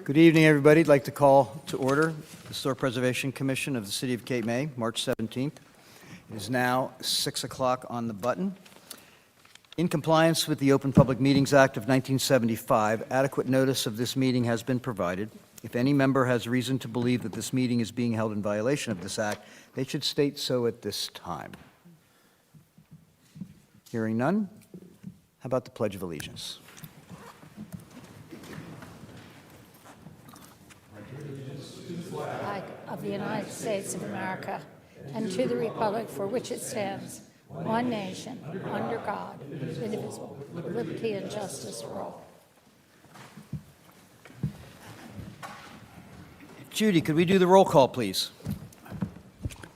Good evening, everybody. I'd like to call to order the Historic Preservation Commission of the City of Cape May, March 17th. It is now 6 o'clock on the button. In compliance with the Open Public Meetings Act of 1975, adequate notice of this meeting has been provided. If any member has reason to believe that this meeting is being held in violation of this act, they should state so at this time. Hearing none, how about the Pledge of Allegiance? Flag of the United States of America and to the republic for which it stands, one nation, under God, indivisible, with liberty and justice for all. Judy, could we do the roll call, please?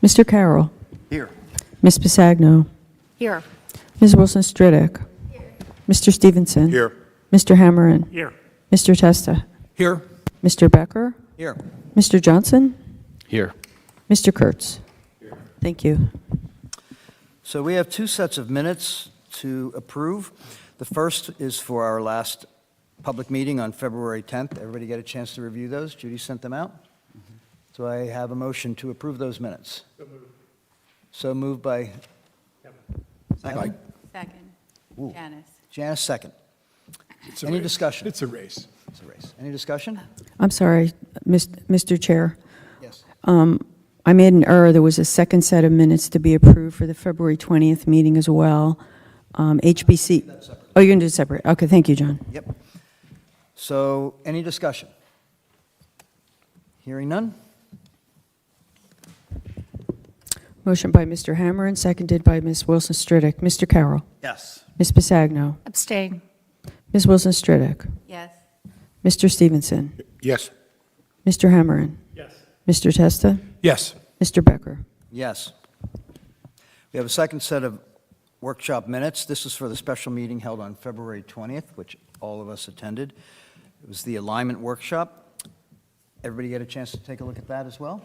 Mr. Carroll. Here. Ms. Pisagno. Here. Ms. Wilson-Stridick. Mr. Stevenson. Here. Mr. Hammerin. Here. Mr. Testa. Here. Mr. Becker. Here. Mr. Johnson. Here. Mr. Kurtz. Thank you. So we have two sets of minutes to approve. The first is for our last public meeting on February 10th. Everybody get a chance to review those? Judy sent them out. So I have a motion to approve those minutes. So moved by Second. Second. Ooh. Janice. Janice, second. It's a Any race. discussion? It's a race. It's a race. Any discussion? I'm sorry, Mr. Chair. Yes. I made an error. There was a second set of minutes to be approved for the February 20th meeting as well. HBC. Oh, you're going to do it separate. Okay, thank you, John. Yep. So any discussion? Hearing none? Motion by Mr. Hammerin, seconded by Ms. Wilson-Stridick. Mr. Carroll. Yes. Ms. Pisagno. Abstain. Ms. Wilson-Stridick. Yes. Mr. Stevenson. Yes. Mr. Hammerin. Yes. Mr. Testa. Yes. Mr. Becker. Yes. We have a second set of workshop minutes. This is for the special meeting held on February 20th, which all of us attended. It was the alignment workshop. Everybody get a chance to take a look at that as well?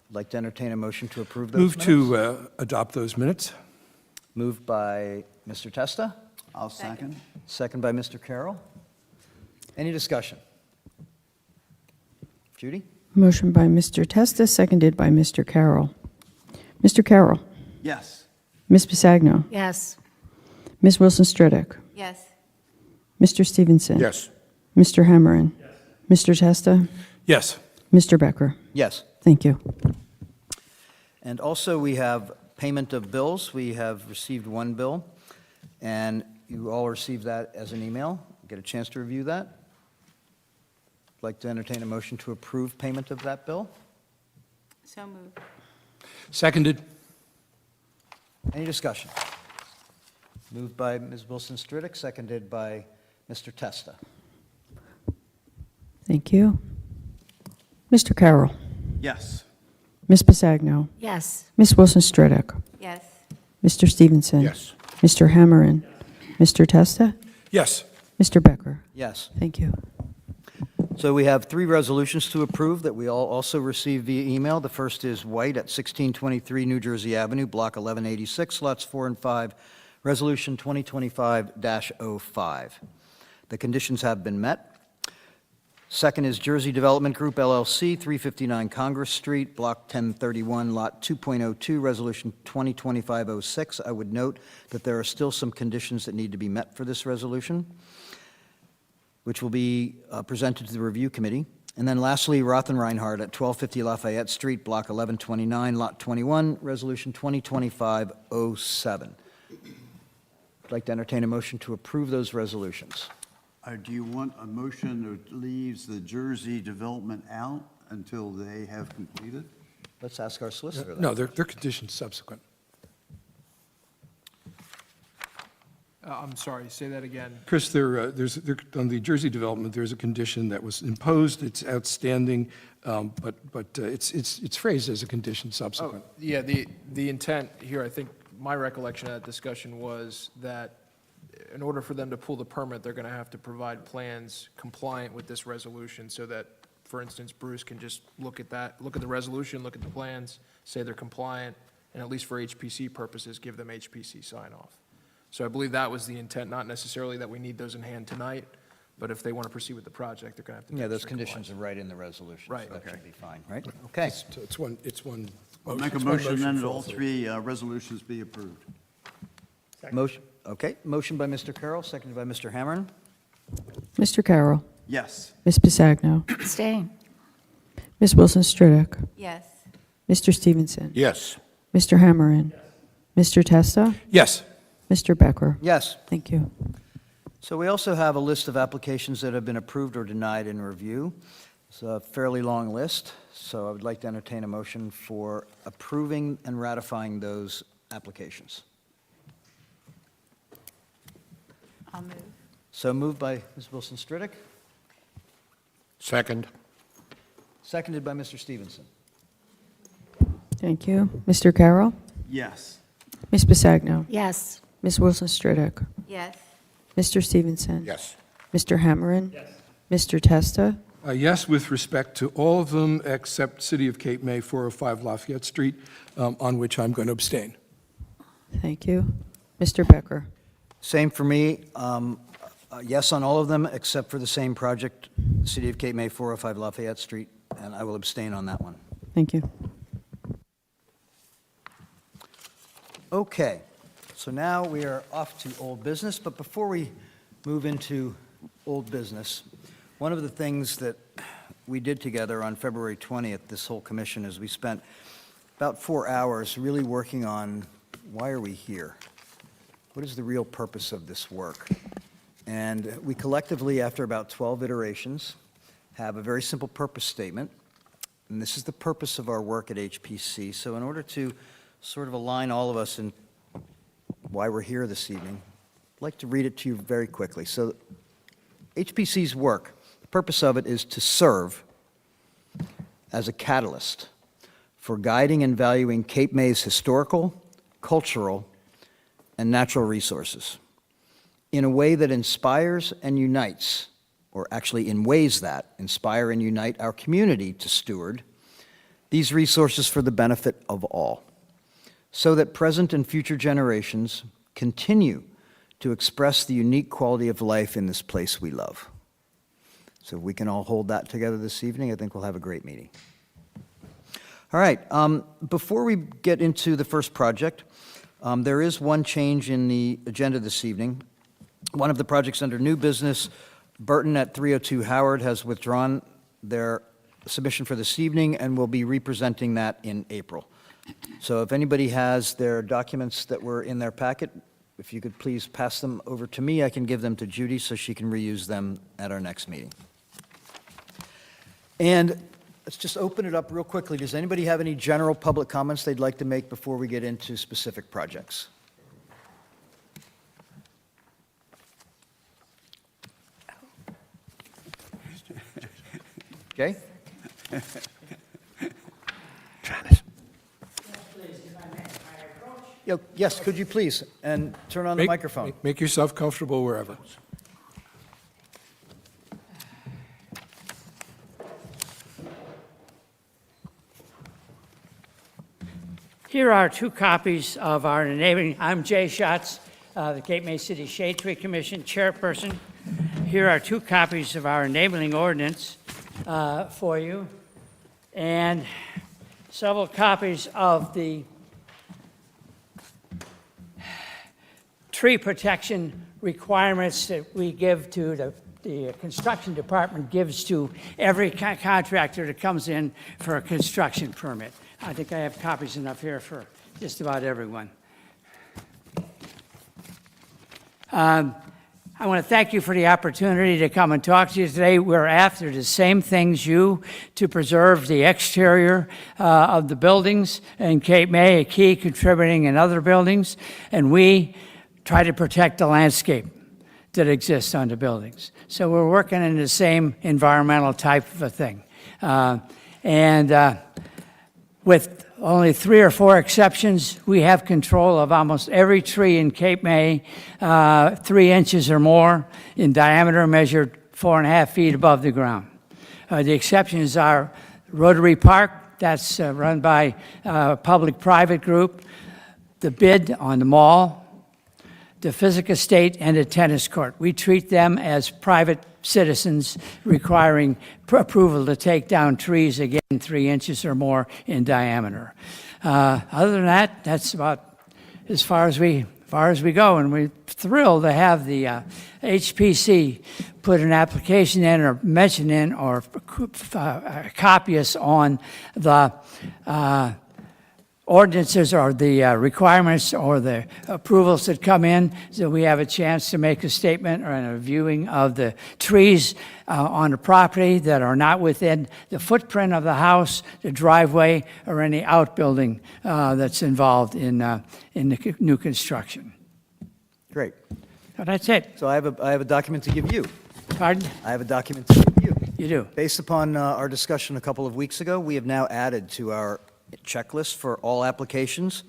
I'd like to entertain a motion to approve those Move minutes. to adopt those minutes. Moved by Mr. Testa, I'll second. second by Mr. Carroll. Any discussion? Judy? Motion by Mr. Testa, seconded by Mr. Carroll. Mr. Carroll. Yes. Ms. Pisagno. Yes. Ms. Wilson-Stridick. Yes. Mr. Stevenson. Yes. Mr. Hammerin. Mr. Testa. Yes. Mr. Becker. Yes. Thank you. And also, we have payment of bills. We have received one bill, and you all received that as an email. Get a chance to review that? I'd like to entertain a motion to approve payment of that bill. So moved. Seconded. Any discussion? Moved by Ms. Wilson-Stridick, seconded by Mr. Testa. Thank you. Mr. Carroll. Yes. Ms. Pisagno. Yes. Ms. Wilson-Stridick. Yes. Mr. Stevenson. Yes. Mr. Hammerin. Mr. Testa. Yes. Mr. Becker. Yes. Thank you. So we have three resolutions to approve that we all also received via email. The first is White at 1623 New Jersey Avenue, Block 1186, Lots 4 and 5, Resolution 2025-05. The conditions have been met. Second is Jersey Development Group LLC, 359 Congress Street, Block 1031, Lot 2.02, Resolution 2025-06. I would note that there are still some conditions that need to be met for this resolution, which will be presented to the review committee. And then lastly, Roth and Reinhardt at 1250 Lafayette Street, Block 1129, Lot 21, Resolution 2025-07. I'd like to entertain a motion to approve those resolutions. Do you want a motion that leaves the Jersey development out until they have completed? Let's ask our solicitor. No, they're conditions subsequent. I'm sorry, say that again. Chris, on the Jersey development, there's a condition that was imposed. It's outstanding, but it's phrased as a condition subsequent. Yeah, the intent here, I think my recollection of that discussion was that in order for them to pull the permit, they're going to have to provide plans compliant with this resolution so that, for instance, Bruce can just look at that, look at the resolution, look at the plans, say they're compliant, and at least for HPC purposes, give them HPC sign-off. So I believe that was the intent, not necessarily that we need those in hand tonight, But if they want to proceed with the project, they're going to have to. Yeah, those demonstrate conditions compliance. are right in the resolution. so Right. That Okay. should be fine, right? Okay. So it's one. I'll make a it's one motion then that for all three. three resolutions be approved. Motion, okay, motion by Mr. Carroll, seconded by Mr. Hammerin. Mr. Carroll, Yes. Ms. Pisagno, Abstain. Ms. Wilson Stridick, Yes. Mr. Stevenson, Yes. Mr. Hammerin, Mr. Testa, Yes. Mr. Becker. Yes. Thank you. So we also have a list of applications that have been approved or denied in review. It's a fairly long list, so I would like to entertain a motion for approving and ratifying those applications. I'll move. So moved by Ms. Wilson Stridick, Second. seconded by Mr. Stevenson. Thank you. Mr. Carroll, Yes. Ms. Pisagno, Yes. Ms. Wilson Stridick, Yes. Mr. Stevenson. Yes. Mr. Hammerin. Mr. Testa. Yes, with respect to all of them except City of Cape May, 405 Lafayette Street, on which I'm going to abstain. Thank you. Mr. Becker. Same for me, yes on all of them, except for the same project, City of Cape May, 405 Lafayette Street, and I will abstain on that one. Thank you. Okay, so now we are off to old business, but before we move into old business, one of the things that we did together on February 20th, this whole commission, is we spent about 4 hours really working on why are we here? What is the real purpose of this work? And we collectively, after about 12 iterations, have a very simple purpose statement, and this is the purpose of our work at HPC. So in order to sort of align all of us in why we're here this evening, I'd like to read it to you very quickly. So HPC's work, the purpose of it is to serve as a catalyst for guiding and valuing Cape May's historical, cultural, and natural resources in a way that inspires and unites, or actually in ways that inspire and unite our community to steward these resources for the benefit of all, so that present and future generations continue to express the unique quality of life in this place we love. So if we can all hold that together this evening, I think we'll have a great meeting. All right, before we get into the first project, there is one change in the agenda this evening. One of the projects under new business, Burton at 302 Howard, has withdrawn their submission for this evening and will be representing that in April. So if anybody has their documents that were in their packet, if you could please pass them over to me, I can give them to Judy so she can reuse them at our next meeting. And let's just open it up real quickly. Does anybody have any general public comments they'd like to make before we get into specific projects? Okay? Janice. Yes, could you please, and turn on the microphone? Make yourself comfortable wherever. Here are two copies of our enabling. I'm Jay Schatz, the Cape May City Shade Tree Commission chairperson. Here are two copies of our enabling ordinance for you, and several copies of the tree protection requirements that we give to the construction department gives to every contractor that comes in for a construction permit. I think I have copies enough here for just about everyone. I want to thank you for the opportunity to come and talk to you today. We're after the same things you to preserve the exterior of the buildings in Cape May, a key contributing in other buildings, and we try to protect the landscape that exists on the buildings. So we're working in the same environmental type of a thing. With only 3 or 4 exceptions, we have control of almost every tree in Cape May, 3 inches or more in diameter, measured 4.5 feet above the ground. The exceptions are Rotary Park, that's run by a public-private group, the bid on the mall, the Physic Estate, and the tennis court. We treat them as private citizens requiring approval to take down trees, again, 3 inches or more in diameter. Other than that, that's about as far as we go, and we're thrilled to have the HPC put an application in or mention in or copy us on the ordinances or the requirements or the approvals that come in, so we have a chance to make a statement or a viewing of the trees on the property that are not within the footprint of the house, the driveway, or any outbuilding that's involved in the new construction. Great. So that's it. So I have a document to give you. Pardon? I have a document to give you. You do? Based upon our discussion a couple of weeks ago, we have now added to our checklist for all applications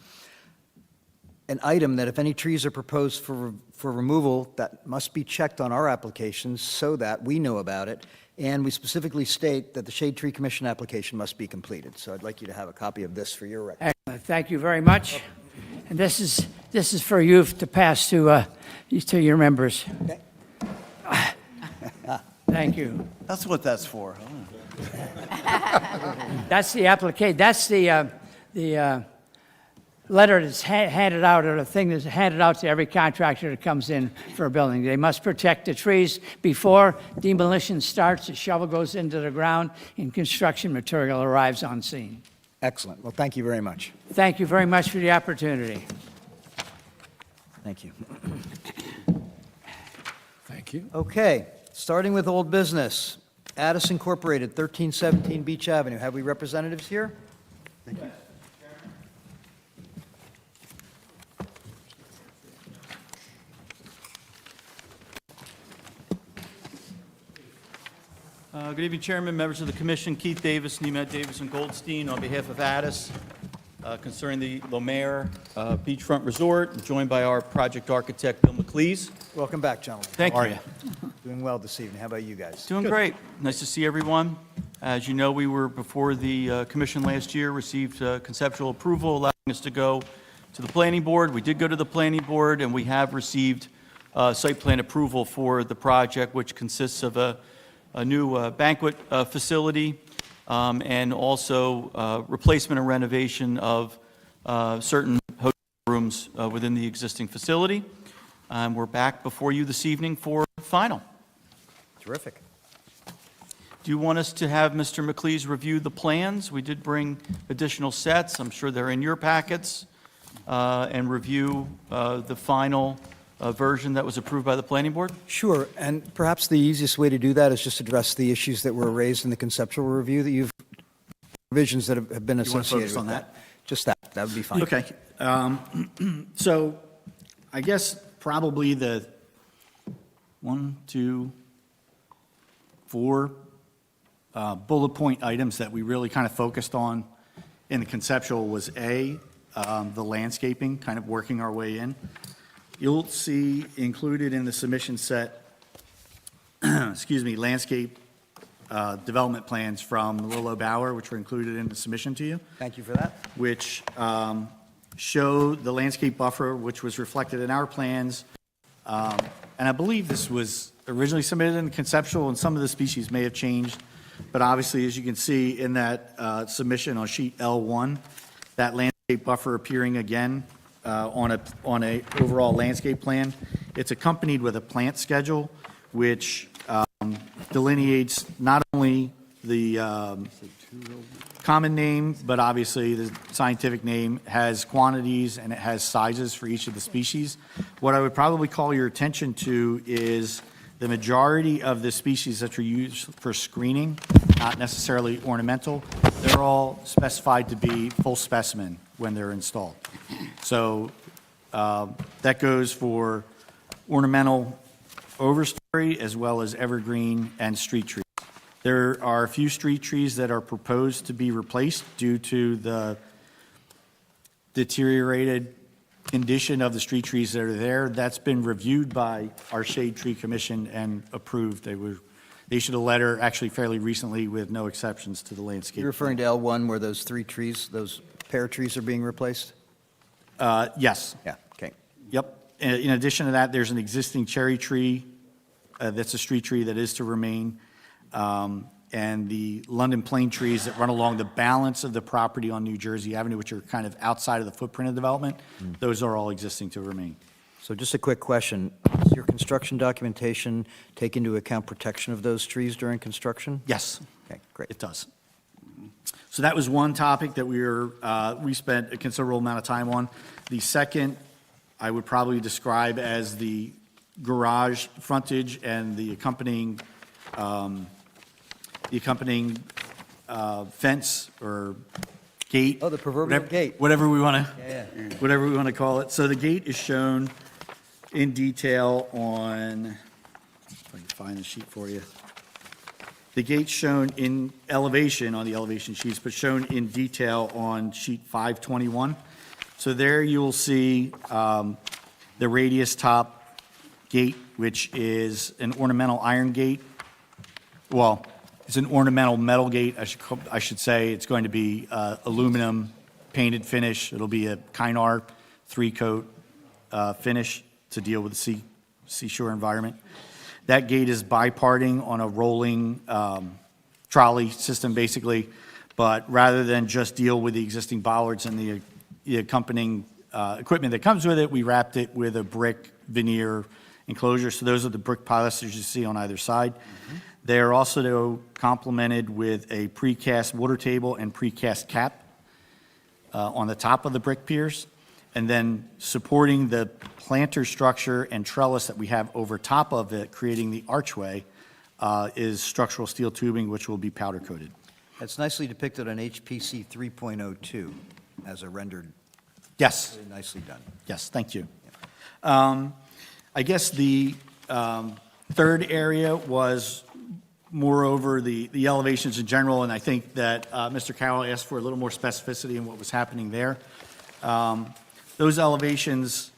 an item that if any trees are proposed for removal, that must be checked on our applications so that we know about it. And we specifically state that the Shade Tree Commission application must be completed. So I'd like you to have a copy of this for your record. Excellent. Thank you very much. And this is for you to pass to your members. Okay. Thank you. That's what that's for. That's the application, that's the letter that's handed out, or the thing that's handed out to every contractor that comes in for a building. They must protect the trees before demolition starts, the shovel goes into the ground, and construction material arrives on scene. Excellent. Well, thank you very much. Thank you very much for the opportunity. Thank you. Thank you. Okay, starting with old business. Addis Incorporated, 1317 Beach Avenue. Have we representatives here? Good evening, Chairman, members of the Commission. Keith Davis, Nemat Davis, and Goldstein on behalf of Addis concerning the Lomare Beachfront Resort. I'm joined by our project architect, Bill McLeese. Welcome back, gentlemen. Thank How are you. Doing well this evening. How about you guys? Doing great. Nice to see everyone. As you know, we were before the Commission last year, received conceptual approval, allowing us to go to the Planning Board. We did go to the Planning Board, and we have received site plan approval for the project, which consists of a new banquet facility, and also replacement and renovation of certain hotel rooms within the existing facility. We're back before you this evening for final. Terrific. Do you want us to have Mr. McLeese review the plans? We did bring additional sets. I'm sure they're in your packets, and review the final version that was approved by the Planning Board? Sure, and perhaps the easiest way to do that is just address the issues that were raised in the conceptual review that you've, revisions that have been You wanna associated focus with on that. Just that would be fine. Okay. So I guess probably the 1, 2, 4 bullet point items that we really kind of focused on in the conceptual was the landscaping, kind of working our way in. You'll see included in the submission set, excuse me, landscape development plans from Lillo Bauer, which were included in the submission to you, Thank you for that. which show the landscape buffer, which was reflected in our plans. And I believe this was originally submitted in the conceptual, and some of the species may have changed. But obviously, as you can see in that submission on sheet L1, that landscape buffer appearing again on a overall landscape plan. It's accompanied with a plant schedule, which delineates not only the common name, but obviously the scientific name, has quantities and it has sizes for each of the species. What I would probably call your attention to is the majority of the species that are used for screening, not necessarily ornamental, they're all specified to be full specimen when they're installed. So that goes for ornamental overstory as well as evergreen and street trees. There are a few street trees that are proposed to be replaced due to the deteriorated condition of the street trees that are there. That's been reviewed by our Shade Tree Commission and approved. They issued a letter actually fairly recently with no exceptions to the landscape. You're referring to L1 where those 3 trees, those pear trees are being replaced? Yes. Yeah, okay. Yep. In addition to that, there's an existing cherry tree that's a street tree that is to remain. And the London plane trees that run along the balance of the property on New Jersey Avenue, which are kind of outside of the footprint of development, those are all existing to remain. So just a quick question. Does your construction documentation take into account protection of those trees during construction? Yes, Okay, great. it does. So that was one topic that we spent a considerable amount of time on. The second, I would probably describe as the garage frontage and the accompanying fence or gate. Oh, the proverbial whatever- gate. Whatever we want Yeah, to, whatever we want to call it. So the gate is shown in detail on, if I can find the sheet for you. The gate's shown in elevation on the elevation sheets, but shown in detail on sheet 521. So there you will see the radius top gate, which is an ornamental iron gate. Well, it's an ornamental metal gate, I should say. It's going to be aluminum painted finish. It'll be a Kynar 3-coat finish to deal with the seashore environment. That gate is biparting on a rolling trolley system, basically. But rather than just deal with the existing bollards and the accompanying equipment that comes with it, we wrapped it with a brick veneer enclosure. So those are the brick pilasters you see on either side. They are also complemented with a precast water table and precast cap on the top of the brick piers. And then supporting the planter structure and trellis that we have over top of it, creating the archway, is structural steel tubing, which will be powder coated. That's nicely depicted on HPC 3.02 as a rendered, Yes, very nicely done. yes, thank you. I guess the third area was moreover the elevations in general, and I think that Mr. Carroll asked for a little more specificity in what was happening there. Those elevations,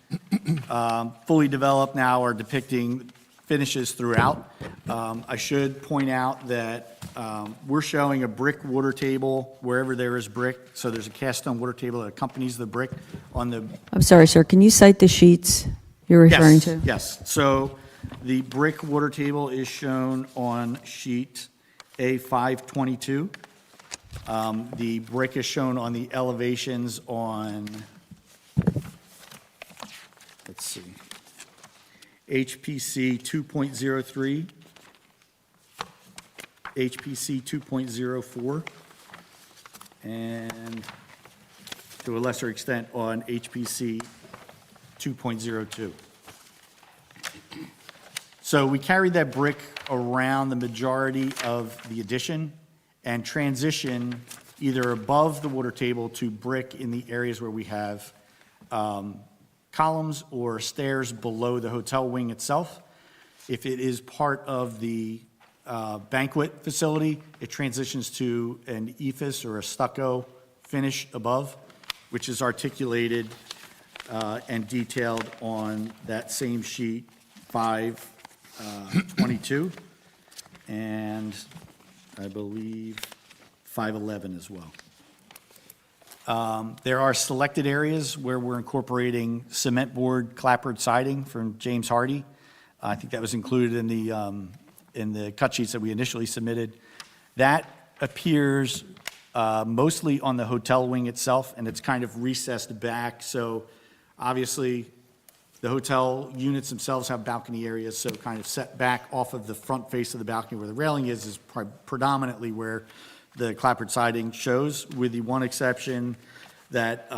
fully developed now, are depicting finishes throughout. I should point out that we're showing a brick water table wherever there is brick. So there's a cast stone water table that accompanies the brick on the. I'm sorry, sir, can you cite the sheets you're referring to? Yes. So the brick water table is shown on sheet A522. The brick is shown on the elevations on, let's see, HPC 2.03, HPC 2.04, and to a lesser extent on HPC 2.02. So we carried that brick around the majority of the addition and transition either above the water table to brick in the areas where we have columns or stairs below the hotel wing itself. If it is part of the banquet facility, it transitions to an ephes or a stucco finish above, which is articulated and detailed on that same sheet 522, and I believe 511 as well. There are selected areas where we're incorporating cement board clapboard siding from James Hardy. I think that was included in the cut sheets that we initially submitted. That appears mostly on the hotel wing itself, and it's kind of recessed back. So obviously, the hotel units themselves have balcony areas, so kind of set back off of the front face of the balcony where the railing is predominantly where the clapboard siding shows, with the one exception that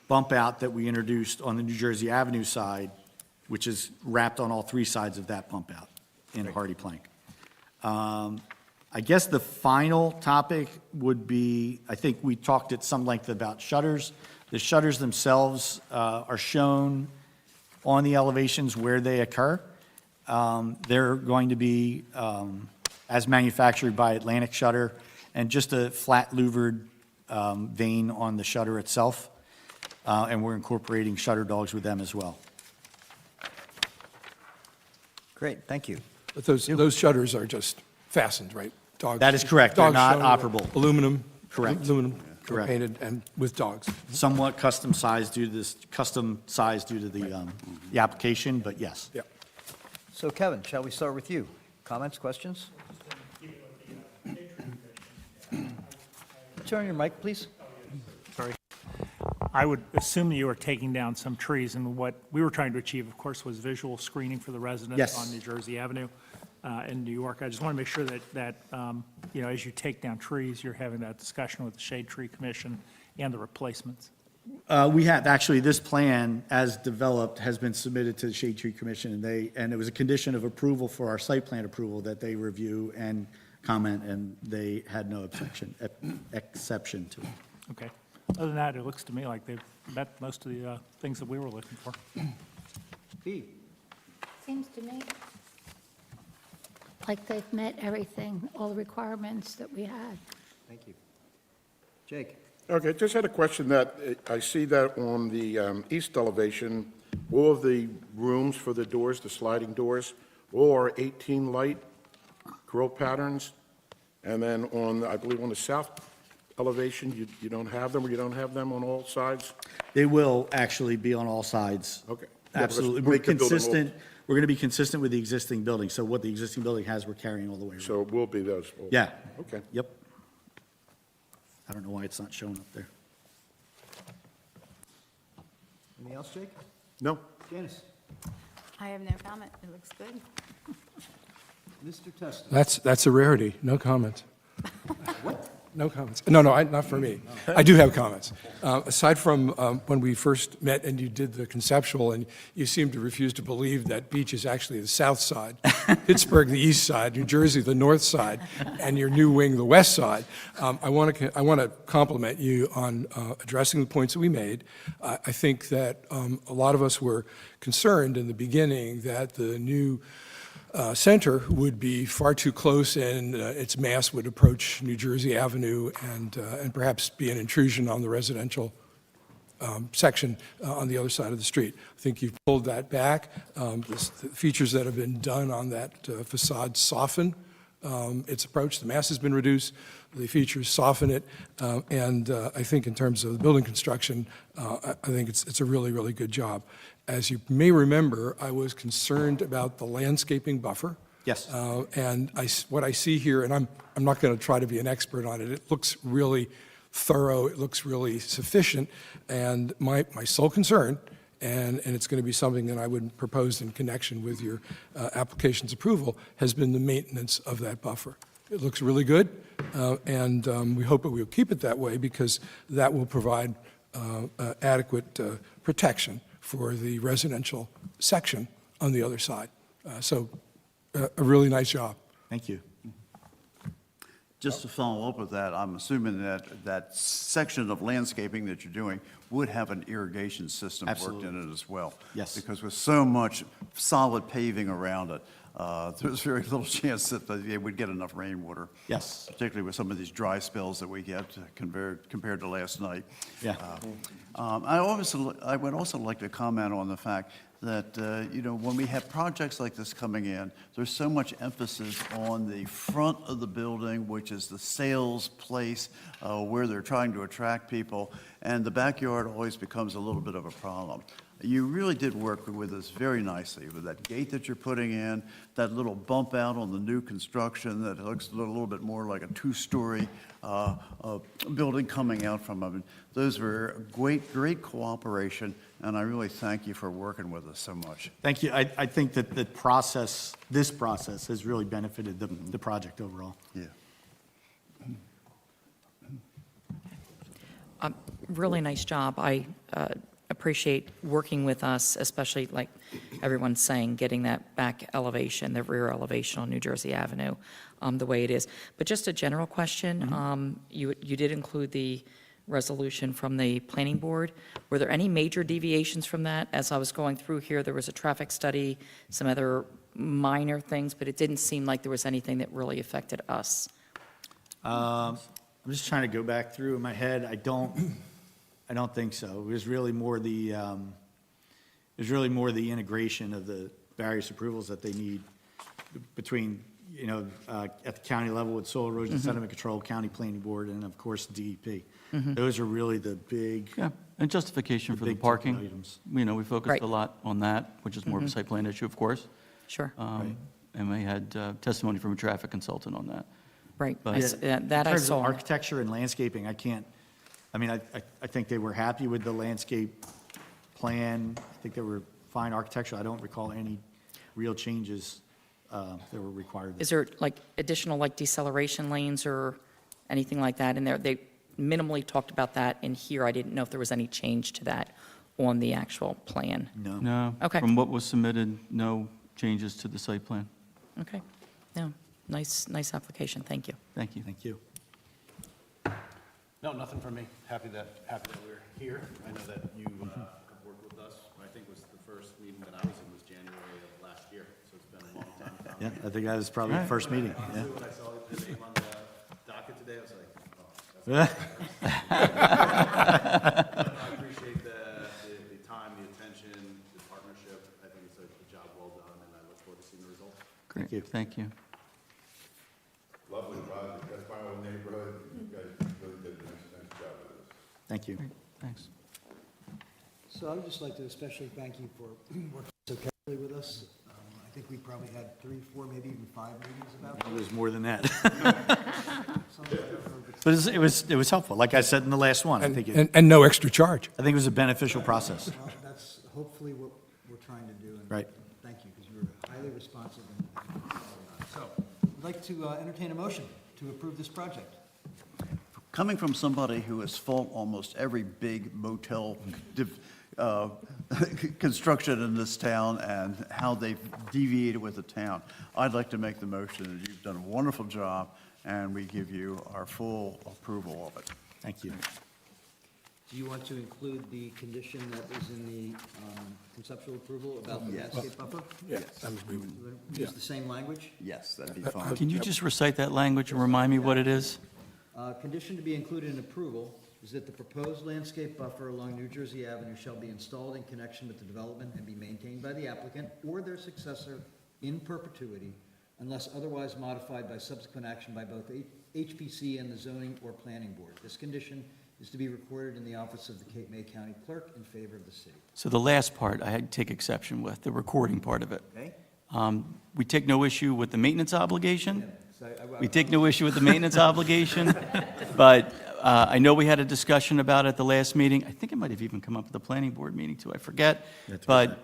bump out that we introduced on the New Jersey Avenue side, which is wrapped on all three sides of that bump out in hardy plank. I guess the final topic would be, I think we talked at some length about shutters. The shutters themselves are shown on the elevations where they occur. They're going to be as manufactured by Atlantic Shutter, and just a flat louvered vane on the shutter itself. And we're incorporating shutter dogs with them as well. Great, thank you. But those shutters are just fastened, right? Dogs. That is correct. They're Dogs not shown, operable. Aluminum. Correct. Aluminum. Correct. Painted and with dogs. Somewhat custom sized due to the application, but yes. Yeah. So Kevin, shall we start with you? Comments, questions? Turn your mic, please. I would assume that you were taking down some trees, and what we were trying to achieve, of course, was visual screening for the residents Yes. on New Jersey Avenue in New York. I just want to make sure that you know, as you take down trees, you're having that discussion with the Shade Tree Commission and the replacements. We have, actually, this plan, as developed, has been submitted to the Shade Tree Commission, and it was a condition of approval for our site plan approval that they review and comment, and they had no exception to it. Okay. Other than that, it looks to me like they've met most of the things that we were looking for. B. Seems to me like they've met everything, all the requirements that we had. Thank you. Jake? Okay, just had a question that, I see that on the east elevation, all of the rooms for the doors, the sliding doors, all are 18 light grill patterns, and then on, I believe on the south elevation, you don't have them, or you don't have them on all sides? They will actually be on all sides. Okay. Yeah, because Absolutely. We're make the building all- consistent, we're going to be consistent with the existing building, so what the existing building has, we're carrying all the way around. So it will be those? Yeah. Okay. Yep. I don't know why it's not showing up there. Anything else, Jake? No? Janice? I have no comment. It looks good. Mr. Testa? That's a rarity, no comment. No comments. No, not for me. I do have comments. Aside from when we first met and you did the conceptual, and you seemed to refuse to believe that Beach is actually the south side, Pittsburgh the east side, New Jersey the north side, and your new wing the west side, I want to compliment you on addressing the points that we made. I think that a lot of us were concerned in the beginning that the new center would be far too close, and its mass would approach New Jersey Avenue and perhaps be an intrusion on the residential section on the other side of the street. I think you've pulled that back. The features that have been done on that facade soften its approach. The mass has been reduced. The features soften it. And I think in terms of the building construction, I think it's a really, really good job. As you may remember, I was concerned about the landscaping buffer. Yes. And what I see here, and I'm not going to try to be an expert on it, it looks really thorough, it looks really sufficient, and my sole concern, and it's going to be something that I would propose in connection with your application's approval, has been the maintenance of that buffer. It looks really good, and we hope that we'll keep it that way, because that will provide adequate protection for the residential section on the other side. So a really nice job. Thank you. Just to follow up with that, I'm assuming that that section of landscaping that you're doing would have an irrigation system worked in Absolutely. it as well. Yes. Because with so much solid paving around it, there's very little chance that they would get enough rainwater. Yes. Particularly with some of these dry spells that we get compared to last night. Yeah. I would also like to comment on the fact that, you know, when we have projects like this coming in, there's so much emphasis on the front of the building, which is the sales place, where they're trying to attract people, and the backyard always becomes a little bit of a problem. You really did work with us very nicely with that gate that you're putting in, that little bump out on the new construction that looks a little bit more like a two-story building coming out from them. Those were great cooperation, and I really thank you for working with us so much. Thank you. I think that this process has really benefited the project overall. Yeah. Really nice job. I appreciate working with us, especially like everyone's saying, getting that back elevation, the rear elevation on New Jersey Avenue, the way it is. But just a general question, you did include the resolution from the planning board. Were there any major deviations from that? As I was going through here, there was a traffic study, some other minor things, but it didn't seem like there was anything that really affected us. I'm just trying to go back through in my head. I don't think so. It was really more the integration of the various approvals that they need between, you know, at the county level with soil erosion sediment control, county planning board, and of course DEP. Those are really the big. Yeah, and justification for the big ticket parking. items. You know, we focused Right. a lot on that, which is more of a site plan issue, of course. Sure. And we had testimony from a traffic consultant on that. Right. But- That I In terms of saw. architecture and landscaping, I think they were happy with the landscape plan. I think they were fine architecture. I don't recall any real changes that were required. Is there like additional like deceleration lanes or anything like that in there? They minimally talked about that in here. I didn't know if there was any change to that on the actual plan. No. No. Okay. From what was submitted, no changes to the site plan. Okay. No, nice application. Thank you. Thank you. Thank you. No, nothing from me. Happy that we're here. I know that you have worked with us. I think it was the first meeting that I was in was January of last year, so it's been a long time coming. Yeah, I think that was probably the first meeting. Yeah. When I saw the name on the docket today, I was like, oh, that's I appreciate the time, the attention, the partnership. I think it's a job well done, and I look forward to seeing the results. Great. you. Thank you. Lovely project, that's my old neighborhood, you guys really did a nice job with this. Thank you. Thanks. So I would just like to especially thank you for working so carefully with us. I think we probably had 3, 4, maybe even 5 meetings about It this. was more than that. Some of it, I don't know if it's- But it was helpful. Like I said in the last one, I think And no extra charge. it was a beneficial process. Well, that's hopefully what we're trying to do. and Right. Thank you, because you were highly responsive. So I'd like to entertain a motion to approve this project. Coming from somebody who has fought almost every big motel construction in this town and how they've deviated with the town, I'd like to make the motion that you've done a wonderful job, and we give you our full approval of it. Thank you. Do you want to include the condition that was in the conceptual approval about the Yes. landscape buffer? Yes. Use the same language? Yes, that'd be fine. Can you just recite that language and remind me what it is? Condition to be included in approval is that the proposed landscape buffer along New Jersey Avenue shall be installed in connection with the development and be maintained by the applicant or their successor in perpetuity unless otherwise modified by subsequent action by both HPC and the zoning or planning board. This condition is to be recorded in the office of the Cape May County Clerk in favor of the city. So the last part I had to take exception with, the recording part of it. Okay? We take no issue with the maintenance obligation. So We take no issue with the maintenance obligation, but I know we had a discussion about it at the last meeting. I think it might have even come up at the planning board meeting too, I forget. But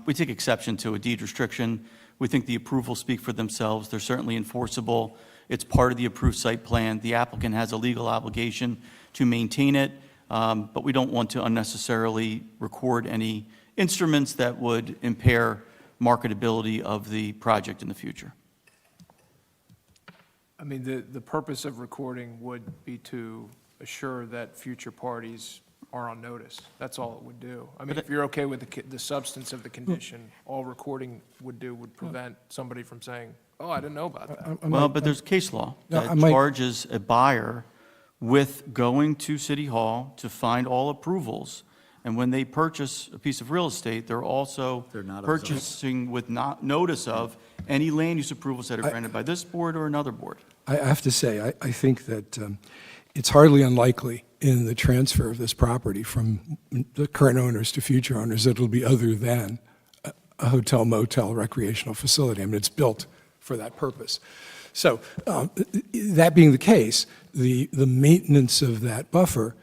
we take exception to a deed restriction. We think the approvals speak for themselves. They're certainly enforceable. It's part of the approved site plan. The applicant has a legal obligation to maintain it, but we don't want to unnecessarily record any instruments that would impair marketability of the project in the future. I mean, the purpose of recording would be to assure that future parties are on notice. That's all it would do. I mean, if you're okay with the substance of the condition, all recording would prevent somebody from saying, oh, I didn't know about that. Well, but there's case law No, that I might- charges a buyer with going to City Hall to find all approvals. And when they purchase a piece of real estate, they're also They're not purchasing with not notice of any land use approvals that are granted by this board or another board. I have to say, I think that it's hardly unlikely in the transfer of this property from the current owners to future owners that it'll be other than a hotel, motel, recreational facility. I mean, it's built for that purpose. So that being the case, the maintenance of that buffer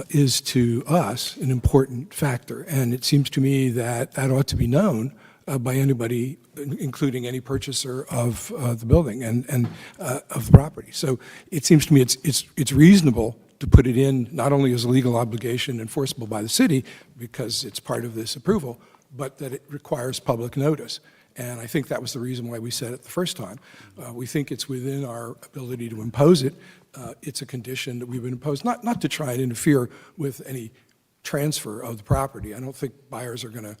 is to us an important factor. And it seems to me that that ought to be known by anybody, including any purchaser of the building and of the property. So it seems to me it's reasonable to put it in not only as a legal obligation enforceable by the city, because it's part of this approval, but that it requires public notice. And I think that was the reason why we said it the first time. We think it's within our ability to impose it. It's a condition that we would impose, not to try and interfere with any transfer of the property. I don't think buyers are going to.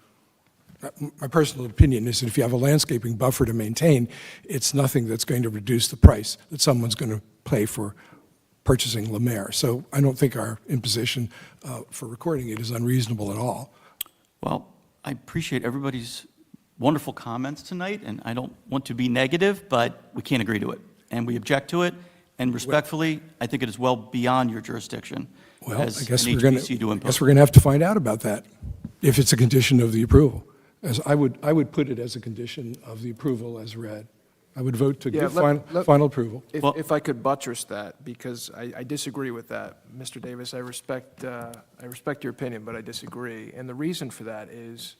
My personal opinion is that if you have a landscaping buffer to maintain, it's nothing that's going to reduce the price that someone's going to pay for purchasing La Mer. So I don't think our imposition for recording it is unreasonable at all. Well, I appreciate everybody's wonderful comments tonight, and I don't want to be negative, but we can't agree to it, and we object to it, and respectfully, I think it is well beyond your jurisdiction Well, as I guess an we're going HPC to impose. to have to find out about that, if it's a condition of the approval. As I would put it as a condition of the approval as read. I would vote to Yeah, give let- final approval. If I could buttress that, because I disagree with that, Mr. Davis, I respect your opinion, but I disagree. And the reason for that is,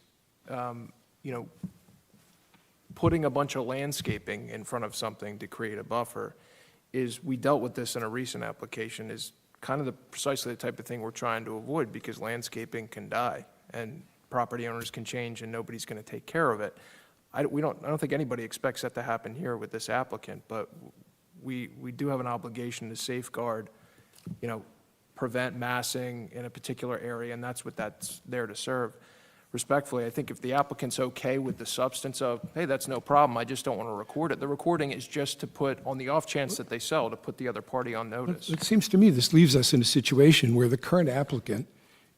putting a bunch of landscaping in front of something to create a buffer we dealt with this in a recent application, is kind of precisely the type of thing we're trying to avoid, because landscaping can die, and property owners can change, and nobody's going to take care of it. I don't think anybody expects that to happen here with this applicant, but we do have an obligation to safeguard, prevent massing in a particular area, and that's what that's there to serve. Respectfully, I think if the applicant's okay with the substance of, hey, that's no problem, I just don't want to record it, the recording is just to put, on the off chance that they sell, to put the other party on notice. It seems to me this leaves us in a situation where the current applicant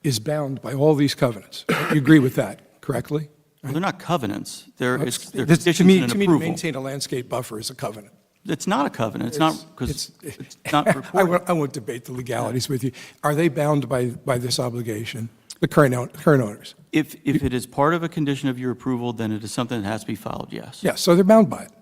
is bound by all these covenants. You agree with that, correctly? Well, they're not covenants. They're To conditions me, and an to approval. maintain a landscape buffer is a covenant. It's not a covenant. It's not, because it's not I recorded. won't debate the legalities with you. Are they bound by this obligation, the current owners? If it is part of a condition of your approval, then it is something that has to be followed, yes. Yes, so they're bound by it.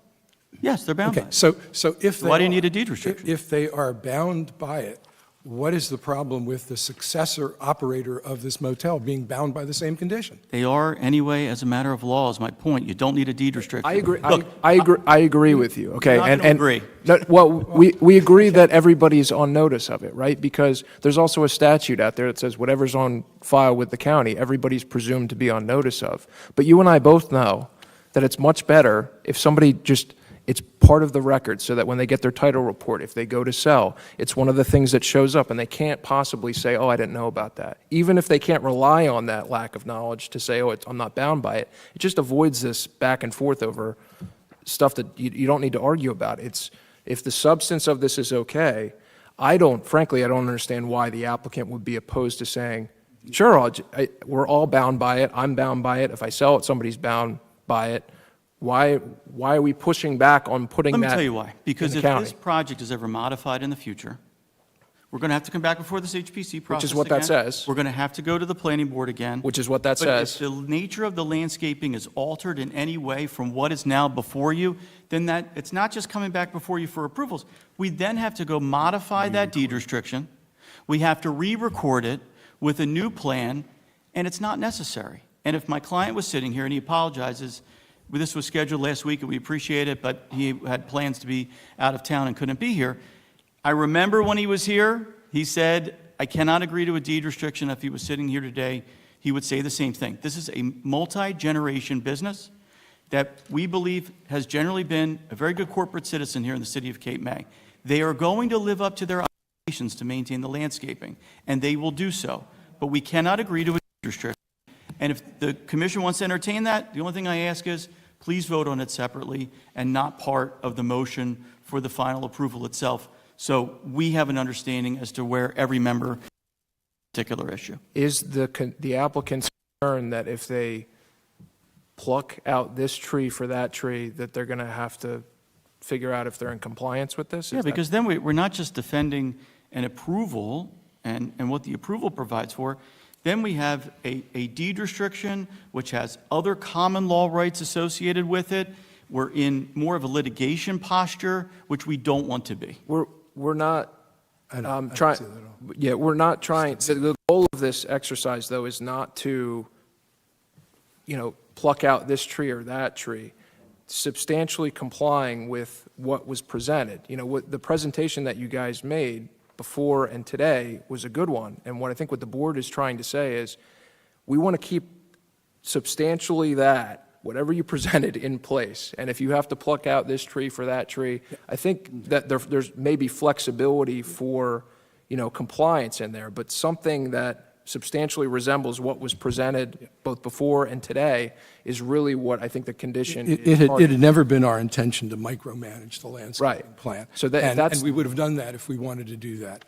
Yes, they're bound by Okay, it. so if they Why do you are- need a deed restriction? If they are bound by it, what is the problem with the successor operator of this motel being bound by the same condition? They are anyway, as a matter of law, is my point. You don't need a deed restriction. I agree. Look, I agree with you. Okay, You're not gonna agree. No, well, we agree that everybody's on notice of it, right? Because there's also a statute out there that says whatever's on file with the county, everybody's presumed to be on notice of. But you and I both know that it's much better if somebody just, it's part of the record, so that when they get their title report, if they go to sell, it's one of the things that shows up, and they can't possibly say, oh, I didn't know about that. Even if they can't rely on that lack of knowledge to say, oh, I'm not bound by it, it just avoids this back and forth over stuff that you don't need to argue about. It's, if the substance of this is okay, frankly, I don't understand why the applicant would be opposed to saying, sure, we're all bound by it, I'm bound by it, if I sell it, somebody's bound by it. Why are we pushing back on putting that Let me tell you why. in Because the if county? this project is ever modified in the future, we're going to have to come back before this HPC process Which is what that again. says. We're going to have to go to the planning board again. Which is what that But if says. the nature of the landscaping is altered in any way from what is now before you, then that, it's not just coming back before you for approvals. We then have to go modify that deed restriction. We have to re-record it with a new plan, and it's not necessary. And if my client was sitting here and he apologizes, well, this was scheduled last week and we appreciate it, but he had plans to be out of town and couldn't be here. I remember when he was here, he said, I cannot agree to a deed restriction. If he was sitting here today, he would say the same thing. This is a multi-generation business that we believe has generally been a very good corporate citizen here in the city of Cape May. They are going to live up to their obligations to maintain the landscaping, and they will do so. But we cannot agree to a deed restriction. And if the commission wants to entertain that, the only thing I ask is, please vote on it separately and not part of the motion for the final approval itself, so we have an understanding as to where every member particular issue. Is the applicant's concern that if they pluck out this tree for that tree, that they're going to have to figure out if they're in compliance with this? Yeah, because then we're not just defending an approval and what the approval provides for. Then we have a deed restriction, which has other common law rights associated with it. We're in more of a litigation posture, which we don't want to be. We're not I don't trying, see that at all. yeah, we're not trying, the goal of this exercise, though, is not to, pluck out this tree or that tree, substantially complying with what was presented. What the presentation that you guys made before and today was a good one. And what I think what the board is trying to say is, we want to keep substantially that, whatever you presented, in place. And if you have to pluck out this tree for that tree, I think that there's maybe flexibility for, compliance in there, but something that substantially resembles what was presented both before and today is really what I think the condition It is had targeting. never been our intention to micromanage the landscaping Right. plan. So that- And that's- we would have done that if we wanted to do that.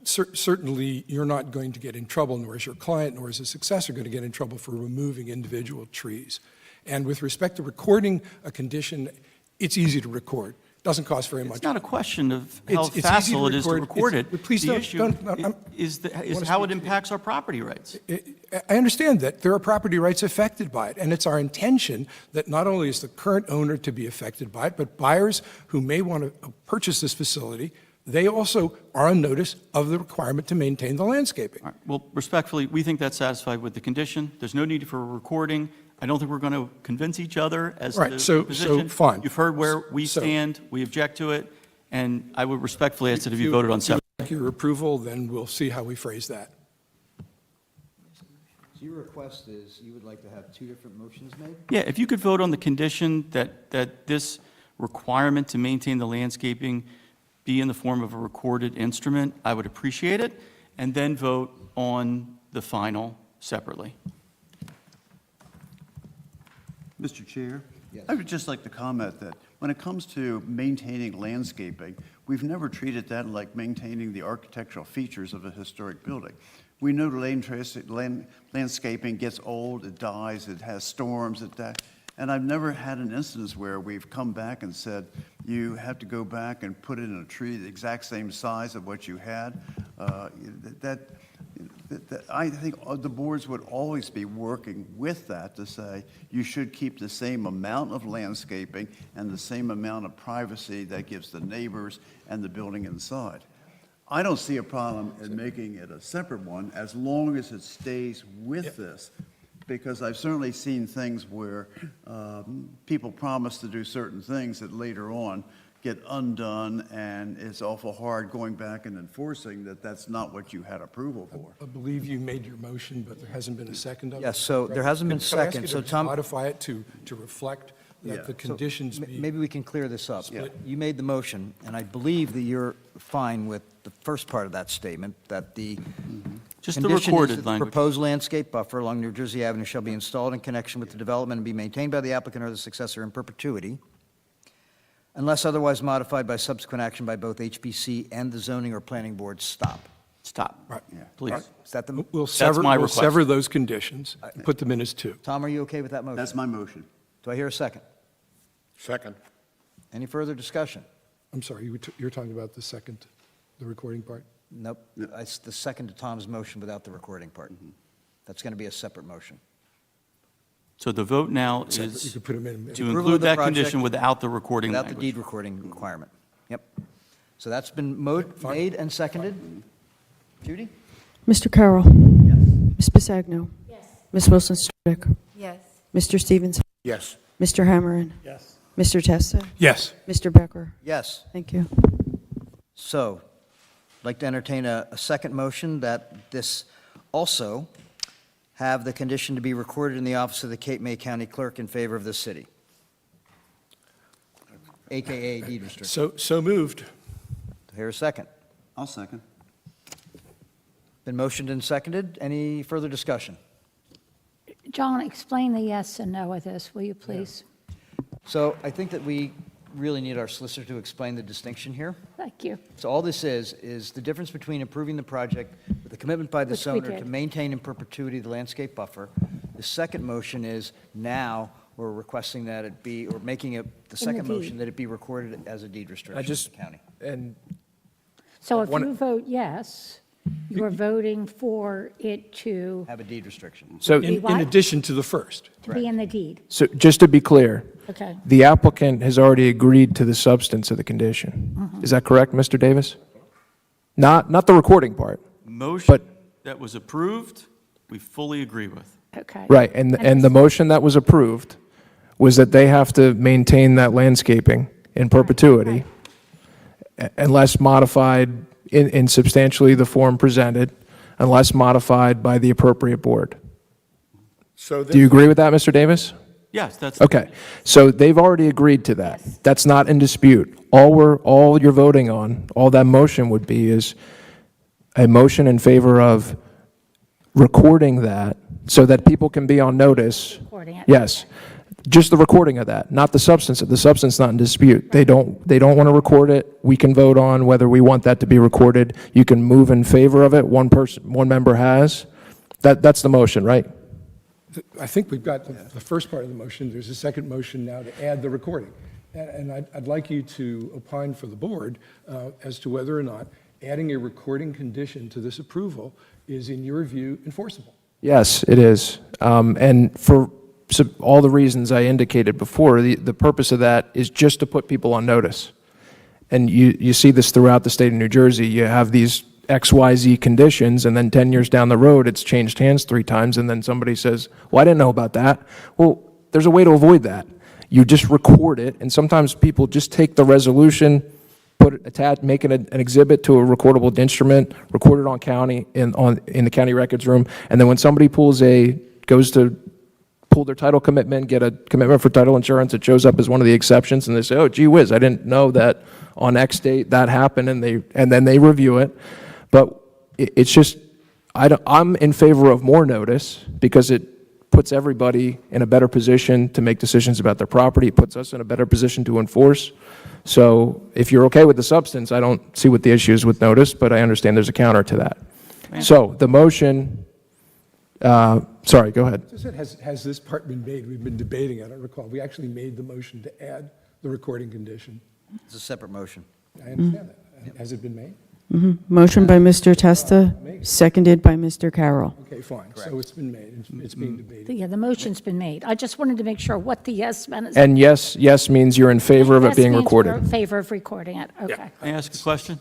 Certainly, you're not going to get in trouble, nor is your client, nor is a successor going to get in trouble for removing individual trees. And with respect to recording a condition, it's easy to record. Doesn't cost very much. It's not a question of how It's easy to facile it is to record. record It's- it. please The don't- issue don't- is wanna how it speak to impacts our property rights. I understand that there are property rights affected by it, and it's our intention that not only is the current owner to be affected by it, but buyers who may want to purchase this facility, they also are on notice of the requirement to maintain the landscaping. All right. Well, respectfully, we think that's satisfied with the condition. There's no need for a recording. I don't think we're going to convince each other as to Right, the so position. fine. You've heard where we So- stand. We object to it, and I would respectfully ask that it be voted on If you separately. like your approval, then we'll see how we phrase that. So your request is, you would like to have two different motions made? Yeah, if you could vote on the condition that this requirement to maintain the landscaping be in the form of a recorded instrument, I would appreciate it, and then vote on the final separately. Mr. Chair? Yes. I would just like to comment that when it comes to maintaining landscaping, we've never treated that like maintaining the architectural features of a historic building. We know landscaping gets old, it dies, it has storms, and I've never had an instance where we've come back and said, you have to go back and put in a tree the exact same size of what you had. I think the boards would always be working with that to say you should keep the same amount of landscaping and the same amount of privacy that gives the neighbors and the building inside. I don't see a problem in making it a separate one as long as it stays with this, because I've certainly seen things where people promise to do certain things that later on get undone, and it's awful hard going back and enforcing that that's not what you had approval for. I believe you made your motion, but there hasn't been a second of it. Yes, so there hasn't been Can I ask second, you so to Tom. modify it to reflect Yeah. that the So conditions be... Maybe we can clear this up. Yeah. You made the motion, and I believe that you're fine with the first part of that statement, that the Just the condition is recorded that the language. proposed landscape buffer along New Jersey Avenue shall be installed in connection with the development and be maintained by the applicant or the successor in perpetuity, unless otherwise modified by subsequent action by both HPC and the zoning or planning board. Stop. Stop, Right. please. Is that the, We'll sever, my we'll request. sever those conditions, put them in as two. Tom, are you okay with that motion? That's my motion. Do I hear a second? Second. Any further discussion? I'm sorry, you're talking about the second, the recording part? Nope. It's the second to Tom's motion without the recording part. That's going to be a separate motion. So the vote now You is could put them in. to Approval of include the that project condition without the recording Without the language. deed recording requirement. Yep. So that's been made and seconded. Judy? Mr. Carroll. Yes. Ms. Pisagno. Yes. Ms. Wilson Strick. Yes. Mr. Stevenson. Yes. Mr. Hammerin. Yes. Mr. Testa. Yes. Mr. Becker. Yes. Thank you. So, I'd like to entertain a second motion that this also have the condition to be recorded in the office of the Cape May County Clerk in favor of the city, AKA deed restriction. So moved. Here a second. I'll second. Been motioned and seconded. Any further discussion? John, explain the yes and no of this, will you please? So I think that we really need our solicitor to explain the distinction here. Thank you. So all this is the difference between approving the project with a commitment by this Which we owner to did. maintain in perpetuity the landscape buffer. The second motion is now we're requesting that it be, or making it, the second deed. motion, that it be recorded as a deed restriction I in just, the county. and So if One- you vote yes, you're voting for it to Have a deed restriction. so, Be In what? addition to the first. be in the deed. so just to be clear, Okay. the applicant has already agreed to the substance of the condition. Is that correct, Mr. Davis? Not the recording part. Motion But- that was approved, we fully agree with. Okay. Right, and the motion that was approved was that they have to maintain that landscaping in perpetuity unless modified in substantially the form presented, unless modified by the appropriate board. So Do you agree with that, Mr. Davis? Yes, that's. Okay, so they've already agreed to that. Yes. That's not in dispute. All you're voting on, all that motion would be is a motion in favor of recording that so that people can be on notice. Recording it. Yes, just the recording of that, not the substance. The substance not in dispute. They don't want to record it. We can vote on whether we want that to be recorded. You can move in favor of it. One member has. That's the motion, right? I think we've got the first part of the motion. There's a second motion now to add the recording. And I'd like you to opine for the board as to whether or not adding a recording condition to this approval is, in your view, enforceable. Yes, it is. And for all the reasons I indicated before, the purpose of that is just to put people on notice. And you see this throughout the state of New Jersey. You have these XYZ conditions, and then 10 years down the road, it's changed hands 3 times, and then somebody says, well, I didn't know about that. Well, there's a way to avoid that. You just record it, and sometimes people just take the resolution, make it an exhibit to a recordable instrument, record it on county, in the county records room, and then when somebody goes to pull their title commitment, get a commitment for title insurance, it shows up as one of the exceptions, and they say, oh, gee whiz, I didn't know that on X date that happened, and then they review it. But it's just, I'm in favor of more notice, because it puts everybody in a better position to make decisions about their property. It puts us in a better position to enforce. So if you're okay with the substance, I don't see what the issue is with notice, but I understand there's a counter to that. So the motion, sorry, go ahead. Has this part been made? We've been debating, I don't recall. We actually made the motion to add the recording condition. It's a separate motion. I understand that. Has it been made? Motion by Mr. Testa, seconded by Mr. Carroll. Okay, fine. So it's been made. It's being debated. Yeah, the motion's been made. I just wanted to make sure what the yes meant. Is And yes means you're in favor of it yes being means recorded. we're in favor of recording it. Okay. May I ask a question?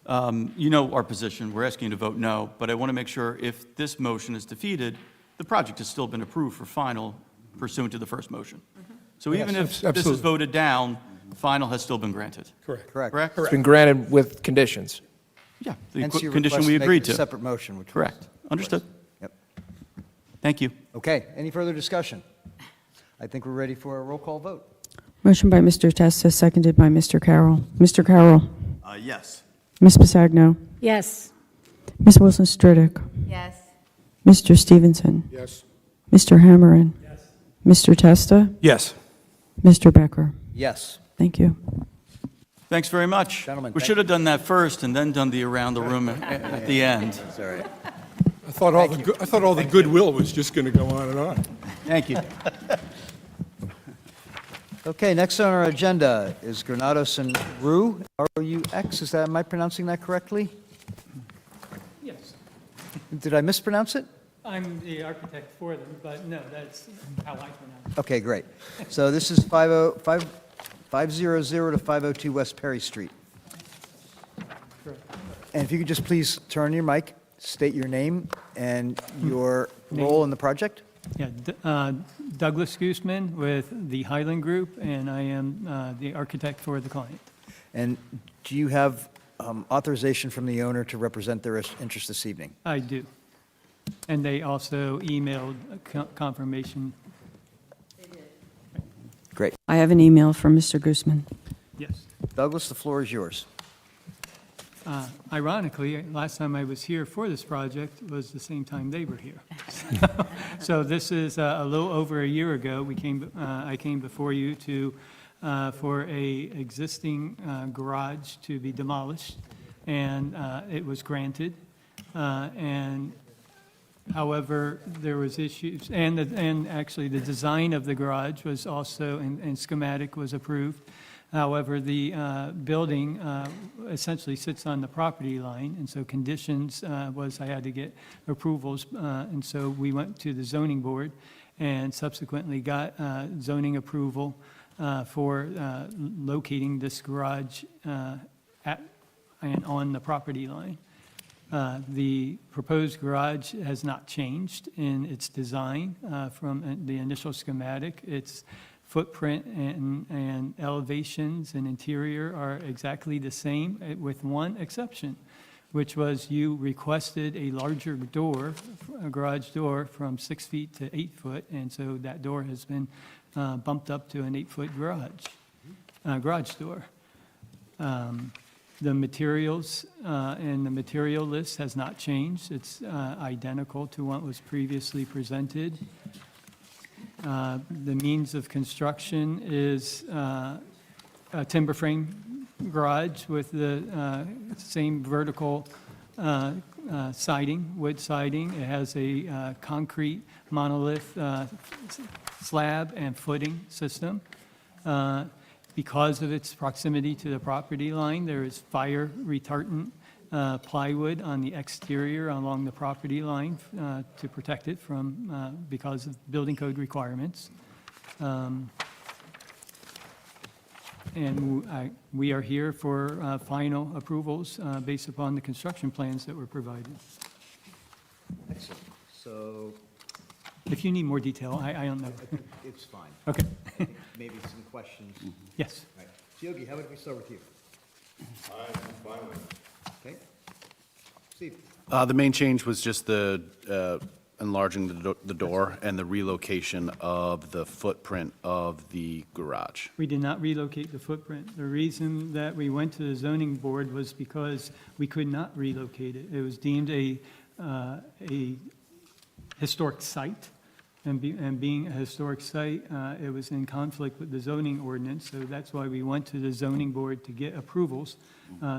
You know our position. We're asking you to vote no, but I want to make sure if this motion is defeated, the project has still been approved for final pursuant to the first motion. So even if this is absolutely. voted down, final has still been granted. Correct. Correct? It's been granted with conditions. Yeah, the Hence your condition request we to make agreed it a to. separate motion, which was- Correct. Understood. Yep. Thank you. Okay, any further discussion? I think we're ready for a roll call vote. Motion by Mr. Testa, seconded by Mr. Carroll. Mr. Carroll. Yes. Ms. Pasagno. Yes. Ms. Wilson Stridick. Yes. Mr. Stevenson. Yes. Mr. Hammerin. Mr. Testa. Yes. Mr. Becker. Yes. Thank you. Thanks very much. Gentlemen, We thank should have done that first and then done the around the room at the end. Sorry. I thought all the goodwill was just going to go on and on. Thank you. Okay, next on our agenda is Granados and Roux, R-O-U-X. Am I pronouncing that correctly? Yes, Did I mispronounce it? I'm the architect for them, but no, that's how I pronounce it. Okay, great. So this is 500 to 502 West Perry Street. Correct. And if you could just please turn your mic, state your name and your role in the project? Yeah, Douglas Gooseman with the Highland Group, and I am the architect for the client. And do you have authorization from the owner to represent their interest this evening? I do. And they also emailed a confirmation. Great. I have an email from Mr. Gooseman. Yes. Douglas, the floor is yours. Ironically, last time I was here for this project was the same time they were here. So this is a little over a year ago. I came before you for a existing garage to be demolished, and it was granted. And however, there was issues, and actually the design of the garage was also, and schematic was approved. However, the building essentially sits on the property line, and so conditions was I had to get approvals, and so we went to the zoning board and subsequently got zoning approval for locating this garage at and on the property line. The proposed garage has not changed in its design from the initial schematic. Its footprint and elevations and interior are exactly the same, with one exception, which was you requested a larger door, a garage door, from 6 feet to 8 foot, and so that door has been bumped up to an 8-foot garage door. The materials and the material list has not changed. It's identical to what was previously presented. The means of construction is a timber frame garage with the same vertical siding, wood siding. It has a concrete monolith slab and footing system. Because of its proximity to the property line, there is fire retardant plywood on the exterior along the property line to protect it from, because of building code requirements. And we are here for final approvals based upon the construction plans that were provided. Excellent. So If you need more detail, I don't know. it's fine. Okay. Maybe some questions. Yes. Right. So Yogi, how about we start with you? I'm fine with it. Okay. Steve? The main change was just the enlarging the door and the relocation of the footprint of the garage. We did not relocate the footprint. The reason that we went to the zoning board was because we could not relocate it. It was deemed a historic site, and being a historic site, it was in conflict with the zoning ordinance, so that's why we went to the zoning board to get approvals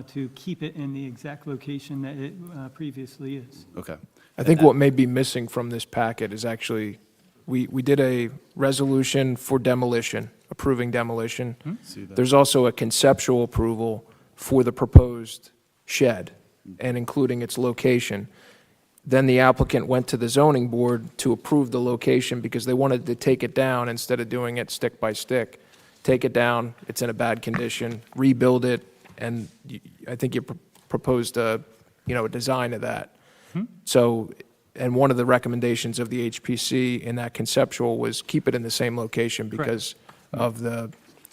to keep it in the exact location that it previously is. Okay. I think what may be missing from this packet is actually, we did a resolution for demolition, approving demolition. See that? There's also a conceptual approval for the proposed shed and including its location. Then the applicant went to the zoning board to approve the location because they wanted to take it down instead of doing it stick by stick. Take it down, it's in a bad condition, rebuild it, and I think you proposed a design of that. So, and one of the recommendations of the HPC in that conceptual was keep it in the same location because of the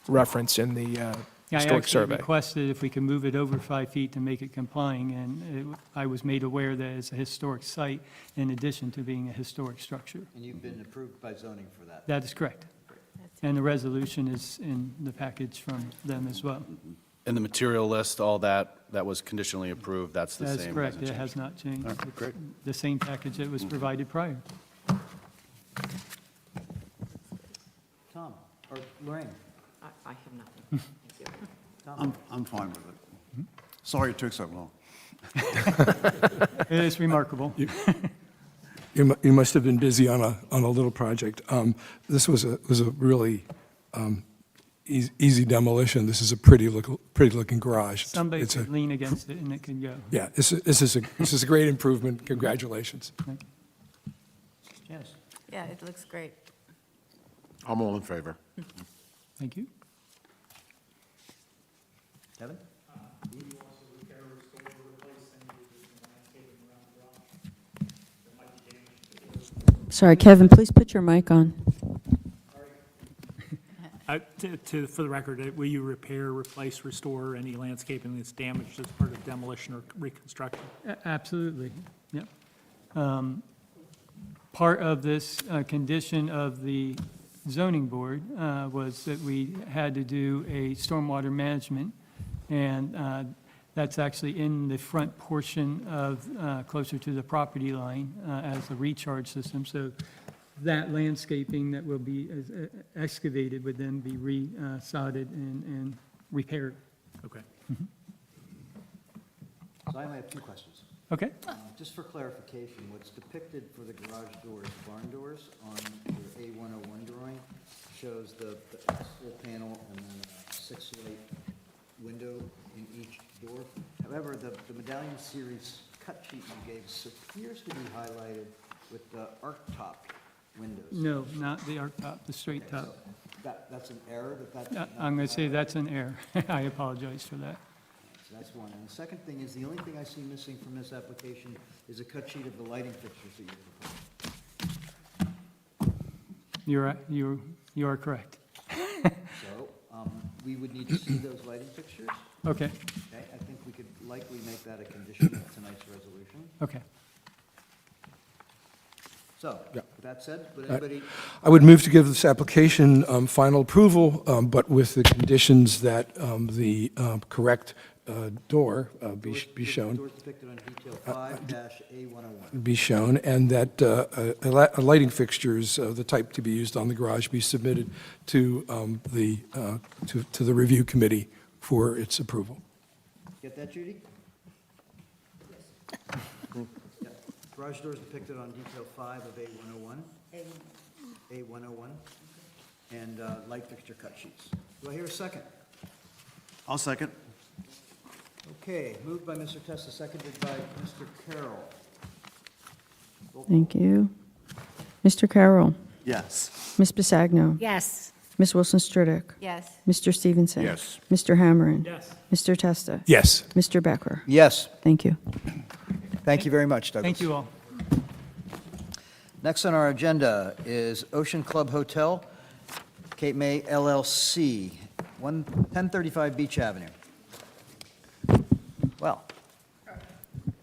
reference in the Yeah, I historic actually survey. requested if we could move it over 5 feet to make it complying, and I was made aware that it's a historic site in addition to being a historic structure. And you've been approved by zoning for that. That is correct. And the resolution is in the package from them as well. And the material list, all that was conditionally approved, that's the same? That's correct, hasn't it has changed. not changed. All right, great. It's the same package that was provided prior. Tom, or Lorraine? I have nothing. Thank you. I'm fine with it. Sorry it took so long. It is remarkable. You must have been busy on a little project. This was a really easy demolition. This is a pretty looking garage. Somebody It's a- could lean against it and it could go. Yeah, this is a great improvement. Congratulations. Janice? Yeah, it looks great. I'm all in favor. Thank you. Kevin? Sorry, Kevin, please put your mic on. For the record, will you repair, replace, restore any landscaping that's damaged as part of demolition or reconstruction? Absolutely, yep. Part of this condition of the zoning board was that we had to do a stormwater management, and that's actually in the front portion of, closer to the property line as a recharge system. So that landscaping that will be excavated would then be re-sodded and repaired. Okay. So I only have two questions. Okay? Just for clarification, what's depicted for the garage doors, barn doors, on your A101 drawing shows the X-full panel and then a 6-light window in each door. However, the Medallion Series cut sheet you gave us appears to be highlighted with the arc top windows. No, not the arc top, the straight Okay, top. so that's an error, that's... I'm going to say that's an error. I apologize for that. So that's one. And the second thing is, the only thing I see missing from this application is a cut sheet of the lighting fixtures that you proposed. You are correct. So, we would need to see those lighting fixtures. Okay, Okay, I think we could likely make that a condition of tonight's resolution. okay. So, with that said, would anybody, I would move to give this application final approval, but with the conditions that the correct door be shown. doors depicted on detail 5-A101. Be shown, and that lighting fixtures, the type to be used on the garage, be submitted to the review committee for its approval. Get that, Judy? Yeah. Garage doors depicted on detail 5 of A101. A101. And light fixture cut sheets. Do I hear a second? I'll second. Okay, moved by Mr. Testa, seconded by Mr. Carroll. Thank you. Mr. Carroll. Yes. Ms. Bisagno. Yes. Ms. Wilson Stridick. Yes. Mr. Stevenson. Yes. Mr. Hammerin. Yes. Mr. Testa. Yes. Mr. Becker. Yes, Thank you. thank you very much, Douglas. Thank you all. Next on our agenda is Ocean Club Hotel, Cape May LLC, 1035 Beach Avenue. Well,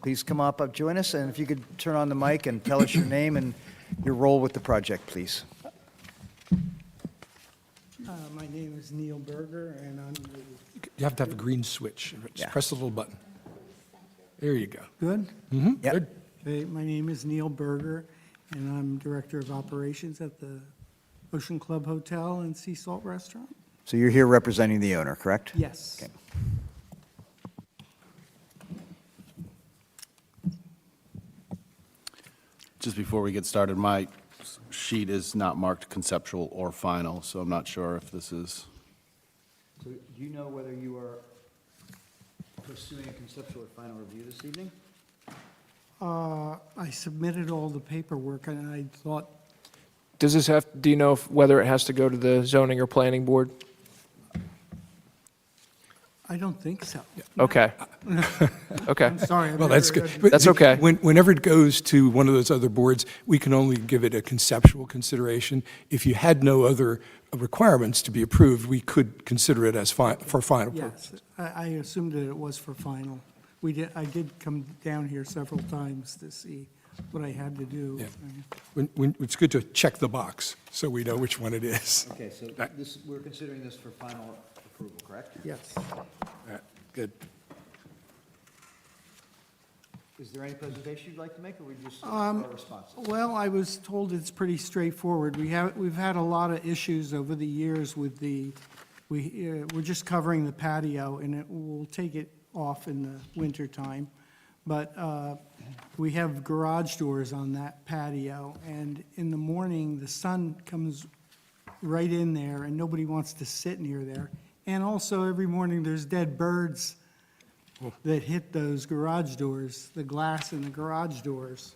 please come up, join us, and if you could turn on the mic and tell us your name and your role with the project, please. My name is Neil Berger, and I'm You have to have a green switch. Just Yeah. press the little button. There you go. good. Yep. Good. Hey, my name is Neil Berger, and I'm Director of Operations at the Ocean Club Hotel and Sea Salt Restaurant. So you're here representing the owner, correct? Yes. Okay. Just before we get started, my sheet is not marked conceptual or final, so I'm not sure if this is, So do you know whether you are pursuing a conceptual or final review this evening? I submitted all the paperwork, and I thought, Does this have, do you know whether it has to go to the zoning or planning board? I don't think so. Okay. Okay. I'm sorry. I've Well, that's never good. read- But That's okay. Whenever it goes to one of those other boards, we can only give it a conceptual consideration. If you had no other requirements to be approved, we could consider it as for final purposes. Yes, I assumed that it was for final. I did come down here several times to see what I had to do. Yeah. It's good to check the box, so we know which one it is. Okay, so this, we're considering this for final approval, correct? Yes. All right, good. Is there any presentation you'd like to make, or we just our responses? Well, I was told it's pretty straightforward. We've had a lot of issues over the years with we're just covering the patio, and we'll take it off in the wintertime. But we have garage doors on that patio, and in the morning, the sun comes right in there, and nobody wants to sit near there. And also, every morning, there's dead birds that hit those garage doors, the glass in the garage doors.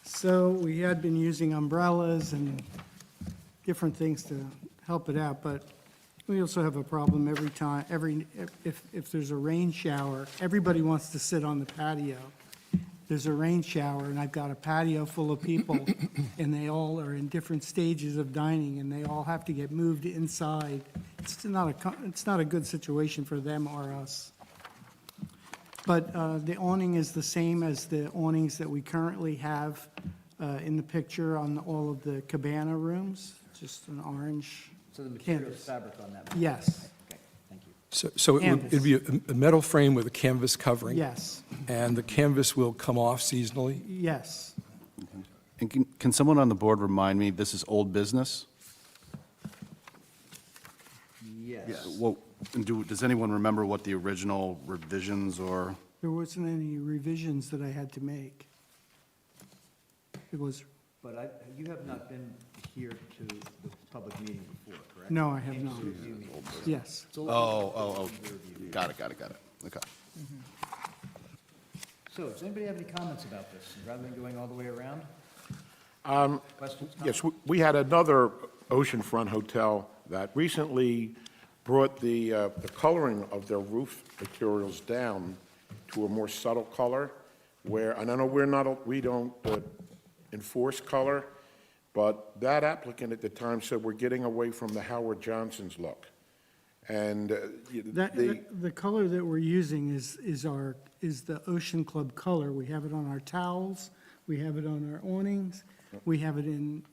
So we had been using umbrellas and different things to help it out, but we also have a problem every time, if there's a rain shower, everybody wants to sit on the patio. There's a rain shower, and I've got a patio full of people, and they all are in different stages of dining, and they all have to get moved inside. It's not a good situation for them or us. But the awning is the same as the awnings that we currently have in the picture on all of the cabana rooms, just an orange So the material is canvas. fabric on that? Yes, Okay, thank you. So it'd be a metal frame with a canvas covering? yes, And the canvas will come off seasonally? yes. and can someone on the board remind me, this is old business? Yes. Well, and does anyone remember what the original revisions or? There wasn't any revisions that I had to make. It was, But you have not been here to the public meeting before, correct? no, I have not. Yes. Oh, got it. Okay. So, does anybody have any comments about this, rather than going all the way around? Questions, Yes, we had another oceanfront hotel that recently brought the coloring of their roof materials down to a more subtle color, where, and I know we don't enforce color, but that applicant at the time said we're getting away from the Howard Johnson's look. And The color that we're using is the Ocean Club color. We have it on our towels, we have it on our awnings, we have it in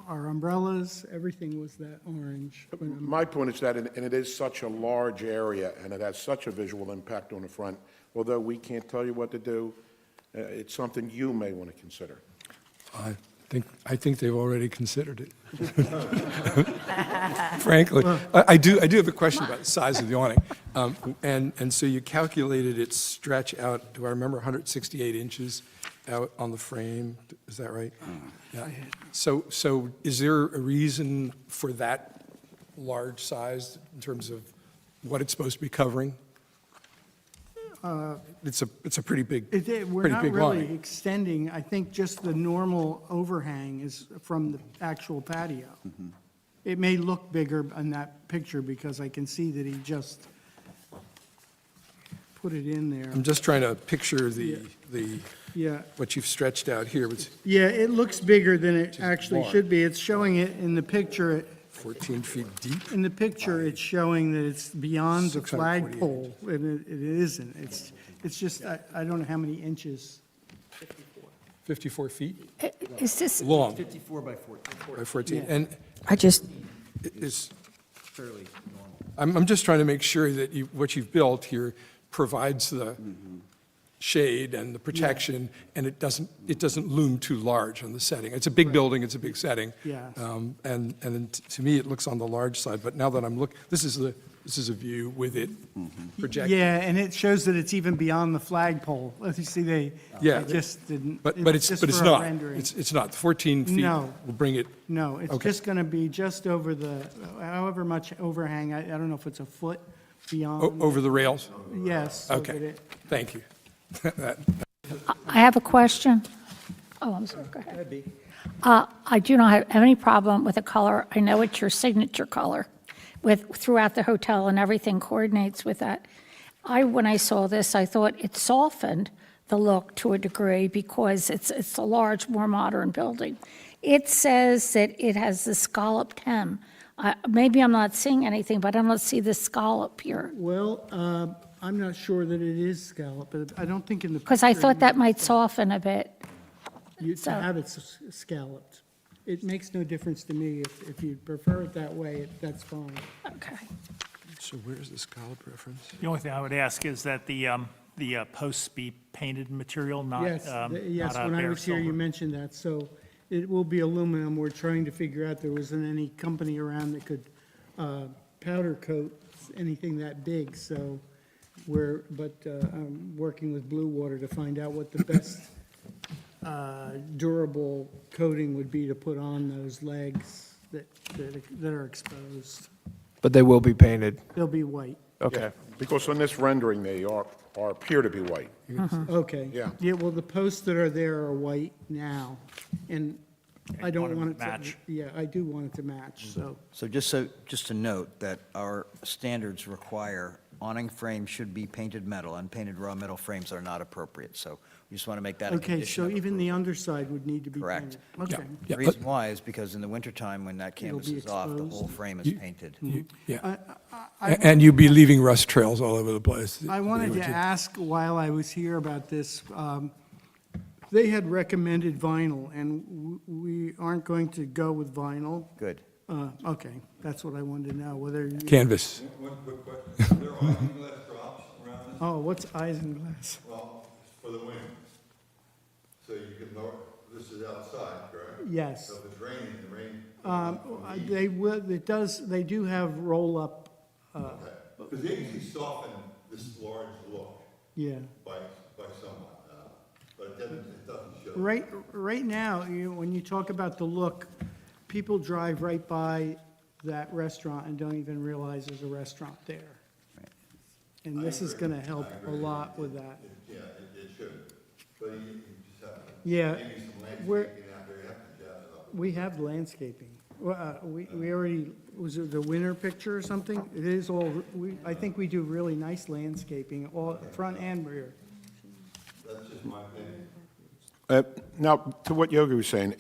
our umbrellas, everything was that orange. my point is that, and it is such a large area, and it has such a visual impact on the front, although we can't tell you what to do, it's something you may want to consider. I think they've already considered it. Frankly, I do have a question about the size of the awning. And so you calculated its stretch out, do I remember 168 inches out on the frame? Is that right? Yeah. So is there a reason for that large sized in terms of what it's supposed to be covering? It's a pretty big, We're pretty not big really line. extending, I think just the normal overhang is from the actual patio. It may look bigger in that picture because I can see that he just put it in there. I'm just trying to picture Yeah, what you've stretched out here. It's yeah, it looks bigger than it actually large. should be. It's showing it in the picture. 14 feet deep. In the picture, it's showing that it's beyond the 648. flagpole, and it isn't. It's just, I don't know how many inches. 54 feet Is this, long 54 by 14. by 14. Yeah. And I just, it's, Fairly normal. I'm just trying to make sure that what you've built here provides the shade and the protection, and it doesn't loom too large on the setting. It's a big building, it's a big setting. Yes. And then to me, it looks on the large side, but now that I'm looking, this is a view with it projected. Yeah, and it shows that it's even beyond the flagpole. You see, they just didn't. But it's just but it's for a not. rendering. It's not. 14 feet No. will bring it. No, it's Okay. just going to be just over the, however much overhang, I don't know if it's a foot beyond. Over the rails? Yes. so that Okay, it- thank you. That- I have a question. Oh, I'm sorry, go ahead. I do not have any problem with the color. I know it's your signature color throughout the hotel, and everything coordinates with that. When I saw this, I thought it softened the look to a degree because it's a large, more modern building. It says that it has the scalloped hem. Maybe I'm not seeing anything, but I don't see the scallop here. Well, I'm not sure that it is scallop, but I don't think in the. Because I picture thought that might soften a bit. To so- have it scalloped. It makes no difference to me. If you prefer it that way, that's fine. Okay. So where's the scallop reference? The only thing I would ask is that the posts be painted material, not, Yes, yes, not a when I bare was here, you silver. mentioned that, so it will be aluminum. We're trying to figure out, there wasn't any company around that could powder coat anything that big, so I'm working with Blue Water to find out what the best durable coating would be to put on those legs that are exposed. But they will be painted. They'll be white. Okay. Because on this rendering, they appear to be white. Okay. Yeah. Yeah, well, the posts that are there are white now, and I don't want want it it to to. match. Yeah, I do want it to match, so. So just to note that our standards require awning frames should be painted metal. Unpainted raw metal frames are not appropriate, so we just want to make that a Okay, condition so of even the underside would need to be Correct. painted. Okay. Yeah, The reason why is because in the wintertime, when that It'll canvas be is off, the whole exposed. frame is painted. Yeah. I- And you'd be leaving rust trails all over the place. I wanted to ask while I was here about this, they had recommended vinyl, and we aren't going to go with vinyl. Good. Okay, that's what I wanted to know, whether. Canvas. One quick question. Are there isinglass drops around this? Oh, what's isinglass? Well, for the wind. So you can lower, this is outside, correct? Yes. So if it's raining, the rain. They will, they do have roll-up, Because they usually soften this large look yeah. by somewhat, but it doesn't show. Right now, when you talk about the look, people drive right by that restaurant and don't even realize there's a restaurant there. And this is going to help a lot with that. Yeah, it should. But you just have to. Yeah, Maybe some we're, landscaping out there, you have to jazz it up. we have landscaping. Well, we already, was it the winter picture or something? It is all, I think we do really nice landscaping, all front and rear. That's just my opinion. Now, to what Yogi was saying,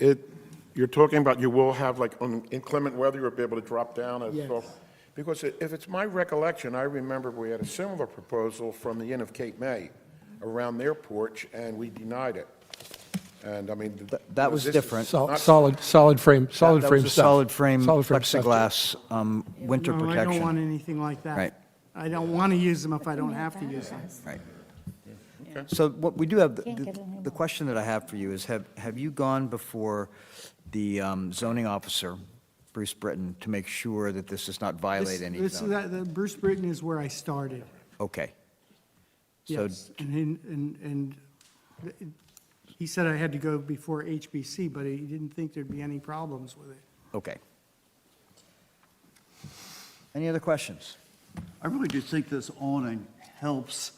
you're talking about you will have, like, on inclement weather, you'll be able to drop down as Yes. soft. Because if it's my recollection, I remember we had a similar proposal from the Inn of Cape May around their porch, and we denied it. And, I mean. That was this is different. not- Solid frame That was frame a stuff. solid frame Solid frame stuff. plexiglass winter No, I don't want protection. anything like that. Right. I don't want to use them if I don't have to use them. Right. So what we do have, Can't get any the question that I have for you is, have you gone before the zoning officer, Bruce Britton, to make sure that this does not violate any This is zoning? that- Bruce Britton is where I started. Okay. So Yes, and he said I had to go before HBC, but he didn't think there'd be any problems with it. Okay. Any other questions? I really do think this awning helps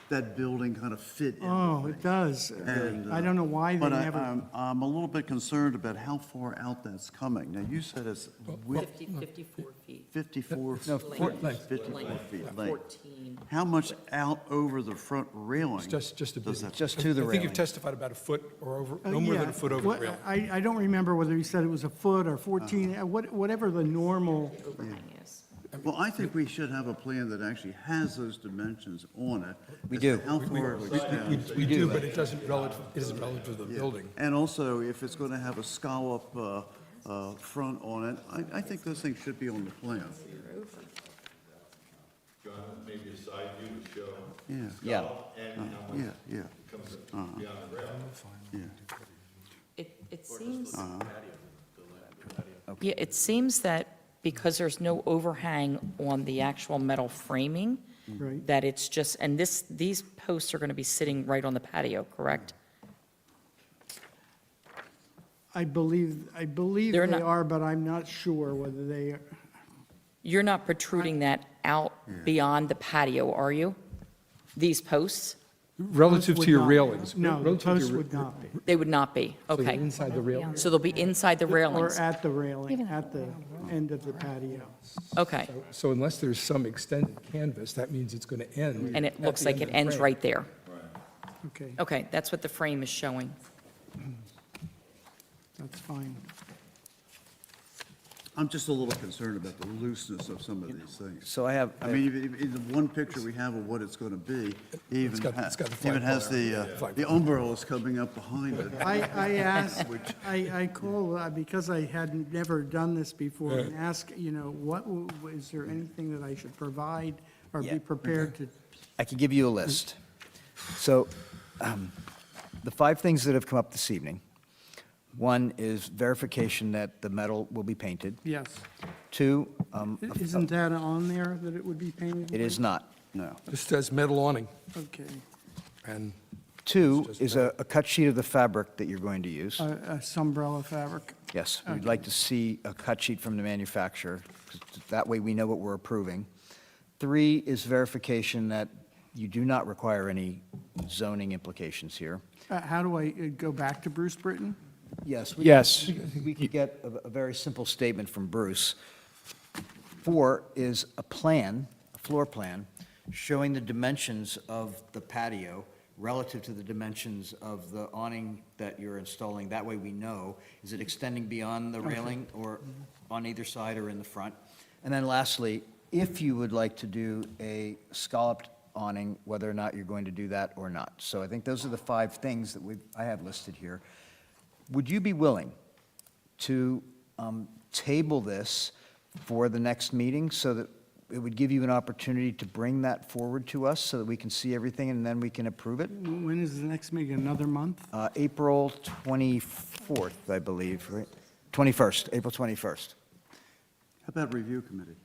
that building kind of fit in. Oh, it does. And, I don't know why they But never. I'm a little bit concerned about how far out that's coming. Now, you said it's 54 feet. 54 feet. No, 54 feet length. How much out over the front railing? Just a bit. does that- Just to the I think railing. you've testified about a foot or over, no more than Yeah, a foot over the what- railing. I don't remember whether you said it was a foot or 14, whatever the normal. Overhang is. Well, I think we should have a plan that actually has those dimensions on it. We as to do. How far it extends. We do, but it isn't relative to the building. And also, if it's going to have a scallop front on it, I think those things should be on the plan. John, maybe a side view to show. Yeah. Yeah. And how much Yeah. comes beyond the rail. Yeah. It seems, yeah, it seems that because there's no overhang on the actual metal framing, Right. that it's just, and these posts are going to be sitting right on the patio, correct? I believe They're they not- are, but I'm not sure whether they are. You're not protruding that out beyond the patio, are you? These posts? Relative Would to your not- railings. No, the relative to your posts ra- would not be. They would not be, So they're okay. inside the railing. So they'll be inside the Or railings, at the railing, at the end of the patio. okay. So unless there's some extended canvas, that means it's going to end. And it at looks the like end it of the ends frame. right there. Okay, Okay, that's what the frame is showing. that's fine. I'm just a little concerned about the looseness of some of these things. So I have, I mean, in the one picture we have of what it's going to be, even got the even has flagpole the umbrellas coming up behind it. I asked, I called, because I had never done this before, and asked, is there anything that I should provide or Yeah. be prepared to? I can give you a list. So the 5 things that have come up this evening. One is verification that the metal will be painted. Yes. 2, Isn't that on there, that it would be painted? it is not. No. Just as metal awning. Okay. And 2 is a cut sheet of the fabric that you're going to use. A umbrella fabric. Yes, we'd like to see a cut sheet from the manufacturer, 'cause that way we know what we're approving. 3 is verification that you do not require any zoning implications here. How do I go back to Bruce Britton? Yes. Yes. We could get a very simple statement from Bruce. 4 is a plan, a floor plan, showing the dimensions of the patio relative to the dimensions of the awning that you're installing. That way we know, is it extending beyond the railing or on either side or in the front? And then lastly, if you would like to do a scalloped awning, whether or not you're going to do that or not. So I think those are the 5 things that I have listed here. Would you be willing to table this for the next meeting so that it would give you an opportunity to bring that forward to us so that we can see everything and then we can approve it? When is the next meeting? Another month? April 24th, I believe, right? 21st, April 21st. How about review committee?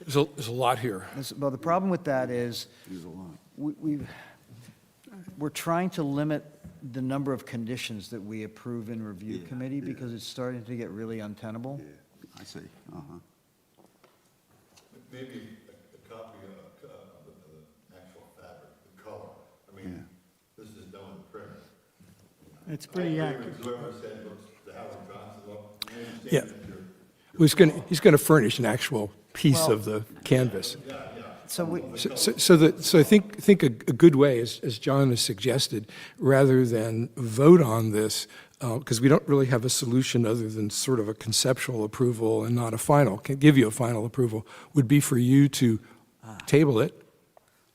there's a lot here. Well, the problem with that is There's a lot. we're trying to limit the number of conditions that we approve in review committee because it's starting to get really untenable. Yeah, I see. Uh-huh. Maybe a copy of the actual fabric, the color. I mean, this is done with print. It's pretty I accurate. agree with whoever said, looks, the Howard Johnson look. I understand Yeah. that you're- He's going to furnish an actual piece of the canvas. So we, So I think a good way, as John has suggested, rather than vote on this, because we don't really have a solution other than sort of a conceptual approval and not a final, can give you a final approval, would be for you to table it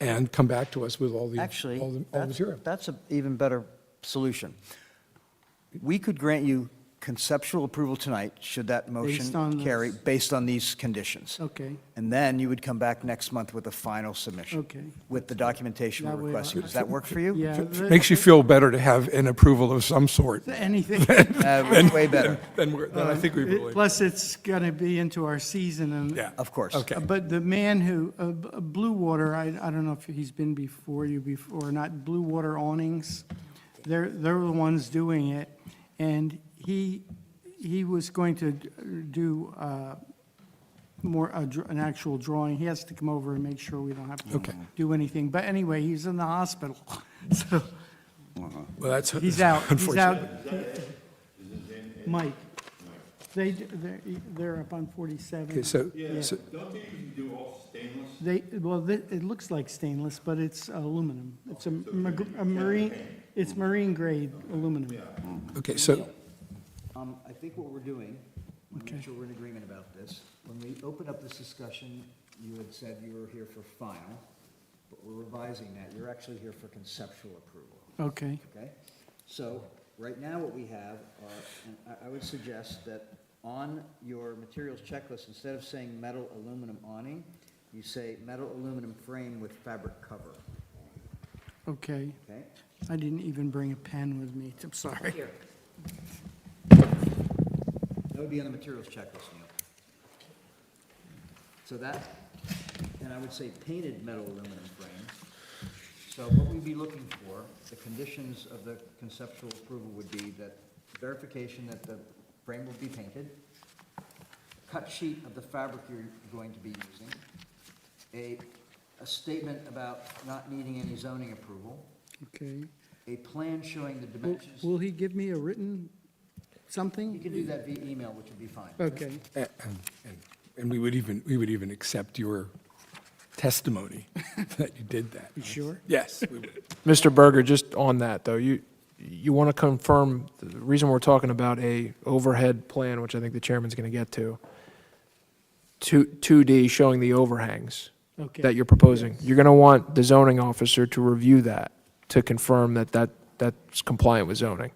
and come back to us with all the actually, all the that's material. that's an even better solution. We could grant you conceptual approval tonight, should that Based on motion this. carry, based on these conditions. Okay, And then you would come back next month with a final submission. Okay. With the documentation we're That way requesting. I- Does that work for you? yeah. Makes you feel better to have an approval of some sort. Anything. Way better, Then I think we really, Plus, it's going to be into our season, and. yeah. of course. Okay. But the man who, Blue Water, I don't know if he's been before you before or not, Blue Water Awnings, they're the ones doing it, and he was going to do an actual drawing. He has to come over and make sure we don't have to Okay. do anything. But anyway, he's in the hospital, so Well, that's he's out. He's out. unfortunate. Mike, they're up on 47. Okay, so, Don't they usually do all stainless? It looks like stainless, but it's aluminum. It's a marine, it's marine grade aluminum. okay, so, I think what we're doing, I want to make Okay. sure we're in agreement about this. When we opened up this discussion, you had said you were here for final, but we're revising that. You're actually here for conceptual approval, Okay, okay? So, right now what we have are, and I would suggest that on your materials checklist, instead of saying metal aluminum awning, you say metal aluminum frame with fabric cover, okay. okay? I didn't even bring a pen with me. I'm sorry. That would be on the materials checklist, Neil. So that, and I would say painted metal aluminum frame. So what we'd be looking for, the conditions of the conceptual approval would be that verification that the frame will be painted, cut sheet of the fabric you're going to be using, a statement about not needing any zoning approval, Okay. a plan showing the dimensions. Will he give me a written something? You can do that via email, which would be fine. Okay. and we would even accept your testimony that you did that. You sure? Yes, we would. Mr. Berger, just on that, though, you want to confirm, the reason we're talking about a overhead plan, which I think the chairman's going to get to, 2D showing the overhangs Okay. that you're proposing. You're going to want the zoning officer to review that, to confirm that that's compliant with zoning,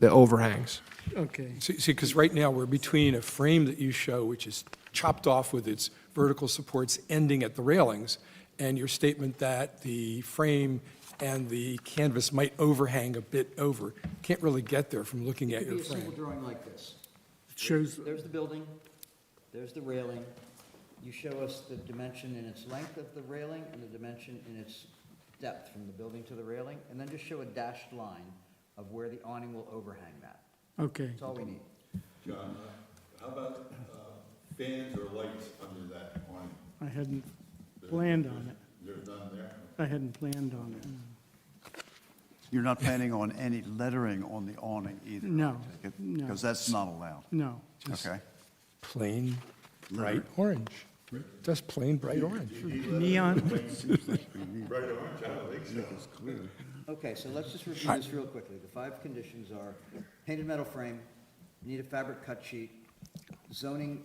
the overhangs. Okay. See, because right now, we're between a frame that you show, which is chopped off with its vertical supports ending at the railings, and your statement that the frame and the canvas might overhang a bit over. Can't really get there from looking at It could your be a simple frame. drawing like this. Shows, There's the building, there's the railing. You show us the dimension in its length of the railing and the dimension in its depth from the building to the railing, and then just show a dashed line of where the awning will overhang that. okay. That's all we need. John, how about fans or lights under that awning? I hadn't planned on it. There's none there? I hadn't planned on it. You're not planning on any lettering on the awning either? No, no. Because that's not allowed. No. Okay. Plain bright orange. Just plain bright orange. Neon, Bright orange, I don't think so. Okay, so let's just review this real quickly. The 5 conditions are painted metal frame, you need a fabric cut sheet, zoning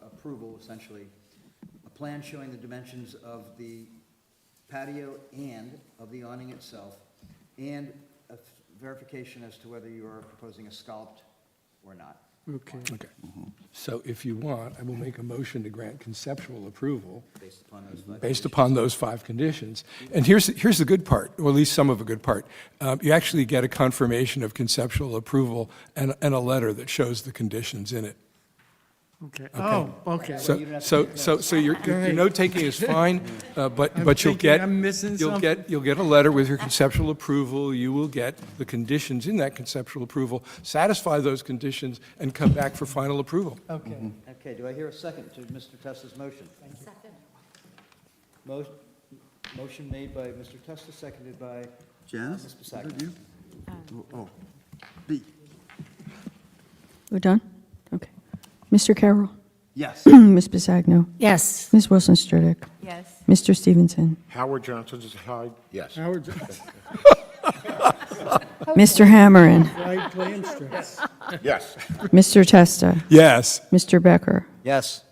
approval, essentially, a plan showing the dimensions of the patio and of the awning itself, and a verification as to whether you are proposing a scalloped or not. okay. Okay. So if you want, I will make a motion to grant conceptual approval Based upon those 5 based upon those 5 conditions. And here's the good part, or at least some of the good part. You actually get a confirmation of conceptual approval and a letter that shows the conditions in it. Okay. Oh, okay. So your Great. note-taking is fine, but I'm you'll thinking get, I'm missing you'll get a letter with your conceptual approval. You will get the conditions in that conceptual approval, satisfy those conditions, and come back for final approval. Okay. Okay, do I hear a second to Mr. Testa's motion? Second. Motion made by Mr. Testa, seconded by Janice? Ms. Is that Bisagno. you? Oh, B. We're done? Okay. Mr. Carroll? Yes. Ms. Bisagno? Yes. Ms. Wilson Sturdick? Yes. Mr. Stevenson? Howard Johnson's Hyde, yes. Howard, Mr. Hammerin? fried clam strips. Yes. Mr. Testa? Yes. Mr. Becker? Yes.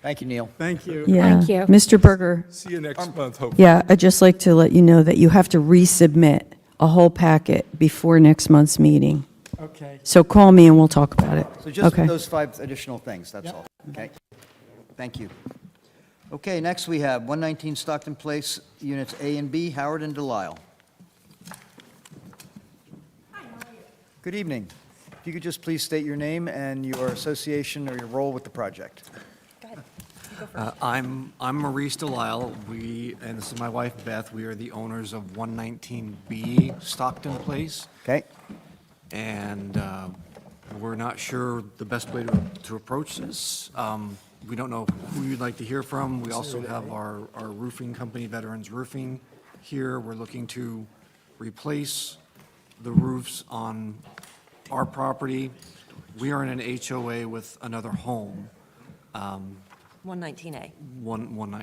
Thank you, Neil. Thank you. Yeah. Thank you. Mr. Berger? See you next month, hopefully. Yeah, I'd just like to let you know that you have to resubmit a whole packet before next month's meeting. Okay. So call me and we'll talk about it. So just Okay. those 5 additional things, that's all. Okay? Thank you. Okay, next we have 119 Stockton Place, Units A and B, Howard and Delisle. Good evening. If you could just please state your name and your association or your role with the project. I'm Maurice Delisle. And this is my wife Beth, we are the owners of 119B Stockton Place. Okay? And We're not sure the best way to approach this. We don't know who you'd like to hear from. We also have our roofing company, Veterans Roofing, here. We're looking to replace the roofs on our property. We are in an HOA with another home, 119A.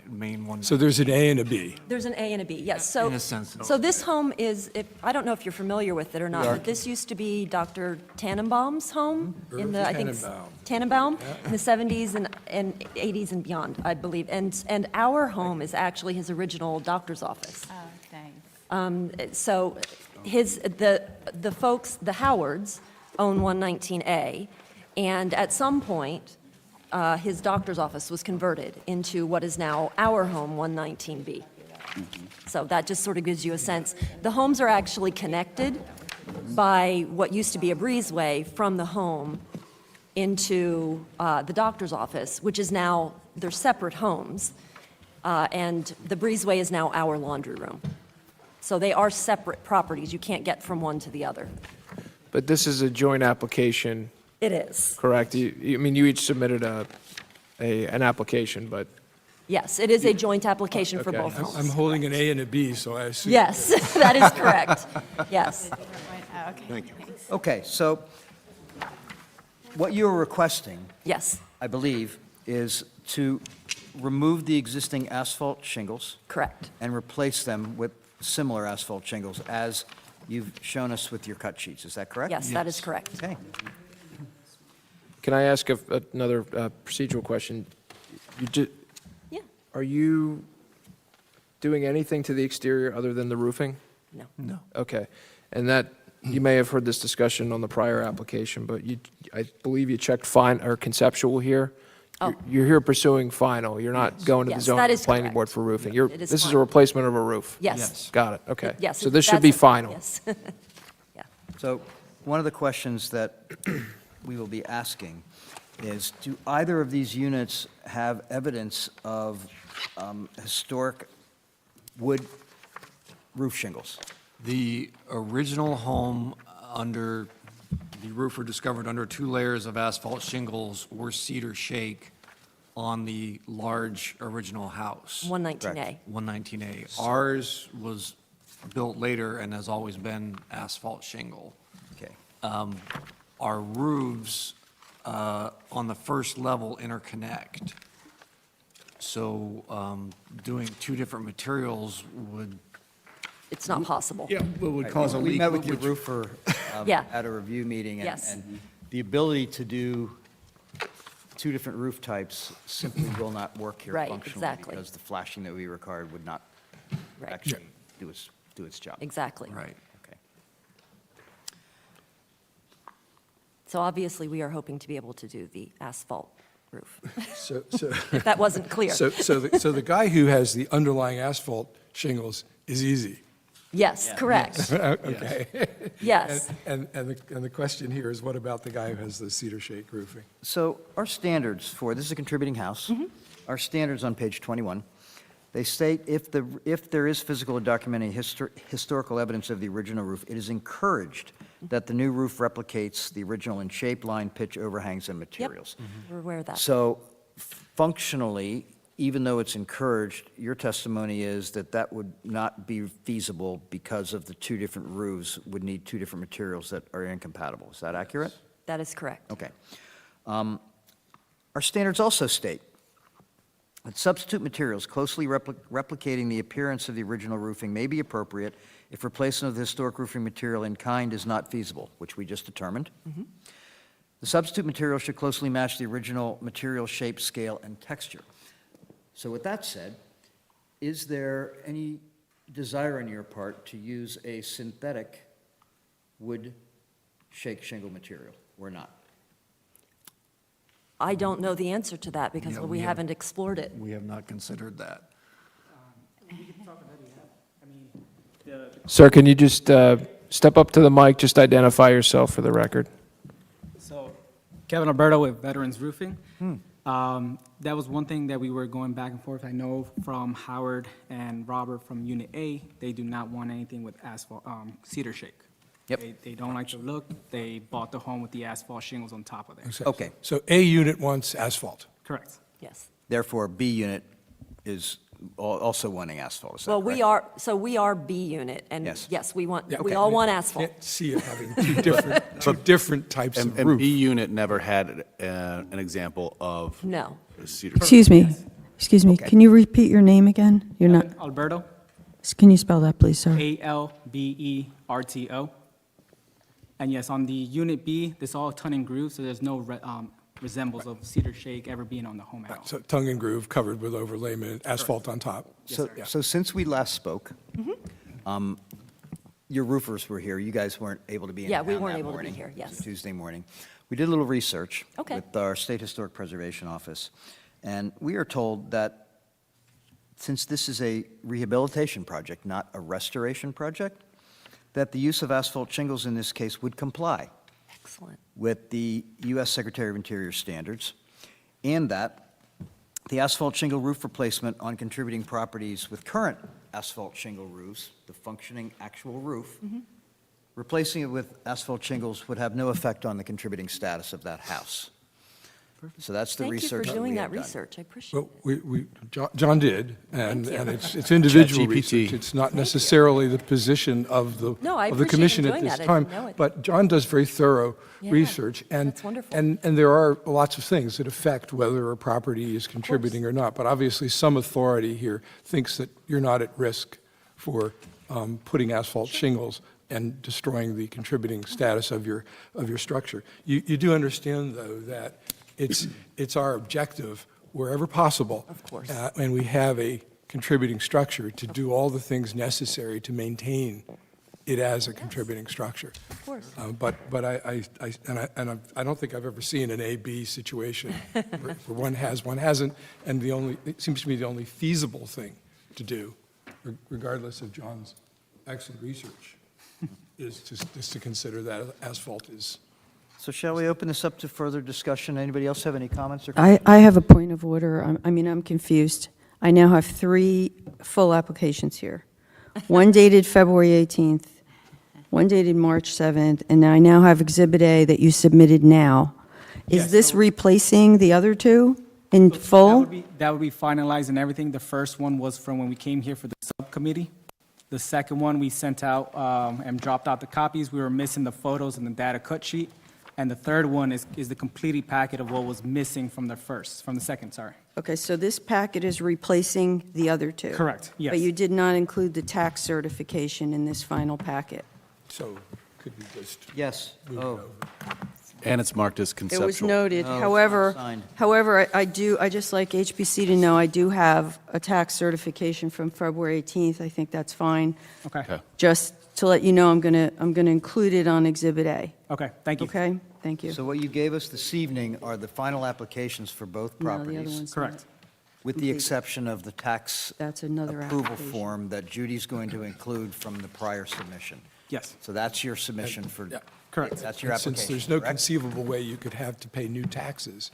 main one. So there's an A and a B. There's an A and a B, yes. So, In a sense. so this home is, I don't know if you're familiar with it or not, but this used to be Dr. Tannenbaum's home in the, I think, Tannenbaum, in the 70s and 80s and beyond, I believe. And our home is actually his original doctor's office. Oh, thanks. So the folks, the Howards, own 119A, and at some point, his doctor's office was converted into what is now our home, 119B. So that just sort of gives you a sense. The homes are actually connected by what used to be a breezeway from the home into the doctor's office, which is now, they're separate homes, and the breezeway is now our laundry room. So they are separate properties. You can't get from one to the other. But this is a joint application, It is. correct? I mean, you each submitted an application, but Yes, it is a joint application for Okay. both homes. I'm holding an A and a B, so I assume. Yes, that is correct. Yes. Oh, okay. Thank you. Thanks. Okay, so what you're requesting, Yes, I believe, is to remove the existing asphalt shingles correct. and replace them with similar asphalt shingles as you've shown us with your cut sheets. Is that correct? Yes, that is correct. Okay. can I ask another procedural question? Yeah. Are you doing anything to the exterior other than the roofing? No. No. Okay. And that, you may have heard this discussion on the prior application, but I believe you checked conceptual here. Oh. You're here pursuing final. You're not going to the Yes, zoning that or is planning correct. board for roofing. It is This is a final. replacement of a roof. Yes. Got it, okay. Yes. So this should be that's- final. Yes. Yeah. So one of the questions that we will be asking is, do either of these units have evidence of historic wood roof shingles? The original home the roofer discovered under 2 layers of asphalt shingles were cedar shake on the large original house, 119A. 119A. Ours was built later and has always been asphalt shingle. Okay. Our roofs on the first level interconnect. So doing 2 different materials would It's not possible. Yeah, would cause a leak. We met with your which- roofer Yeah. at a review meeting. Yes. And the ability to do 2 different roof types simply will not work here Right, functionally. exactly. Because the flashing that we required would not Right. actually do its job. Exactly. Right. Okay. So obviously, we are hoping to be able to do the asphalt roof, So, if that wasn't clear. so the guy who has the underlying asphalt shingles is easy. Yes, correct. Okay. Yes. And the question here is, what about the guy who has the cedar shake roofing? So our standards this is a contributing house. Our standards on page 21, they state if there is physical or documented historical evidence of the original roof, it is encouraged that the new roof replicates the original in shape, line, pitch, overhangs, and materials. We're aware of that. So functionally, even though it's encouraged, your testimony is that that would not be feasible because of the 2 different roofs would need 2 different materials that are incompatible. Is that accurate? That is correct. Okay. Our standards also state that substitute materials closely replicating the appearance of the original roofing may be appropriate if replacement of the historic roofing material in kind is not feasible, which we just determined. The substitute material should closely match the original material shape, scale, and texture. So with that said, is there any desire on your part to use a synthetic wood shake shingle material or not? I don't know the answer to that because Yeah, we we have- haven't explored it. We have not considered that. Sir, can you just step up to the mic, just identify yourself for the record? So, Kevin Alberto with Veterans Roofing. That was one thing that we were going back and forth. I know from Howard and Robert from Unit A, they do not want anything with asphalt, cedar shake. Yep. They don't like the look. They bought the home with the asphalt shingles on top of it. Okay. So A unit wants asphalt. Correct. Yes. Therefore, B unit is also wanting asphalt, is that Well, correct? we are B unit, and Yes. yes, we want, Yeah, we okay. all want asphalt. Can't see it having two different types of And roof. B unit never had an example of No. cedar. Excuse me, can you repeat your name again? You're not, Alberto, can you spell that, please, sir? Alberto. And yes, on the Unit B, this all tongue and groove, so there's no resemblance of cedar shake ever being on the home at all. So tongue and groove covered with overlayment, asphalt on top. So since we last spoke, your roofers were here. You guys weren't able to be in Yeah, town we weren't that able to be morning. here, It was yes. Tuesday morning. We did a little research Okay. with our State Historic Preservation Office, and we are told that since this is a rehabilitation project, not a restoration project, that the use of asphalt shingles in this case would comply Excellent. with the U.S. Secretary of Interior standards, and that the asphalt shingle roof replacement on contributing properties with current asphalt shingle roofs, the functioning actual roof, replacing it with asphalt shingles would have no effect on the contributing status of that house. So that's the Thank you research for that doing we that have done. research. I appreciate Well, it. John did, and Thank you. it's individual ChatGPT. research. It's not necessarily the position of the, No, I of the appreciate commission you at doing this that. I time. didn't know it. But John does very thorough Yeah, research, and, that's wonderful. and there are lots of things that affect whether a property is contributing or not. But obviously, some authority here thinks that you're not at risk for putting asphalt shingles and destroying the contributing status of your structure. You do understand, though, that it's our objective, wherever possible. Of course. And we have a contributing structure to do all the things necessary to maintain it as a contributing structure. Of course. But I don't think I've ever seen an A-B situation where one has, one hasn't, and it seems to me the only feasible thing to do, regardless of John's excellent research, is to consider that asphalt is. So shall we open this up to further discussion? Anybody else have any comments or I have a point of order. I'm confused. I now have 3 full applications here. One dated February 18th, one dated March 7th, and I now have Exhibit A that you submitted now. Is Yes, this so- replacing the other 2 in full? That would be finalized and everything. The first one was from when we came here for the subcommittee. The second one, we sent out and dropped out the copies. We were missing the photos and the data cut sheet. And the third one is the completed packet of what was missing from the second, sorry. Okay, so this packet is replacing the other 2? Correct, yes. But you did not include the tax certification in this final packet? So could we just Yes. move it Oh. over? And it's marked as It conceptual. was noted. No, it's not However, signed. I just like HBC to know I do have a tax certification from February 18th. I think that's fine. Okay, Okay. Just to let you know, I'm going to include it on Exhibit A. okay, thank you. Okay? Thank you. So what you gave us this evening are the final applications for both No, the other properties, one's Correct. not. with the exception of the tax That's another approval application. form that Judy's going to include from the prior submission. Yes, So that's your submission for, Yeah. correct. that's your And since application, there's no correct? conceivable way you could have to pay new taxes,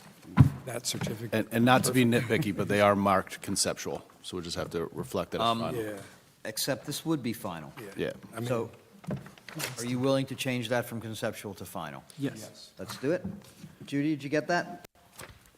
that certificate. And not to be nitpicky, but they are marked conceptual, so we'll just have to reflect that as final. Yeah, Except this would be final. Yeah. I mean, So are you willing to change that from conceptual to final? Yes. Let's do it. Judy, did you get that?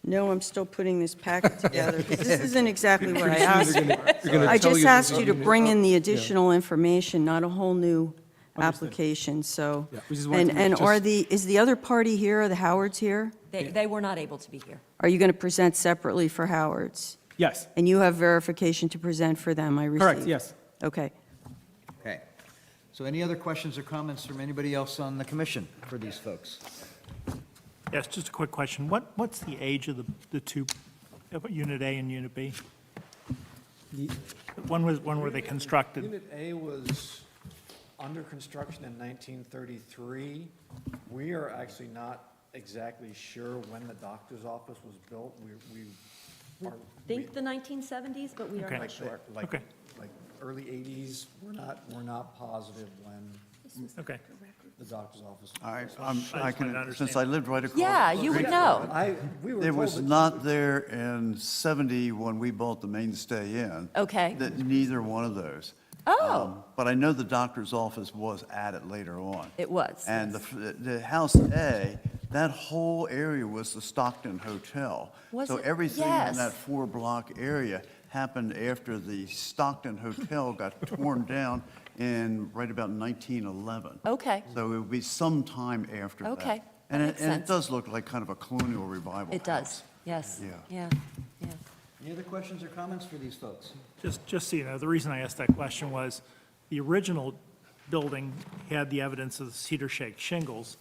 No, I'm still putting this packet together, because this isn't exactly what I pretty soon asked. they're gonna I tell just you asked there's you to a- bring in the Yeah. additional information, not a whole new Understood. application, so. We just wanted to make Is the other party here, are the Howards here? They were not able to be here. Are you going to present separately for Howards? Yes, And you have verification to present for them, I received? correct, yes. Okay. Okay. So any other questions or comments from anybody else on the commission for these folks? Yes, just a quick question. What's the age of the 2, Unit A and Unit B? When were they constructed? Unit A was under construction in 1933. We are actually not exactly sure when the doctor's office was built. We are. Think the 1970s, but we are Okay. not sure. Like, Okay. like early 80s. We're not positive when Okay. the doctor's office. I just wanted to understand. since I lived right across. Yeah, the you would street know. from We were It told was that- not there in 70 when we bought the Mainstay Inn. Okay. That neither one of those. Oh. But I know the doctor's office was added later on. It was. And the House A, that whole area was the Stockton Hotel. Was So it? everything in Yes. that 4-block area happened after the Stockton Hotel got torn down in right about 1911. Okay. So it would be some time after that. Okay, And that it makes and it sense. does look like kind of a colonial revival It house. does, yes. Yeah. Yeah. Any other questions or comments for these folks? Just so you know, the reason I asked that question was, the original building had the evidence of the cedar shake shingles.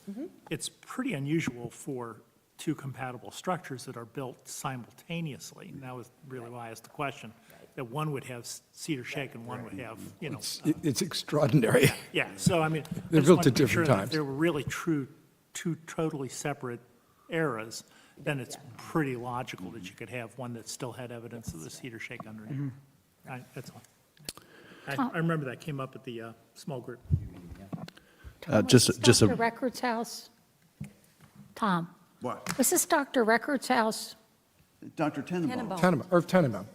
It's pretty unusual for two compatible structures that are built simultaneously. And that was really why I asked the question, that one would have cedar shake and one would have, you know. It's extraordinary. Yeah, so I mean. I They're just built wanted at to make sure different that times. If they were really two totally separate eras, then it's pretty logical that you could have one that still had evidence of the cedar shake underneath. That's all. I remember that came up at the small group. Was this Dr. Record's house? Tom, What? was this Dr. Record's house? Dr. Tenenbaum. Tenenbaum.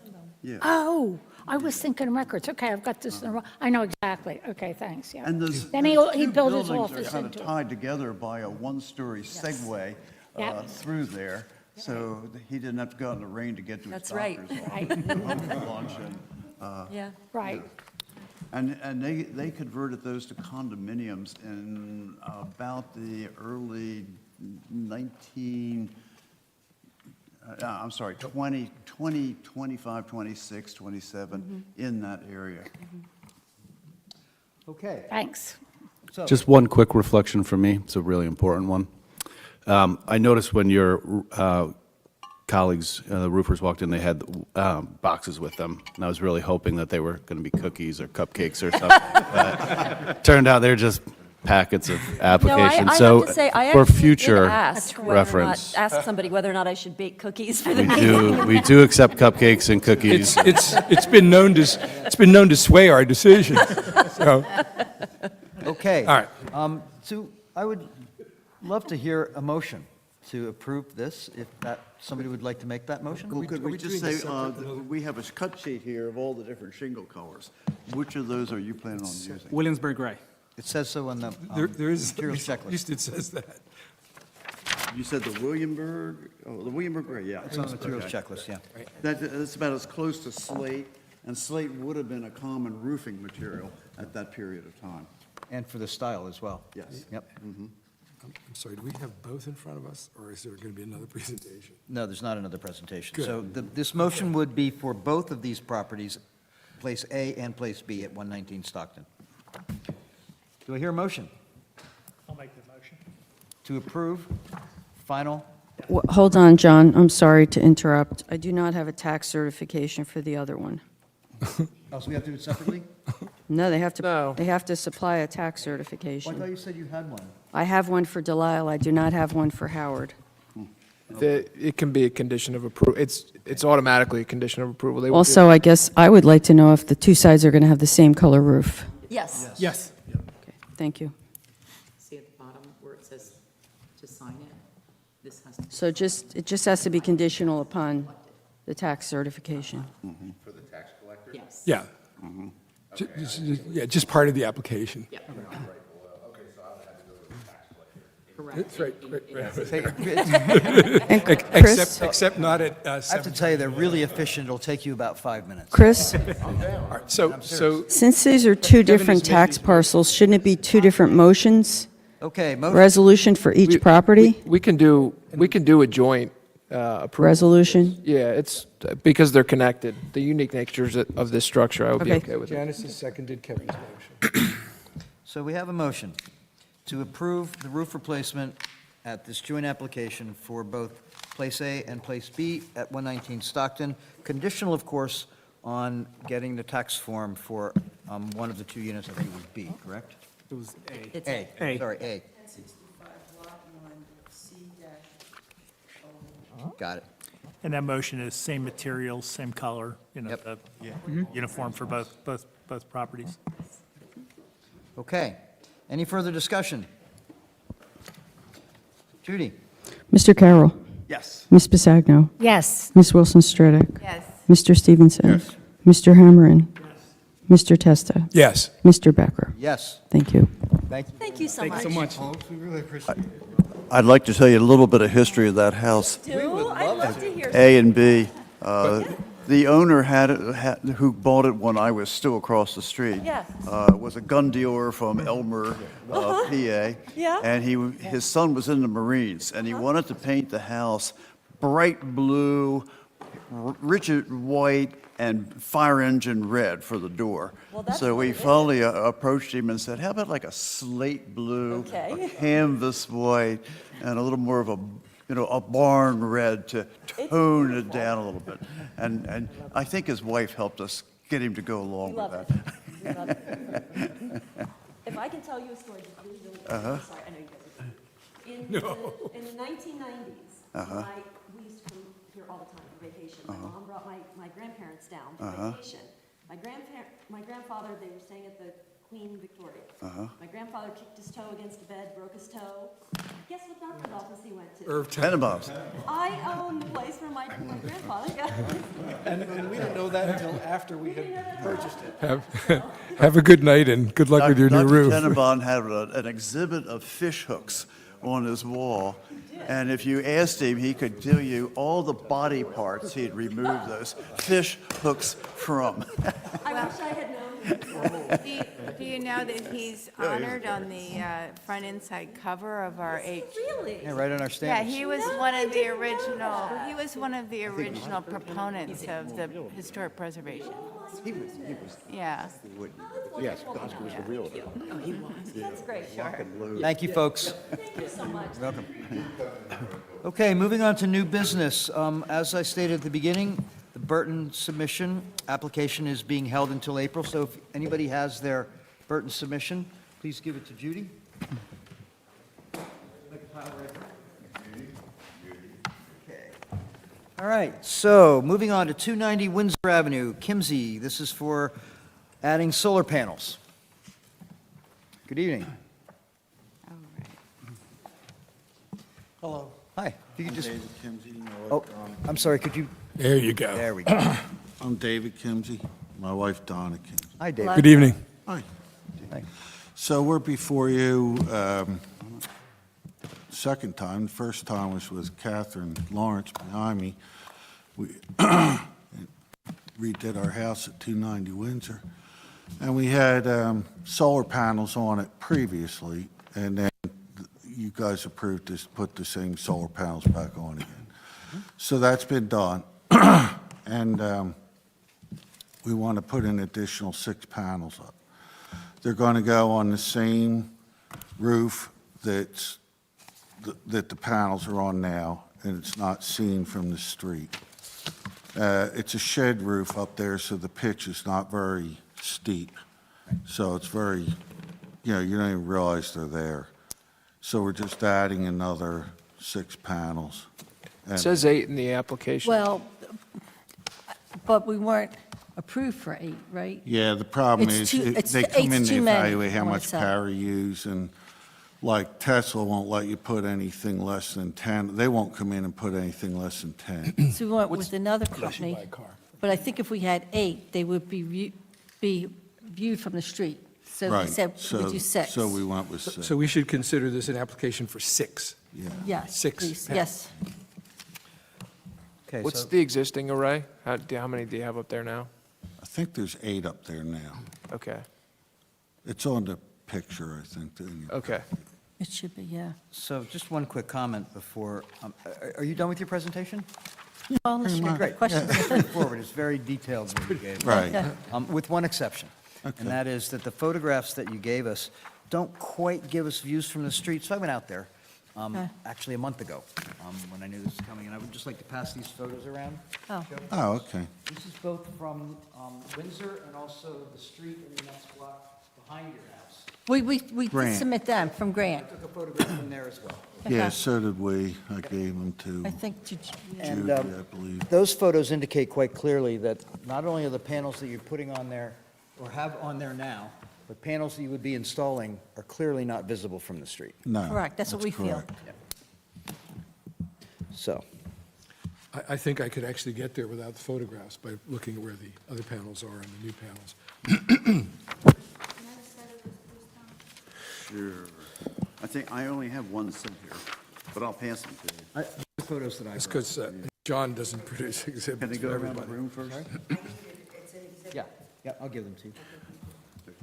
Yeah. Oh, I was thinking records. Okay, I've got this in the wrong, I know exactly. Okay, thanks, yeah. And those Then those he two built his buildings office are kind of into it. tied together by a one-story segue Yep. through there, so he didn't have to go out in the rain to get to his That's right. doctor's office. Right. Home for lunch Yeah. Right. and they converted those to condominiums in about the early 20, 25, 26, 27, in that area. Okay. Thanks. So, Just one quick reflection from me. It's a really important one. I noticed when your colleagues, the roofers, walked in, they had boxes with them, and I was really hoping that they were going to be cookies or cupcakes or something. But turned out they're just packets of No, applications. I So have to say, I for actually did future ask whether or not- reference, ask somebody whether or not I should bake cookies for the we meeting. do accept cupcakes and cookies. It's been known to sway our decisions. So, okay. all right. So I would love to hear a motion to approve this, if somebody would like to make that motion? Well, could we just say, we have a cut sheet here of all the different shingle colors. Which of those are you planning on using? Williamsburg Gray. It says so on the There is, materials at checklist. least it says that. You said the Williamsburg, the Williamsburg gray, yeah. It's on the materials Okay. checklist, yeah. That's about as close to slate, and slate would have been a common roofing material at that period of time. And for the style as well. Yes. Yep. I'm sorry, do we have both in front of us, or is there going to be another presentation? No, there's not another presentation. Good. So this motion would be for both of these properties, Place A and Place B at 119 Stockton. Do I hear a motion I'll make the motion. to approve final? Hold on, John, I'm sorry to interrupt. I do not have a tax certification for the other one. Oh, so we have to do it separately? No, they have No. to supply a tax Well, I thought certification. you said you had one. I have one for Delisle, I do not have one for Howard. It can be a condition of approval. It's automatically a condition of approval. They will do- Also, I guess I would like to know if the two sides are going to have the same color roof. Yes. Yes. Okay, thank you. See at the bottom where it says to sign it? This has to So it just has to be conditional upon the tax certification. For the tax collector? Yes. Yeah. Yeah, just part of the application. Yeah. Okay, so I would have to go to the tax collector. That's right, And Chris, Except not at I have to 7. tell you, they're really efficient. It'll take you about 5 minutes. Chris, All right, so since these are two different tax parcels, shouldn't it be two different motions? Okay, motion. Resolution for each property? We can do a joint approval. Resolution? Yeah, it's because they're connected. The unique natures of this structure, I would be Okay. okay with it. Janice has seconded Kevin's motion. So we have a motion to approve the roof replacement at this joint application for both Place A and Place B at 119 Stockton, conditional, of course, on getting the tax form for one of the two units, I think it was B, correct? It was A. It's A, A. sorry, A. Got it. And that motion is same materials, same color, Yep. uniform for both properties. Okay. Any further discussion? Judy? Mr. Carroll? Yes. Ms. Bisagno? Yes. Ms. Wilson Stredick? Yes. Mr. Stevenson? Mr. Hammerin? Mr. Testa? Yes. Mr. Becker? Yes. Thank you. Thank you. Thank you so much. We really appreciate it. I'd like to tell you a little bit of history of that house, I'd love to hear. A and B. The owner who bought it when I was still across the street. Yes. Was a gun dealer from Elmer, PA. Yeah. And his son was in the Marines, and he wanted to paint the house bright blue, Richard white, and fire engine red for the door. Well, that's so what we it is. finally approached him and said, how about like a slate blue, Okay. a canvas white, and a little more of a barn red to tone it down a little bit. And I think his wife helped us get him to go along with that. We love it. If I can tell you a story, just really, really quick. I'm sorry, I know you guys are. In the 1990s, we used to come here all the time for vacation. My mom brought my grandparents down for vacation. My grandfather, they were staying at the Queen Victoria. My grandfather kicked his toe against the bed, broke his toe. Guess what doctor's office he went to? Irv Tenenbaums. I own the place where my grandfather got his. And we didn't know that until after we had purchased it. Have a good night and good luck with your new Dr. roof. Tenenbaum had an exhibit of fish hooks on his wall. And if you asked him, he could tell you all the body parts he'd removed those fish hooks from. I wish I had known. Do you know that he's honored on the front inside cover of our Really? Yeah, right on our Yeah, standards. he was one of the original proponents of the historic preservation. He was. Yeah. Yes, Oscar was the realtor. That's great. Thank you, folks. Thank you so much. Welcome. Okay, moving on to new business. As I stated at the beginning, the Burton submission application is being held until April, so if anybody has their Burton submission, please give it to Judy. All right, so moving on to 290 Windsor Avenue, Kimsey. This is for adding solar panels. Good evening. All right. Hello. Hi. If you could just, David Kimsey. my oh, wife Donna. I'm sorry, could you, There you go. there we go. I'm David Kimsey, my wife Donna Kimsey. Hi, David. Good evening. Hi. Hi. So we're before you, second time. The first time was with Catherine Lawrence behind me. We redid our house at 290 Windsor. And we had solar panels on it previously, and then you guys approved to put the same solar panels back on again. So that's been done. And we want to put an additional 6 panels up. They're going to go on the same roof that the panels are on now, and it's not seen from the street. It's a shed roof up there, so the pitch is not very steep. So it's very, you don't even realize they're there. So we're just adding another 6 panels. It says 8 in the application. Well, but we weren't approved for 8, right? Yeah, the problem It's is, too- it's- they come in eight's to too many, evaluate how I wanna much say. power you use, and like Tesla won't let you put anything less than 10. They won't come in and put anything less than 10. So we went with another company. But I think if we had 8, they would be viewed from the street. So we Right. said we do 6. So we went with 6. So we should consider this an application for 6. Yeah. Yes, 6 please, panels. yes. Okay, What's so the existing array? How many do you have up there now? I think there's 8 up there now. Okay, It's on the picture, I think. okay. It should be, yeah. So just one quick comment before, are you done with your presentation? Well, unless you have Great. questions. It's straightforward. It's very detailed what you gave. Right. Yeah. With one exception. Okay. And that is that the photographs that you gave us don't quite give us views from the street. So I went out there, Okay. actually a month ago, when I knew this was coming. And I would just like to pass these photos around. Oh. Oh, okay. This is both from Windsor and also the street in the next block behind your house. We did Grant. submit them from Grant. I took a photograph from there as well. Yeah, Okay. so did we. I gave them to I think, And Judy, I believe. those photos indicate quite clearly that not only are the panels that you're putting on there, or have on there now, but panels that you would be installing are clearly not visible from the street. No. correct, that's what we feel. correct. So, I think I could actually get there without the photographs by looking at where the other panels are and the new panels. Sure. I think I only have one set here, but I'll pass them to you. The photos that I It's brought. because John doesn't produce Can exhibits they for go around the everybody. room first? Yeah, I'll give them to you.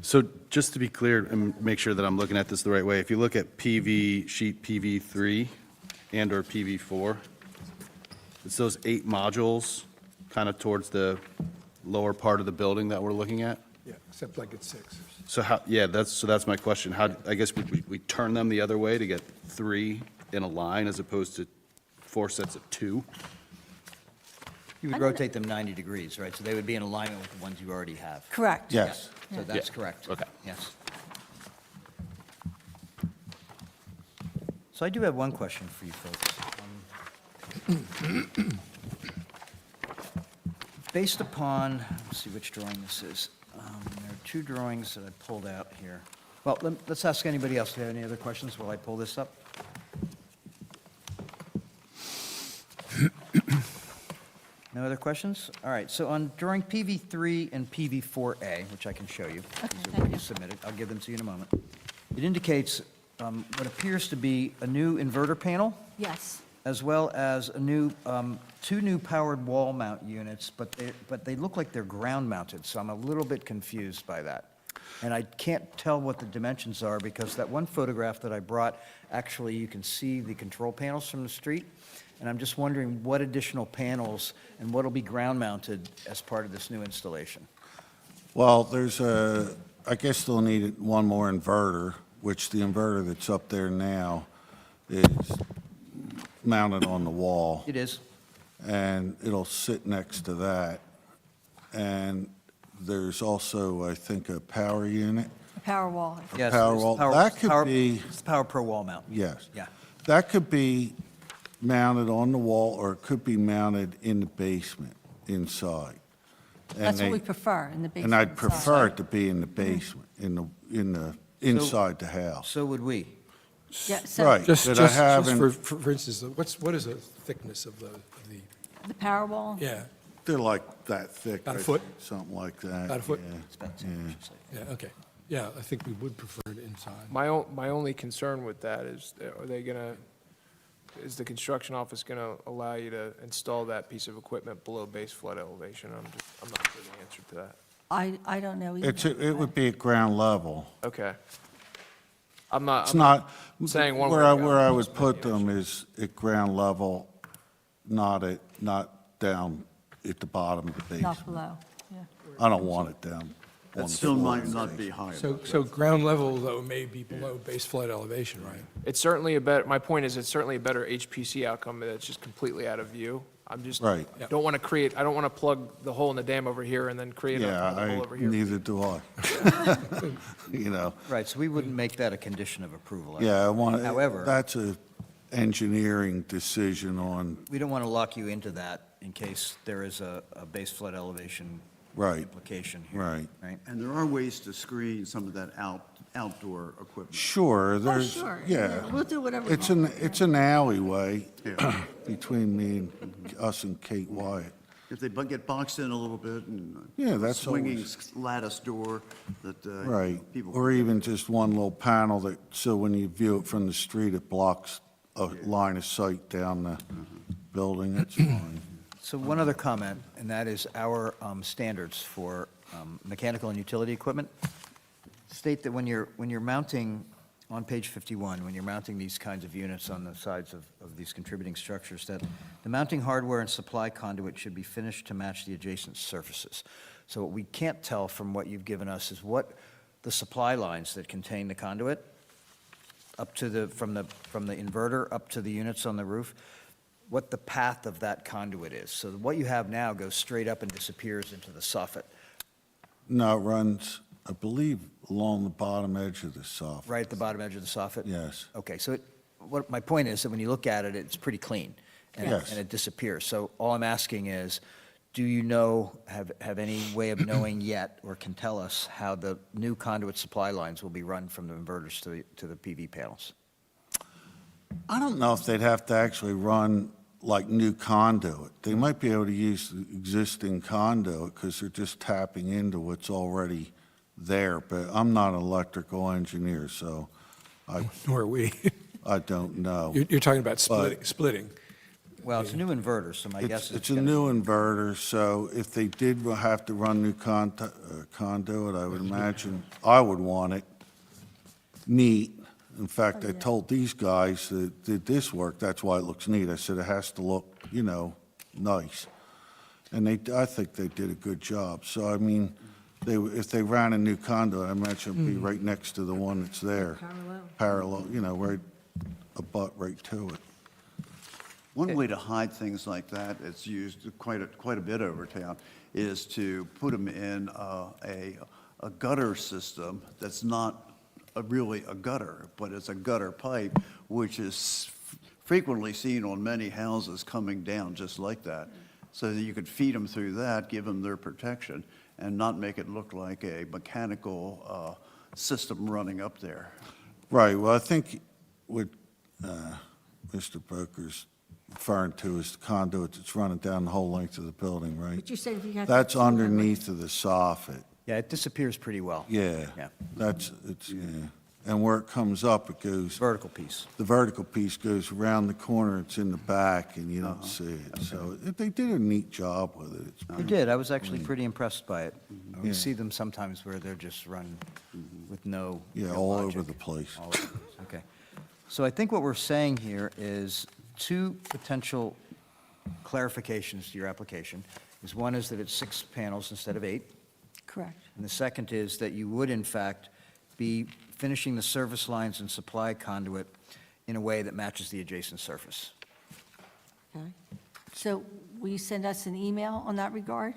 So just to be clear and make sure that I'm looking at this the right way, if you look at sheet PV3 and/or PV4, it's those 8 modules kind of towards the lower part of the building that we're looking at? Yeah, except like it's 6. So how, yeah, that's my question. How, I guess we turn them the other way to get 3 in a line as opposed to 4 sets of 2? You would rotate them 90 degrees, right? So they would be in alignment with the ones you already have. Correct. Yes. So that's Yeah. correct. Okay. Yes. So I do have one question for you folks. Based upon, let's see which drawing this is. There are 2 drawings that I pulled out here. Well, let's ask anybody else. Do you have any other questions while I pull this up? No other questions? All right, so on drawing PV3 and PV4A, which I can show you, these are what you submitted, I'll give them to you in a moment. It indicates what appears to be a new inverter panel, Yes. as well as a new, 2 new powered wall mount units, but they look like they're ground mounted, so I'm a little bit confused by that. And I can't tell what the dimensions are because that one photograph that I brought, actually you can see the control panels from the street. And I'm just wondering what additional panels and what will be ground mounted as part of this new installation? Well, I guess they'll need one more inverter, which the inverter that's up there now is mounted on the wall. It is. And it'll sit next to that. And there's also, I think, a power unit. Power wall. Yes, Power it's wall. That could be, It's the Power Pro wall mount. yes. Yeah. That could be mounted on the wall, or it could be mounted in the basement inside. And That's what they- we prefer, in the basement. And I'd side. prefer it to be in the basement, inside the house. So would we. Yeah, so Right. Just That I haven't- for instance, what is the thickness of the, the power wall? yeah, They're like that thick. About a I foot? think, something like that. About a foot? yeah. It's about 10 Yeah. inches. yeah, okay. Yeah, I think we would prefer it inside. My only concern with that is, is the construction office gonna allow you to install that piece of equipment below base flood elevation? I'm not sure the answer to that. I don't know either. It would be at ground level. Okay. It's I'm not, saying one way where or I, the where other, I would just put making them is at ground level, not down at the bottom of the basement. Not below, yeah. I don't want it down. on That the still floor might of the not be basement. high. So ground level, though, may be below base flood elevation, right? It's certainly a better, my point is, it's certainly a better HPC outcome that's just completely out of view. I'm just, Right. don't want to create, I don't want to plug the hole in the dam over here and then create Yeah, another hole over here. neither do I. You know, Right, so we wouldn't make that a condition of approval. yeah, I want, However, that's a engineering decision on, we don't want to lock you into that in case there is a base flood elevation right, application here. right. Right? And there are ways to screen some of that outdoor equipment. Sure, there's, sure. yeah. We'll do whatever we It's an alleyway Yeah. between me and us and Kate Wyatt. If they get boxed in a little bit and. Yeah, that's Swinging always- lattice door that. Right, People. or even just one little panel that, so when you view it from the street, it blocks a line of sight down the building, that's fine. So one other comment, and that is our standards for mechanical and utility equipment state that when you're mounting, on page 51, when you're mounting these kinds of units on the sides of these contributing structures, that the mounting hardware and supply conduit should be finished to match the adjacent surfaces. So what we can't tell from what you've given us is what the supply lines that contain the conduit up to from the inverter up to the units on the roof, what the path of that conduit is. So what you have now goes straight up and disappears into the soffit. No, it runs, I believe, along the bottom edge of the soffit. Right at the bottom edge of the soffit? Yes. Okay, so what my point is that when you look at it, it's pretty clean. And Yes. and it disappears. So all I'm asking is, do you know, have any way of knowing yet, or can tell us how the new conduit supply lines will be run from the inverters to the PV panels? I don't know if they'd have to actually run like new conduit. They might be able to use the existing conduit because they're just tapping into what's already there, but I'm not an electrical engineer, so Nor are we. I don't know. You're talking about splitting. Well, it's a new inverter, so my guess is. It's a new inverter, so if they did have to run new conduit, I would imagine, I would want it neat. In fact, I told these guys that did this work, that's why it looks neat. I said it has to look, nice. And I think they did a good job. So, I mean, if they ran a new conduit, I imagine it'd be right next to the one that's there. Parallel, right, right to it. One way to hide things like that, it's used quite a bit over town, is to put them in a gutter system that's not really a gutter, but it's a gutter pipe, which is frequently seen on many houses coming down just like that. So that you could feed them through that, give them their protection, and not make it look like a mechanical system running up there. Right, well, I think what Mr. Boker's referring to is the conduit that's running down the whole length of the building, right? But you said if you had. That's underneath of the soffit. Yeah, it disappears pretty well. Yeah, Yeah. And where it comes up, it goes. Vertical piece. The vertical piece goes around the corner, it's in the back, and you don't see it. So they did a neat job with it. You did. I was actually pretty impressed by it. You see them sometimes where they're just run with no. Yeah, real all logic. over the place. All over the place. Okay. So I think what we're saying here is two potential clarifications to your application. One is that it's 6 panels instead of 8. Correct. And the second is that you would, in fact, be finishing the service lines and supply conduit in a way that matches the adjacent surface. Okay. So will you send us an email on that regard?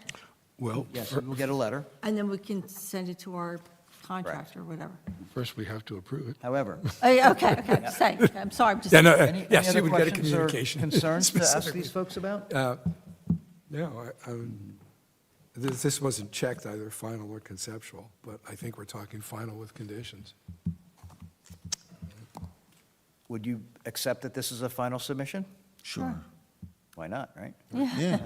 Well, Yes, we'll get a letter. And then we can send it to our contractor or whatever. first we have to approve it. However. Okay, say, I'm sorry, I'm just. Yeah, no, Any yes, other you would get a questions or communication. concerns to ask specifically. these folks about? No, this wasn't checked either final or conceptual, but I think we're talking final with conditions. Would you accept that this is a final submission? Sure. Why not, right? Yeah.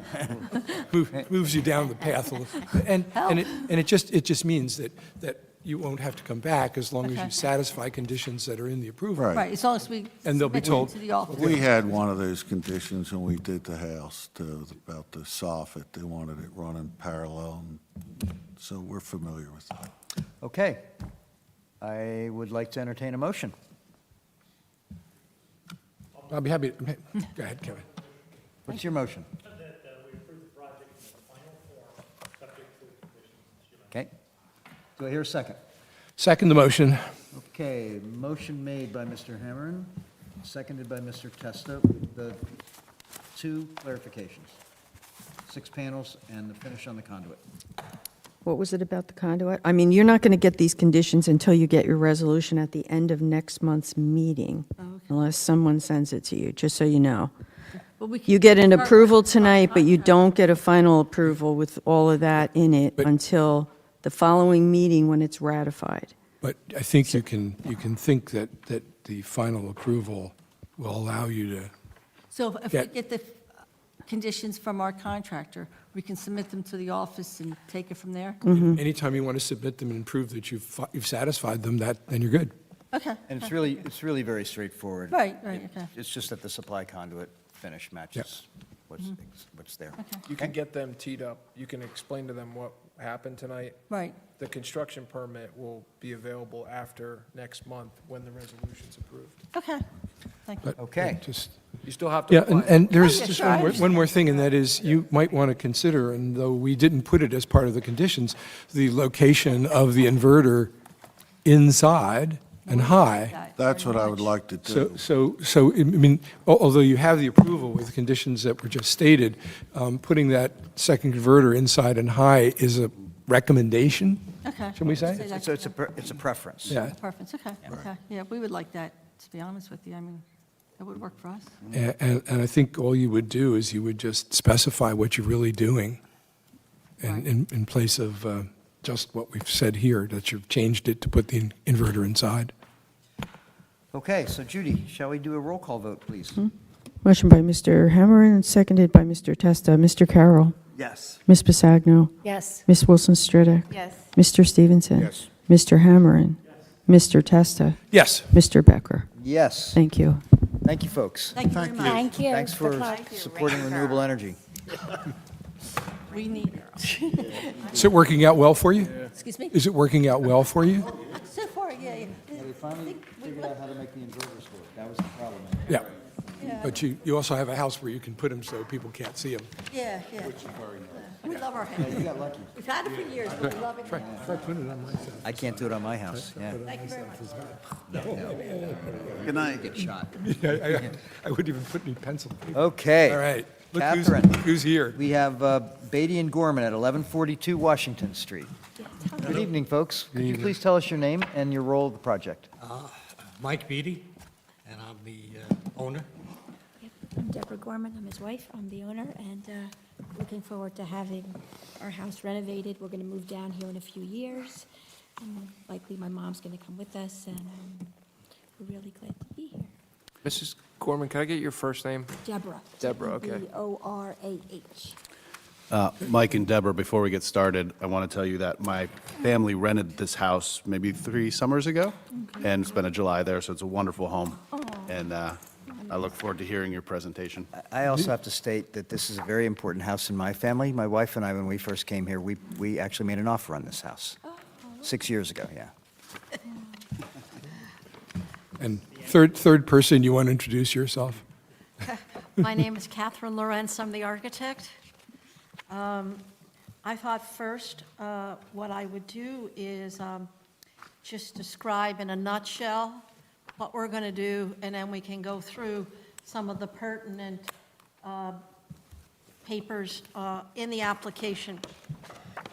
Moves you down the path a little. And it just means that you won't have to come back as long as Okay. you satisfy conditions that are in the approval. Right. Right, as long as we. And they'll be submit it told- To the office. We had one of those conditions when we did the house, too, about the soffit. They wanted it running parallel, and so we're familiar with that. Okay. I would like to entertain a motion. I'll be happy, go ahead, Kevin. What's your motion? Okay. Do I hear a second? Second the motion. Okay, motion made by Mr. Hammerin, seconded by Mr. Testa. The two clarifications, 6 panels and the finish on the conduit. What was it about the conduit? I mean, you're not going to get these conditions until you get your resolution at the end of next month's meeting, unless someone sends it to you, just so you know. But we can- You get an approval tonight, but you don't get a final approval with all of that in it until the following meeting when it's ratified. But I think you can think that the final approval will allow you to, So if we Yeah. get the conditions from our contractor, we can submit them to the office and take it from there? anytime you want to submit them and prove that you've satisfied them, then you're good. Okay. And it's really very straightforward. Right, okay. It's just that the supply conduit finish matches what's there. You can get them teed up. You can explain to them what happened tonight. Right. The construction permit will be available after next month when the resolution's approved. Okay, thank you. But Okay. Just, You still have to yeah, apply. and there's yeah, just sure, I one more thing, and that is you might want to consider, and though we didn't put it as part of the conditions, the location of the inverter inside and high. That's what I would like to do. So, I mean, although you have the approval with the conditions that were just stated, putting that second converter inside and high is a recommendation, Okay. should we say? that's It's a preference. Yeah. Preference, okay, okay. Yeah, we would like that, to be honest with you. I mean, that would work for us. And I think all you would do is you would just specify what you're really doing in place of just what we've said here, that you've changed it to put the inverter inside. Okay, so Judy, shall we do a roll call vote, please? Motion by Mr. Hammerin, seconded by Mr. Testa. Mr. Carroll. Yes. Ms. Basagno. Yes. Ms. Wilson Stridick. Yes. Mr. Stevenson. Yes. Mr. Hammerin. Mr. Testa. Yes. Mr. Becker. Yes. Thank you. Thank you, folks. Thank you very much. Thank you. Thanks for Good luck. supporting renewable energy. We need it. Is it working out well for you? Excuse me? Is it working out well for you? So far, yeah. They finally figured out how to make the inverters work. That was the problem. Yeah. But you also have a house where you can put them so people can't see them. Yeah, yeah. We love our house. You got lucky. We've had it for years, but we love it. Try putting it on my side. I can't do it on my house, yeah. Thank you very much. Good night. Get shot. I wouldn't even put any pencil. Okay. All right. Look Catherine. who's here. We have Beatty and Gorman at 1142 Washington Street. Good evening, folks. Could you please tell us your name and your role of the project? Mike Beatty, and I'm the owner. I'm Deborah Gorman, I'm his wife, I'm the owner, and looking forward to having our house renovated. We're going to move down here in a few years, and likely my mom's going to come with us, and we're really glad to be here. Mrs. Gorman, can I get your first name? Deborah. Deborah, okay. Deborah. Mike and Deborah, before we get started, I want to tell you that my family rented this house maybe 3 summers ago and spent a July there, so it's a wonderful home. And I look forward to hearing your presentation. I also have to state that this is a very important house in my family. My wife and I, when we first came here, we actually made an offer on this house 6 years ago, yeah. And third person, you want to introduce yourself? My name is Catherine Lorenz, I'm the architect. I thought first what I would do is just describe in a nutshell what we're going to do, and then we can go through some of the pertinent papers in the application.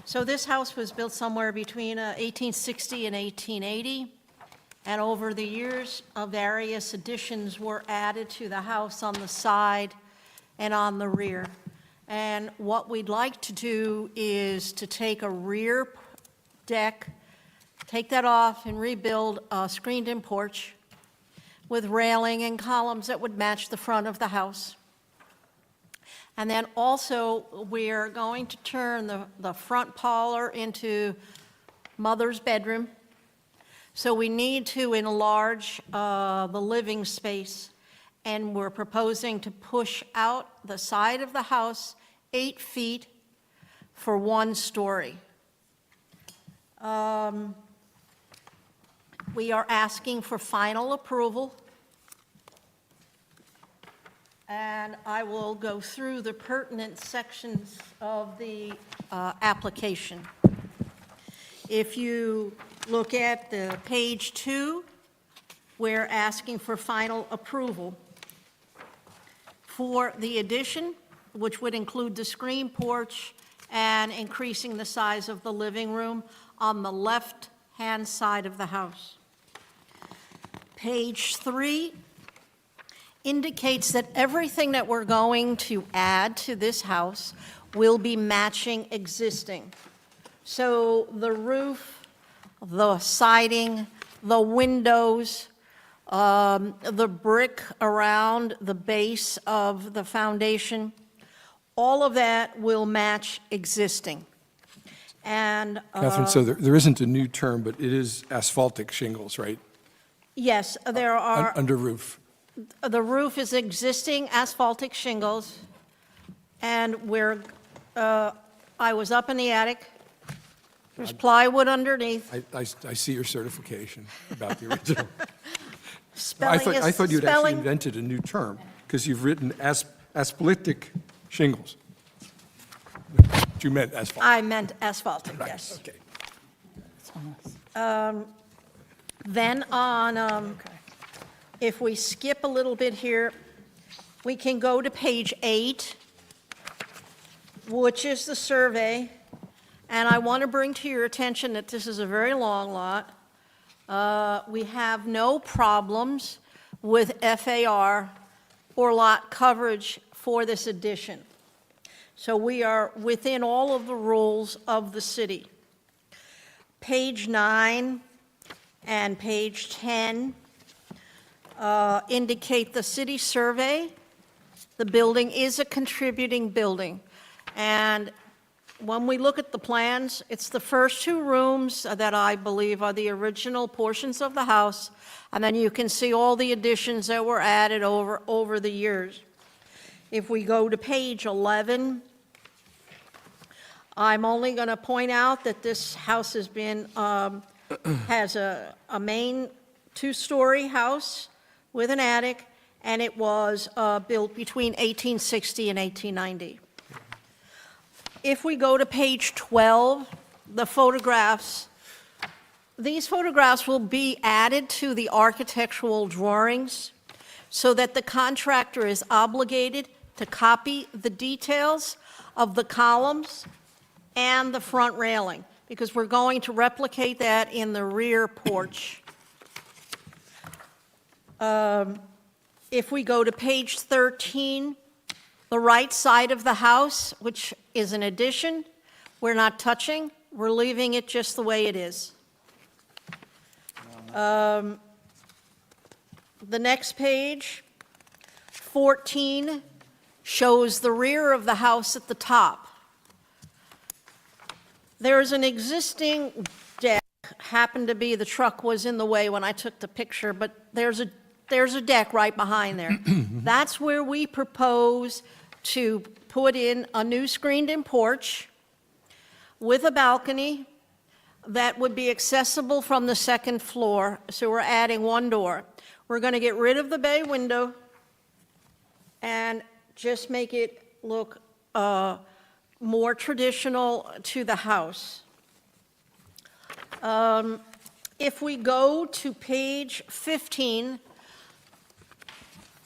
So this house was built somewhere between 1860 and 1880, and over the years, various additions were added to the house on the side and on the rear. And what we'd like to do is to take a rear deck, take that off and rebuild a screened-in porch with railing and columns that would match the front of the house. And then also, we're going to turn the front parlor into mother's bedroom. So we need to enlarge the living space, and we're proposing to push out the side of the house 8 feet for 1 story. We are asking for final approval, and I will go through the pertinent sections of the application. If you look at the page 2, we're asking for final approval for the addition, which would include the screen porch and increasing the size of the living room on the left-hand side of the house. Page 3 indicates that everything that we're going to add to this house will be matching existing. So the roof, the siding, the windows, the brick around the base of the foundation, all of that will match existing. And Catherine, so there isn't a new term, but it is asphaltic shingles, right? yes, there are. Under roof. The roof is existing asphaltic shingles, and I was up in the attic. There's plywood underneath. I see your certification about the original. Spelling is I thought you'd actually spelling. invented a new term, because you've written asphaltic shingles. You meant asphalt. I meant asphaltic, yes. Okay. Then on, if we skip a little bit here, we can go to page 8, which is the survey. And I want to bring to your attention that this is a very long lot. We have no problems with FAR or lot coverage for this addition. So we are within all of the rules of the city. Page 9 and page 10 indicate the city survey The building is a contributing building. And when we look at the plans, it's the first two rooms that I believe are the original portions of the house, and then you can see all the additions that were added over the years. If we go to page 11, I'm only going to point out that this house has been, has a main two-story house with an attic, and it was built between 1860 and 1890. If we go to page 12, the photographs, these photographs will be added to the architectural drawings so that the contractor is obligated to copy the details of the columns and the front railing, because we're going to replicate that in the rear porch. If we go to page 13, the right side of the house, which is an addition, we're not touching. We're leaving it just the way it is. The next page, 14, shows the rear of the house at the top. There's an existing deck, happened to be the truck was in the way when I took the picture, but there's a deck right behind there. That's where we propose to put in a new screened-in porch with a balcony that would be accessible from the second floor, so we're adding one door. We're going to get rid of the bay window and just make it look more traditional to the house. If we go to page 15,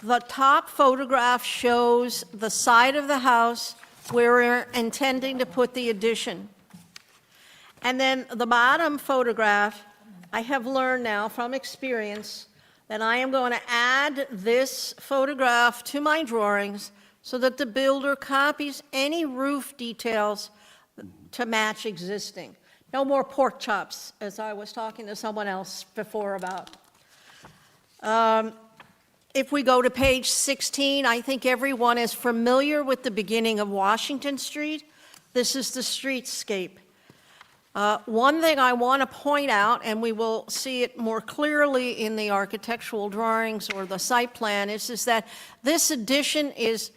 the top photograph shows the side of the house where we're intending to put the addition. And then the bottom photograph, I have learned now from experience that I am going to add this photograph to my drawings so that the builder copies any roof details to match existing. No more pork chops, as I was talking to someone else before about. If we go to page 16, I think everyone is familiar with the beginning of Washington Street. This is the streetscape. One thing I want to point out, and we will see it more clearly in the architectural drawings or the site plan, is that this addition is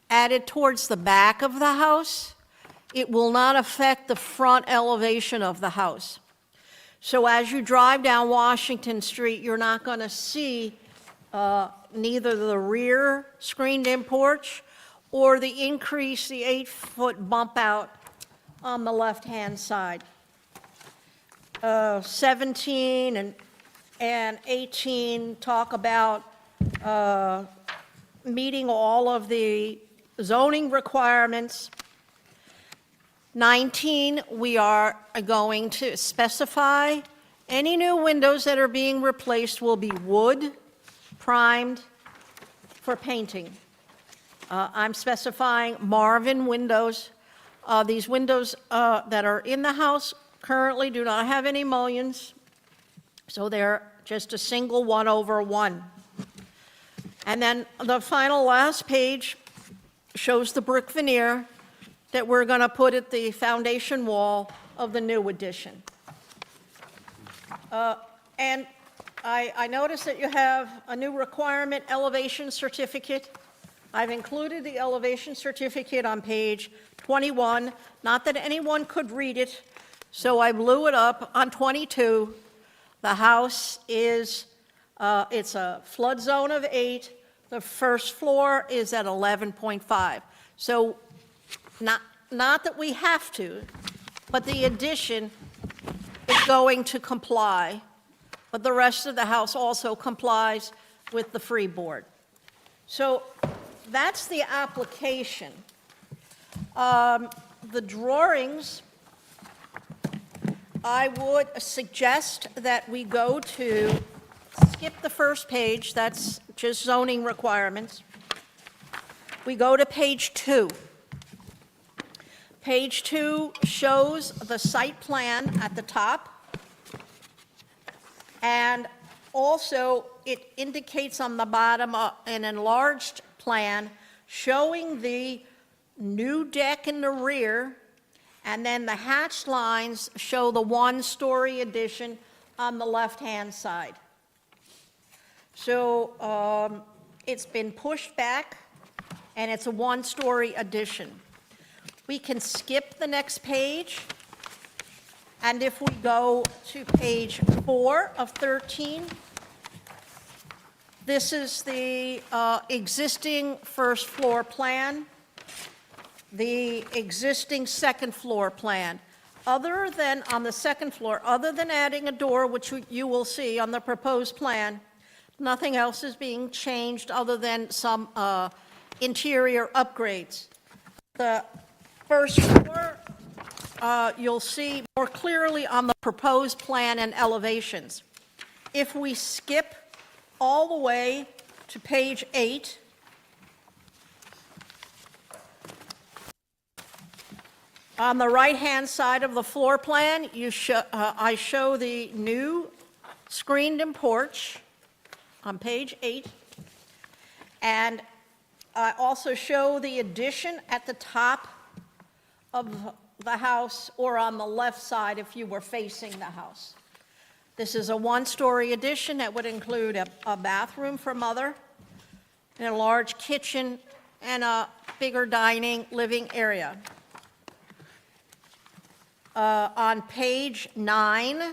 added towards the back of the house. It will not affect the front elevation of the house. So as you drive down Washington Street, you're not going to see neither the rear screened-in porch or the increase, the 8-foot bump out on the left-hand side. 17 and 18 talk about meeting all of the zoning requirements. 19, we are going to specify any new windows that are being replaced will be wood, primed for painting. I'm specifying Marvin windows. These windows that are in the house currently do not have any mullions, so they're just a single 1/1. And then the final last page shows the brick veneer that we're going to put at the foundation wall of the new addition. And I noticed that you have a new requirement elevation certificate. I've included the elevation certificate on page 21, not that anyone could read it, so I blew it up on 22. The house is, it's a flood zone of 8. The first floor is at 11.5. So not that we have to, but the addition is going to comply, but the rest of the house also complies with the freeboard. So that's the application. The drawings, I would suggest that we go to, skip the first page, that's just zoning requirements. We go to page 2. Page 2 shows the site plan at the top, and also it indicates on the bottom an enlarged plan showing the new deck in the rear, and then the hatched lines show the one-story addition on the left-hand side. So it's been pushed back, and it's a one-story addition. We can skip the next page, and if we go to page 4 of 13, this is the existing first floor plan, the existing second floor plan. Other than on the second floor, other than adding a door, which you will see on the proposed plan, nothing else is being changed other than some interior upgrades. The first floor, you'll see more clearly on the proposed plan and elevations. If we skip all the way to page 8, on the right-hand side of the floor plan, I show the new screened-in porch on page 8, and I also show the addition at the top of the house, or on the left side if you were facing the house. This is a one-story addition that would include a bathroom for mother, and a large kitchen, and a bigger dining living area. On page 9,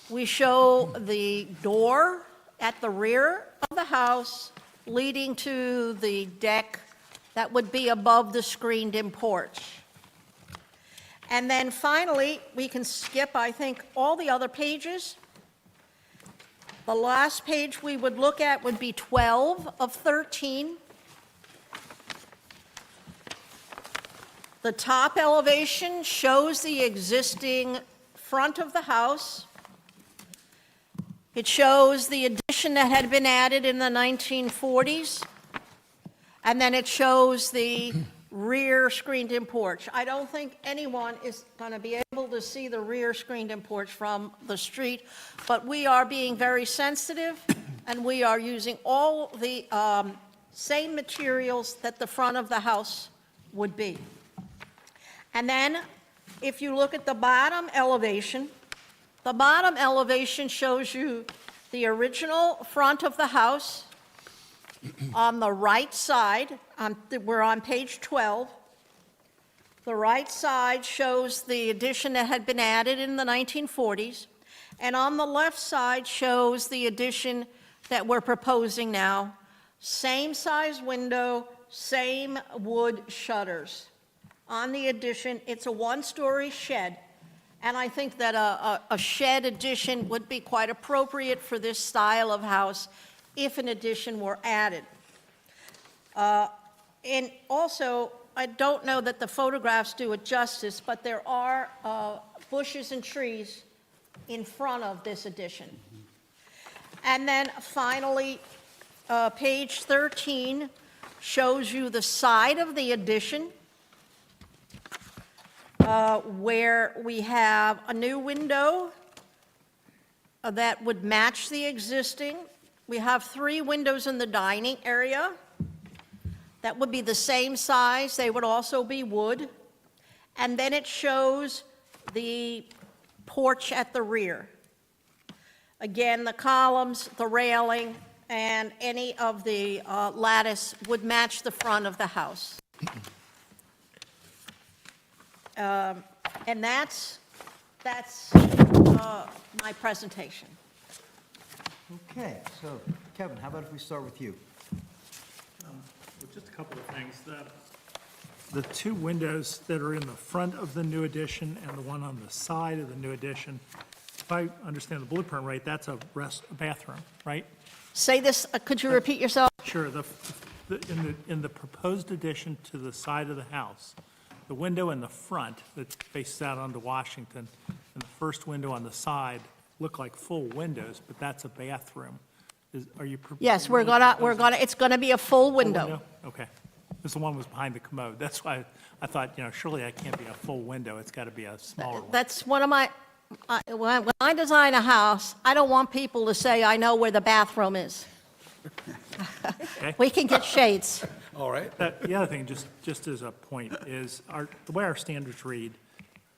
we show the door at the rear of the house leading to the deck that would be above the screened-in porch. And then finally, we can skip, I think, all the other pages. The last page we would look at would be 12 of 13. The top elevation shows the existing front of the house. It shows the addition that had been added in the 1940s. And then it shows the rear screened-in porch. I don't think anyone is going to be able to see the rear screened-in porch from the street, but we are being very sensitive, and we are using all the same materials that the front of the house would be. And then, if you look at the bottom elevation shows you the original front of the house. On the right side, we're on page 12. The right side shows the addition that had been added in the 1940s, and on the left side shows the addition that we're proposing now. Same size window, same wood shutters. On the addition, it's a one-story shed, and I think that a shed addition would be quite appropriate for this style of house if an addition were added. And also, I don't know that the photographs do it justice, but there are bushes and trees in front of this addition. And then finally, page 13 shows you the side of the addition, where we have a new window that would match the existing. We have 3 windows in the dining area that would be the same size. They would also be wood. And then it shows the porch at the rear. Again, the columns, the railing, and any of the lattice would match the front of the house. And that's my presentation. Okay, so Kevin, how about if we start with you? Well, just a couple of things. The 2 windows that are in the front of the new addition and the one on the side of the new addition, if I understand the blueprint right, that's a bathroom, right? Say this, could you repeat yourself? Sure. In the proposed addition to the side of the house, the window in the front that faces out onto Washington and the first window on the side look like full windows, but that's a bathroom. Are you? Yes, it's gonna be a full window. Okay. This one was behind the commode. That's why I thought, surely that can't be a full window. It's got to be a smaller one. That's one of my, when I design a house, I don't want people to say, I know where the bathroom is. Okay. We can get shades. All right. The other thing, just as a point, is the way our standards read,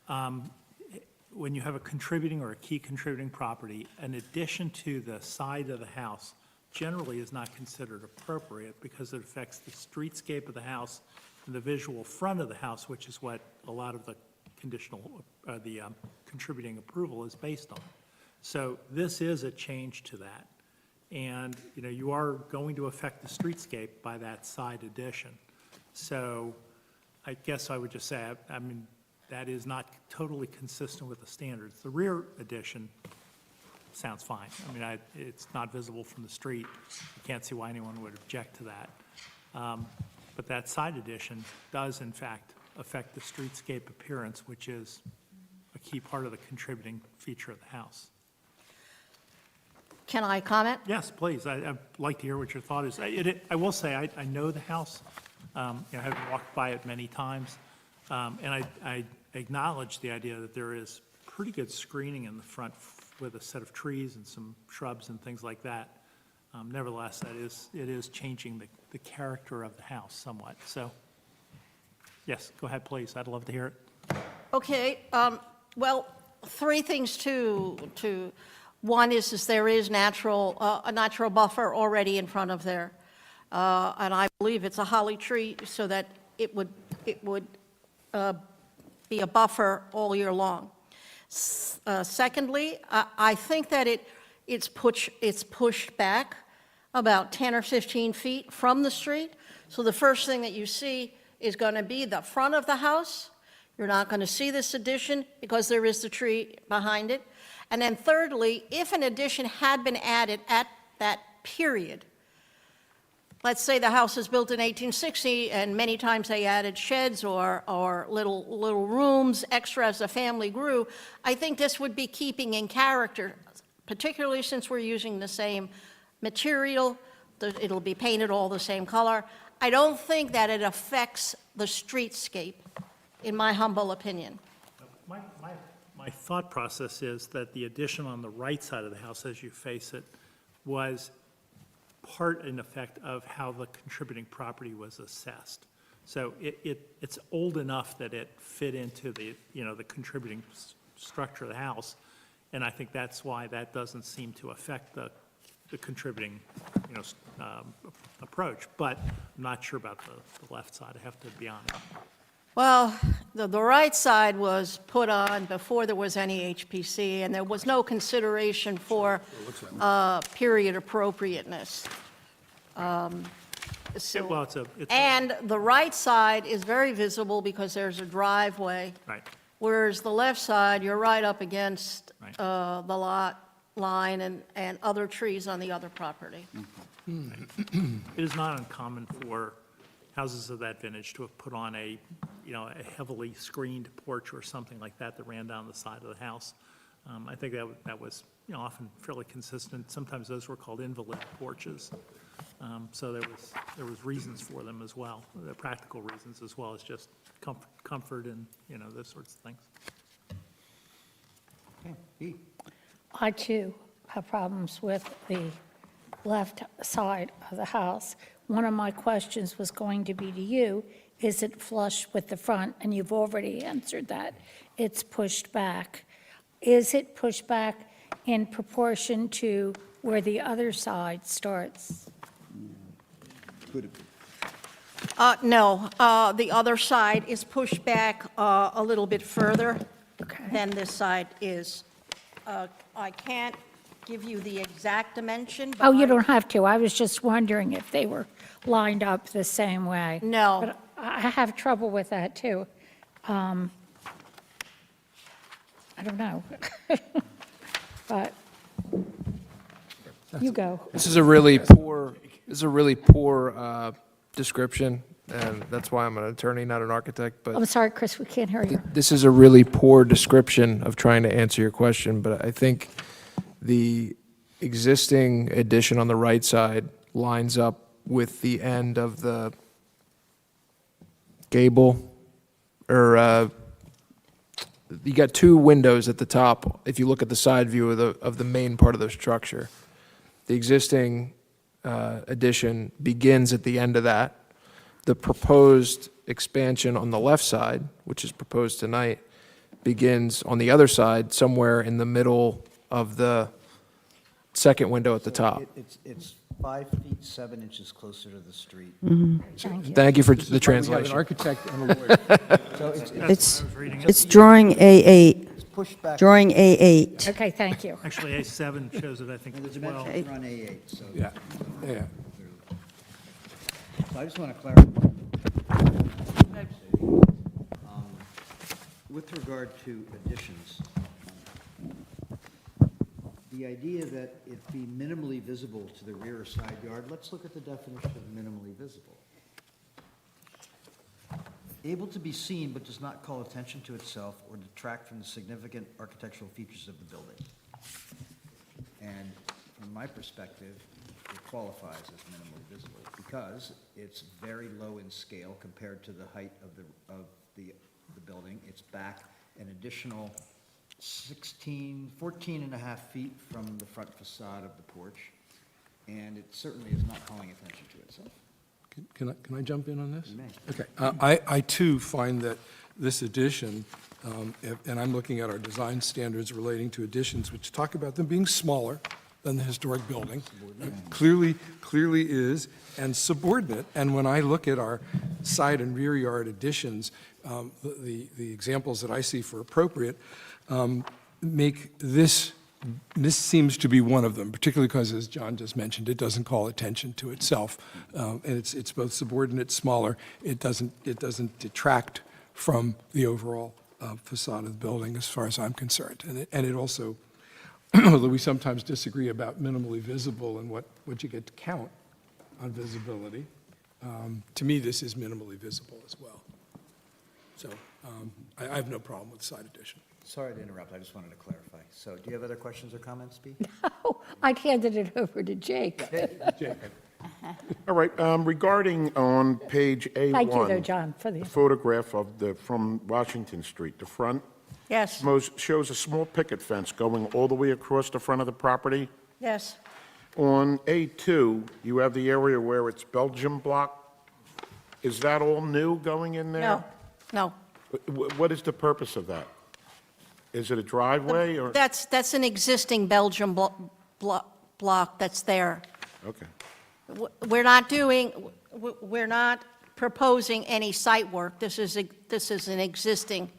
when you have a contributing or a key contributing property, an addition to the side of the house generally is not considered appropriate because it affects the streetscape of the house and the visual front of the house, which is what a lot of the contributing approval is based on. So this is a change to that. And, you are going to affect the streetscape by that side addition. So I guess I would just say, I mean, that is not totally consistent with the standards. The rear addition sounds fine. I mean, it's not visible from the street. I can't see why anyone would object to that. But that side addition does, in fact, affect the streetscape appearance, which is a key part of the contributing feature of the house. Can I comment? Yes, please. I'd like to hear what your thought is. I will say, I know the house. I've walked by it many times. And I acknowledge the idea that there is pretty good screening in the front with a set of trees and some shrubs and things like that. Nevertheless, it is changing the character of the house somewhat. So, yes, go ahead, please. I'd love to hear it. Okay, well, three things one is there is a natural buffer already in front of there. And I believe it's a holly tree so that it would be a buffer all year long. Secondly, I think that it's pushed back about 10 or 15 feet from the street. So the first thing that you see is going to be the front of the house. You're not going to see this addition because there is the tree behind it. And then thirdly, if an addition had been added at that period, let's say the house was built in 1860 and many times they added sheds or little rooms extra as the family grew, I think this would be keeping in character, particularly since we're using the same material. It'll be painted all the same color. I don't think that it affects the streetscape, in my humble opinion. My thought process is that the addition on the right side of the house as you face it was part, in effect, of how the contributing property was assessed. So it's old enough that it fit into the contributing structure of the house, and I think that's why that doesn't seem to affect the contributing, approach. But I'm not sure about the left side, I have to be honest. Well, the right side was put on before there was any HPC, and there was no consideration for period appropriateness. Well, And the right side is very visible because there's a driveway, right. whereas the left side, you're right up against Right. the lot line and other trees on the other property. It is not uncommon for houses of that vintage to have put on a heavily screened porch or something like that ran down the side of the house. I think that was, often fairly consistent. Sometimes those were called invalid porches. So there was reasons for them as well, the practical reasons as well as just comfort and, those sorts of things. Okay, B. I too have problems with the left side of the house. One of my questions was going to be to you, is it flush with the front? And you've already answered that. It's pushed back. Is it pushed back in proportion to where the other side starts? Could it be? No, the other side is pushed back a little bit further than this side is. I can't give you the exact dimension. But Oh, you don't have to. I was just wondering if they were lined up the same way. No. But I have trouble with that, too. I don't know. But you go. This is a really poor description, and that's why I'm an attorney, not an architect, but I'm sorry, Chris, we can't hear you. this is a really poor description of trying to answer your question, but I think the existing addition on the right side lines up with the end of the gable, or you got two windows at the top, if you look at the side view of the main part of the structure. The existing addition begins at the end of that, the proposed expansion on the left side, which is proposed tonight, begins on the other side, somewhere in the middle of the second window at the top. It's 5 feet 7 inches closer to the street. Thank you for This is the why we have an translation. architect and a lawyer. So It's drawing A8, pushed back. drawing A8. Okay, thank you. Actually, A7 shows it, I think, And the as well. dimensions run A8, so. Yeah, yeah. So I just want to clarify. With regard to additions, the idea that it be minimally visible to the rear or side yard, let's look at the definition of minimally visible. Able to be seen but does not call attention to itself or detract from the significant architectural features of the building. And from my perspective, it qualifies as minimally visible because it's very low in scale compared to the height of the building. It's back an additional 14 and a half feet from the front facade of the porch, and it certainly is not calling attention to itself. Can I jump in on this? You may. Okay. I too find that this addition, and I'm looking at our design standards relating to additions, which talk about them being smaller than the historic building, clearly is, and subordinate. And when I look at our side and rear yard additions, the examples that I see for appropriate make this seems to be one of them, particularly because, as John just mentioned, it doesn't call attention to itself. And it's both subordinate, smaller. It doesn't detract from the overall facade of the building as far as I'm concerned. And it also, although we sometimes disagree about minimally visible and what you get to count on visibility, to me, this is minimally visible as well. So I have no problem with side addition. Sorry to interrupt, I just wanted to clarify. So do you have other questions or comments, Bea? Oh, I handed it over to Jake. All right, regarding on page A1. Thank you, though, John, for the. The photograph of from Washington Street, the front Yes, shows a small picket fence going all the way across the front of the property. yes. On A2, you have the area where it's Belgium block. Is that all new going in there? No. What is the purpose of that? Is it a driveway or? That's an existing Belgium block that's there. Okay. We're not proposing any site work. This is an existing,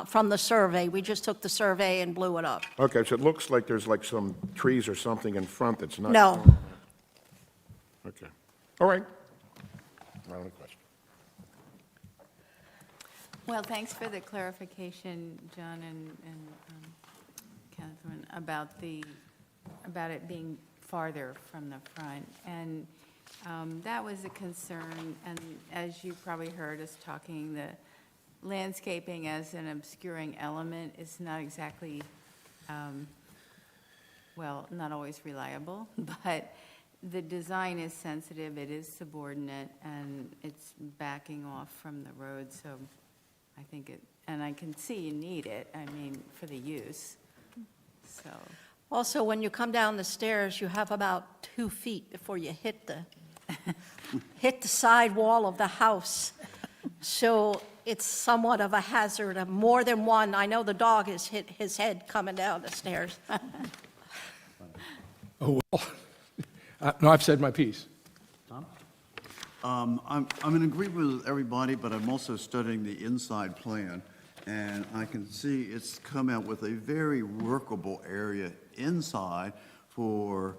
from the survey. We just took the survey and blew it up. Okay, so it looks like there's like some trees or something in front that's not. No. Okay. All right. My only question. Well, thanks for the clarification, John and Catherine, about it being farther from the front. And that was a concern, and as you probably heard us talking, the landscaping as an obscuring element is not exactly, well, not always reliable, but the design is sensitive, it is subordinate, and it's backing off from the road, so I think and I can see you need it, I mean, for the use, so. Also, when you come down the stairs, you have about 2 feet before you hit the side wall of the house. So it's somewhat of a hazard, of more than one. I know the dog has hit his head coming down the stairs. Oh, well, no, I've said my piece. I'm in agreement with everybody, but I'm also studying the inside plan, and I can see it's come out with a very workable area inside for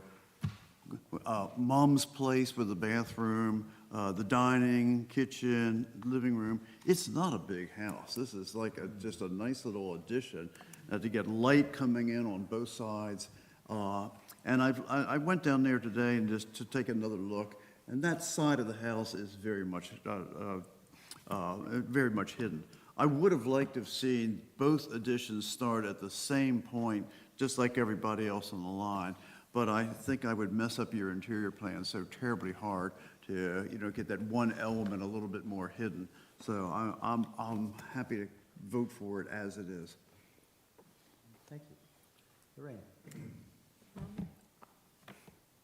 mom's place with the bathroom, the dining, kitchen, living room. It's not a big house. This is like just a nice little addition to get light coming in on both sides. And I went down there today and just to take another look, and that side of the house is very much hidden. I would have liked to have seen both additions start at the same point, just like everybody else on the line. But I think I would mess up your interior plan so terribly hard to, get that one element a little bit more hidden. So I'm happy to vote for it as it is. Thank you. Lorraine?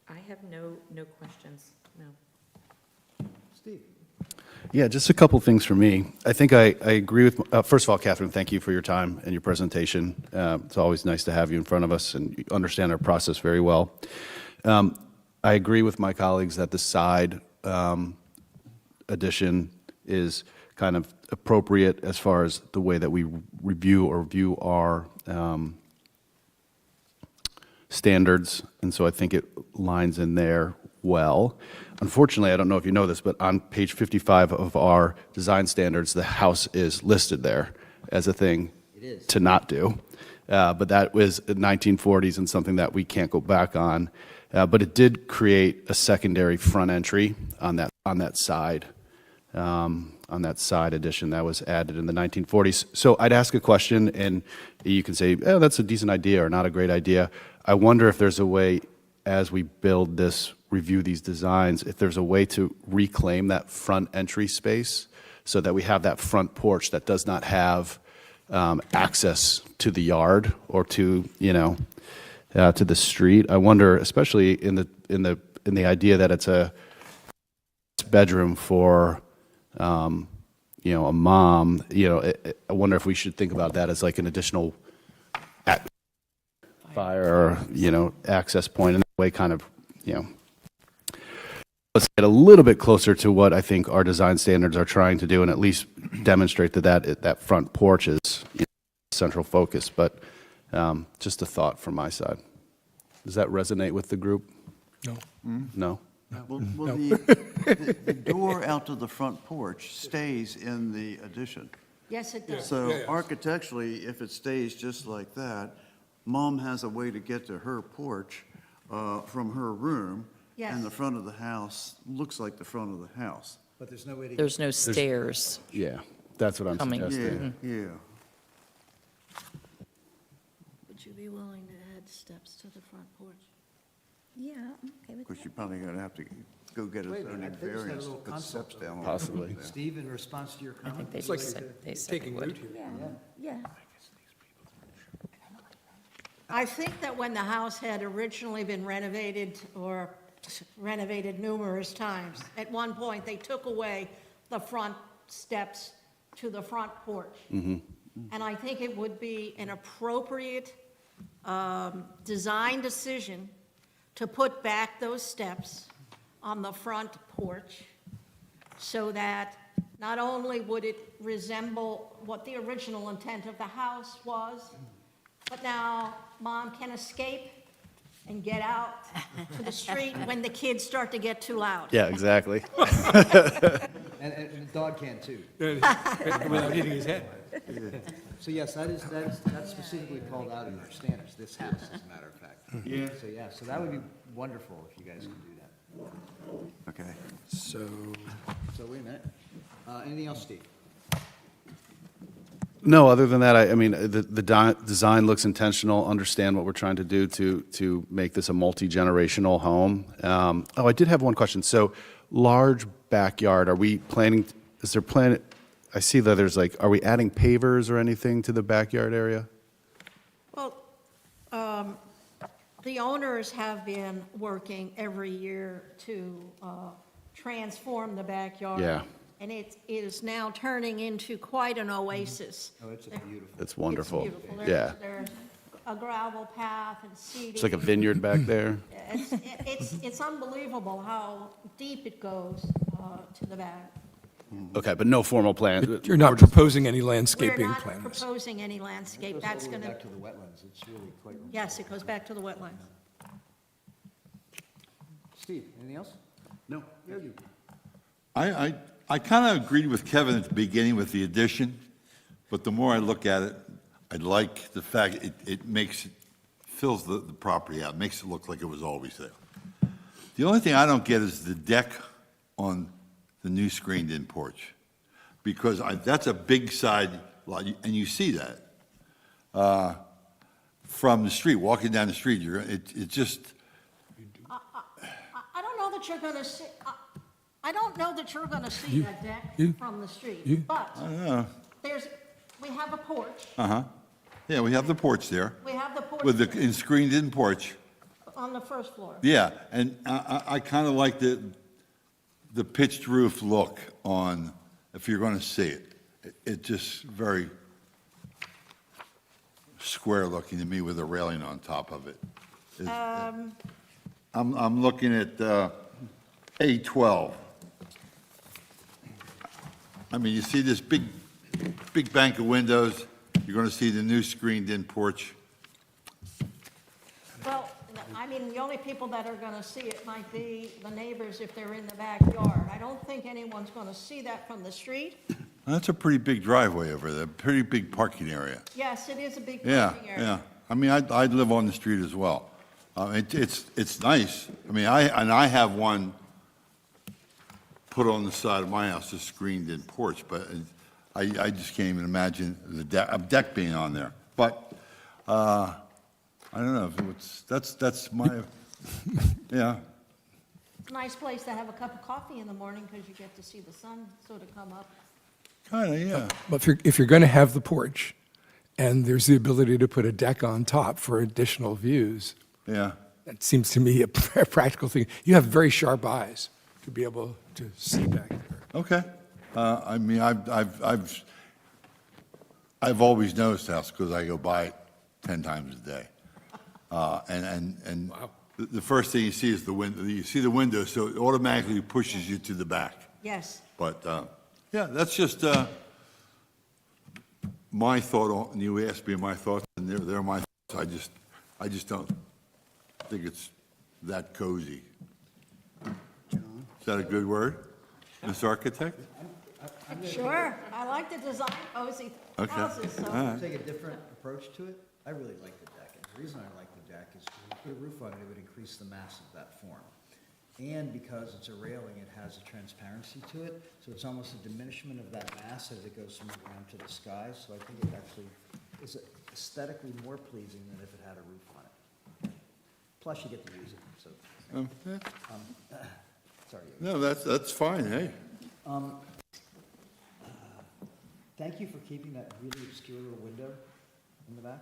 I have no questions, no. Steve? Yeah, just a couple things for me. I think I agree with, first of all, Catherine, thank you for your time and your presentation. It's always nice to have you in front of us, and you understand our process very well. I agree with my colleagues that the side addition is kind of appropriate as far as the way that we review or view our standards, and so I think it lines in there well. Unfortunately, I don't know if you know this, but on page 55 of our design standards, the house is listed there as a thing to not do. But that was the 1940s and something that we can't go back on. But it did create a secondary front entry on that side addition that was added in the 1940s. So I'd ask a question, and you can say, oh, that's a decent idea or not a great idea. I wonder if there's a way, as we build this, review these designs, if there's a way to reclaim that front entry space so that we have that front porch that does not have access to the yard or to, to the street. I wonder, especially in the idea that it's a bedroom for, a mom. I wonder if we should think about that as like an additional fire, access point, and that way, kind of, let's get a little bit closer to what I think our design standards are trying to do, and at least demonstrate that front porch is central focus. But just a thought from my side. Does that resonate with the group? No. No? Well, the door out to the front porch stays in the addition. Yes, it does. So architecturally, if it stays just like that, Mom has a way to get to her porch from her room. Yes. And the front of the house looks like the front of the house. But there's no way to. There's no stairs. Yeah, that's what I'm Coming. suggesting. Yeah. Would you be willing to add steps to the front porch? Yeah, I'm okay Of with course, that. you're probably going to have to go get a Wait a minute, zoning I just had a variance to little put consult. steps down. on it. Possibly. Steve, in response to your I think comment? they It's like just said, they said they taking would. root here. Yeah. I think that when the house had originally been renovated or renovated numerous times, at one point, they took away the front steps to the front porch. And I think it would be an appropriate design decision to put back those steps on the front porch so that not only would it resemble what the original intent of the house was, but now Mom can escape and get out to the street when the kids start to get too loud. Yeah, exactly. And the dog can too. Without hitting his head. So yes, that's specifically called out in our standards, this house, as a matter of fact. Yeah. So yeah, so that would be wonderful if you guys can do that. Okay. So, So wait a minute. Anything else, Steve? No, other than that, I mean, the design looks intentional, understand what we're trying to do to make this a multi-generational home. I did have one question. So large backyard, are we planning, is there plan, I see that there's like, are we adding pavers or anything to the backyard area? Well, the owners have been working every year to transform the backyard. Yeah. And it is now turning into quite an oasis. Oh, it's a beautiful. It's wonderful. It's beautiful. Yeah. There's a gravel path and seating. It's like a vineyard back there. It's unbelievable how deep it goes to the back. Okay, but no formal plan. you're not proposing any We're landscaping not plans? proposing any landscape. Goes That's all the way going back to, to the wetlands. It's really quite. yes, it goes back to the wetlands. Steve, anything else? No. Yeah, you. I kind of agreed with Kevin at the beginning with the addition, but the more I look at it, I like the fact it fills the property out, makes it look like it was always there. The only thing I don't get is the deck on the new screened-in porch, because that's a big side lot, and you see that from the street, walking down the street. It just, I don't know that you're going to see, I don't know that you're going to see that deck from the street, but we have a porch. yeah, we have the porch there We have the porch with the screened-in porch. on the first floor. Yeah, and I kind of like the pitched roof look on if you're going to see it. It just very square looking to me with a railing on top of it. I'm looking at A12. I mean, you see this big bank of windows, you're going to see the new screened-in porch. Well, I mean, the only people that are going to see it might be the neighbors if they're in the backyard. I don't think anyone's going to see that from the street. That's a pretty big driveway over there, pretty big parking area. Yes, it is a big Yeah, parking area. yeah. I mean, I live on the street as well. It's nice. I mean, I have one put on the side of my house, a screened-in porch, but I just can't even imagine a deck being on there. But, I don't know, if that's my, yeah. Nice place to have a cup of coffee in the morning because you get to see the sun sort of come up. Kind of, yeah. But if you're going to have the porch, and there's the ability to put a deck on top for additional views, Yeah. that seems to me a practical thing. You have very sharp eyes to be able to see back there. Okay. I mean, I've always noticed the house because I go by it 10 times a day. And the first thing you see is the window. You see the window, so it automatically pushes you to the back. Yes. But, yeah, that's just my thought on, and you asked me my thoughts, and they're my thoughts. I just don't think it's that cozy. Is that a good word, Ms. Architect? Sure, I like to design cozy Okay. houses, so. All right. Take a different approach to it. I really like the deck. And the reason I like the deck is when you put a roof on it, it would increase the mass of that form. And because it's a railing, it has a transparency to it, so it's almost a diminishment of that mass as it goes from the ground to the sky. So I think it actually is aesthetically more pleasing than if it had a roof on it. Plus, you get to use it, so. Sorry. No, that's fine, hey. Thank you for keeping that really obscure little window in the back,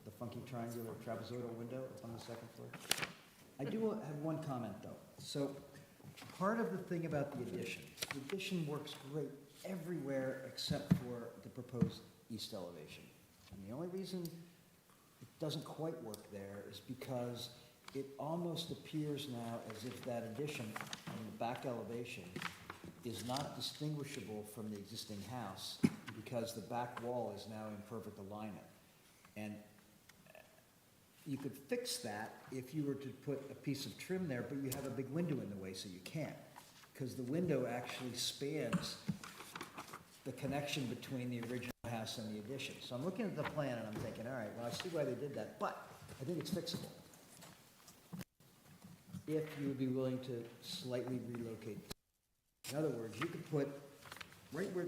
the funky triangular trapezoidal window up on the second floor. I do have one comment, though. So part of the thing about the addition works great everywhere except for the proposed east elevation. And the only reason it doesn't quite work there is because it almost appears now as if that addition on the back elevation is not distinguishable from the existing house because the back wall is now in perfect alignment. And you could fix that if you were to put a piece of trim there, but you have a big window in the way, so you can't. Because the window actually spans the connection between the original house and the addition. So I'm looking at the plan and I'm thinking, all right, well, I see why they did that, but I think it's fixable. If you would be willing to slightly relocate. In other words, you could put, right where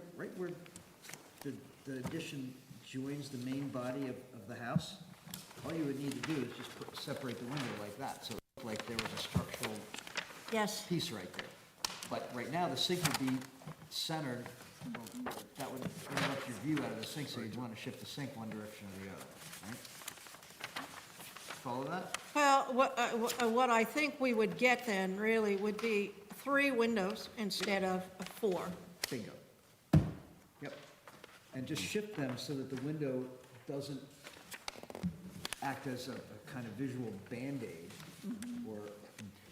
the addition joins the main body of the house, all you would need to do is just separate the window like that, so it looked like there was a structural Yes. piece right there. But right now, the sink would be centered, well, that would interrupt your view out of the sink, so you'd want to shift the sink one direction or the other, right? Follow that? Well, what I think we would get then really would be 3 windows instead of 4. Bingo. Yep. And just shift them so that the window doesn't act as a kind of visual Band-Aid or.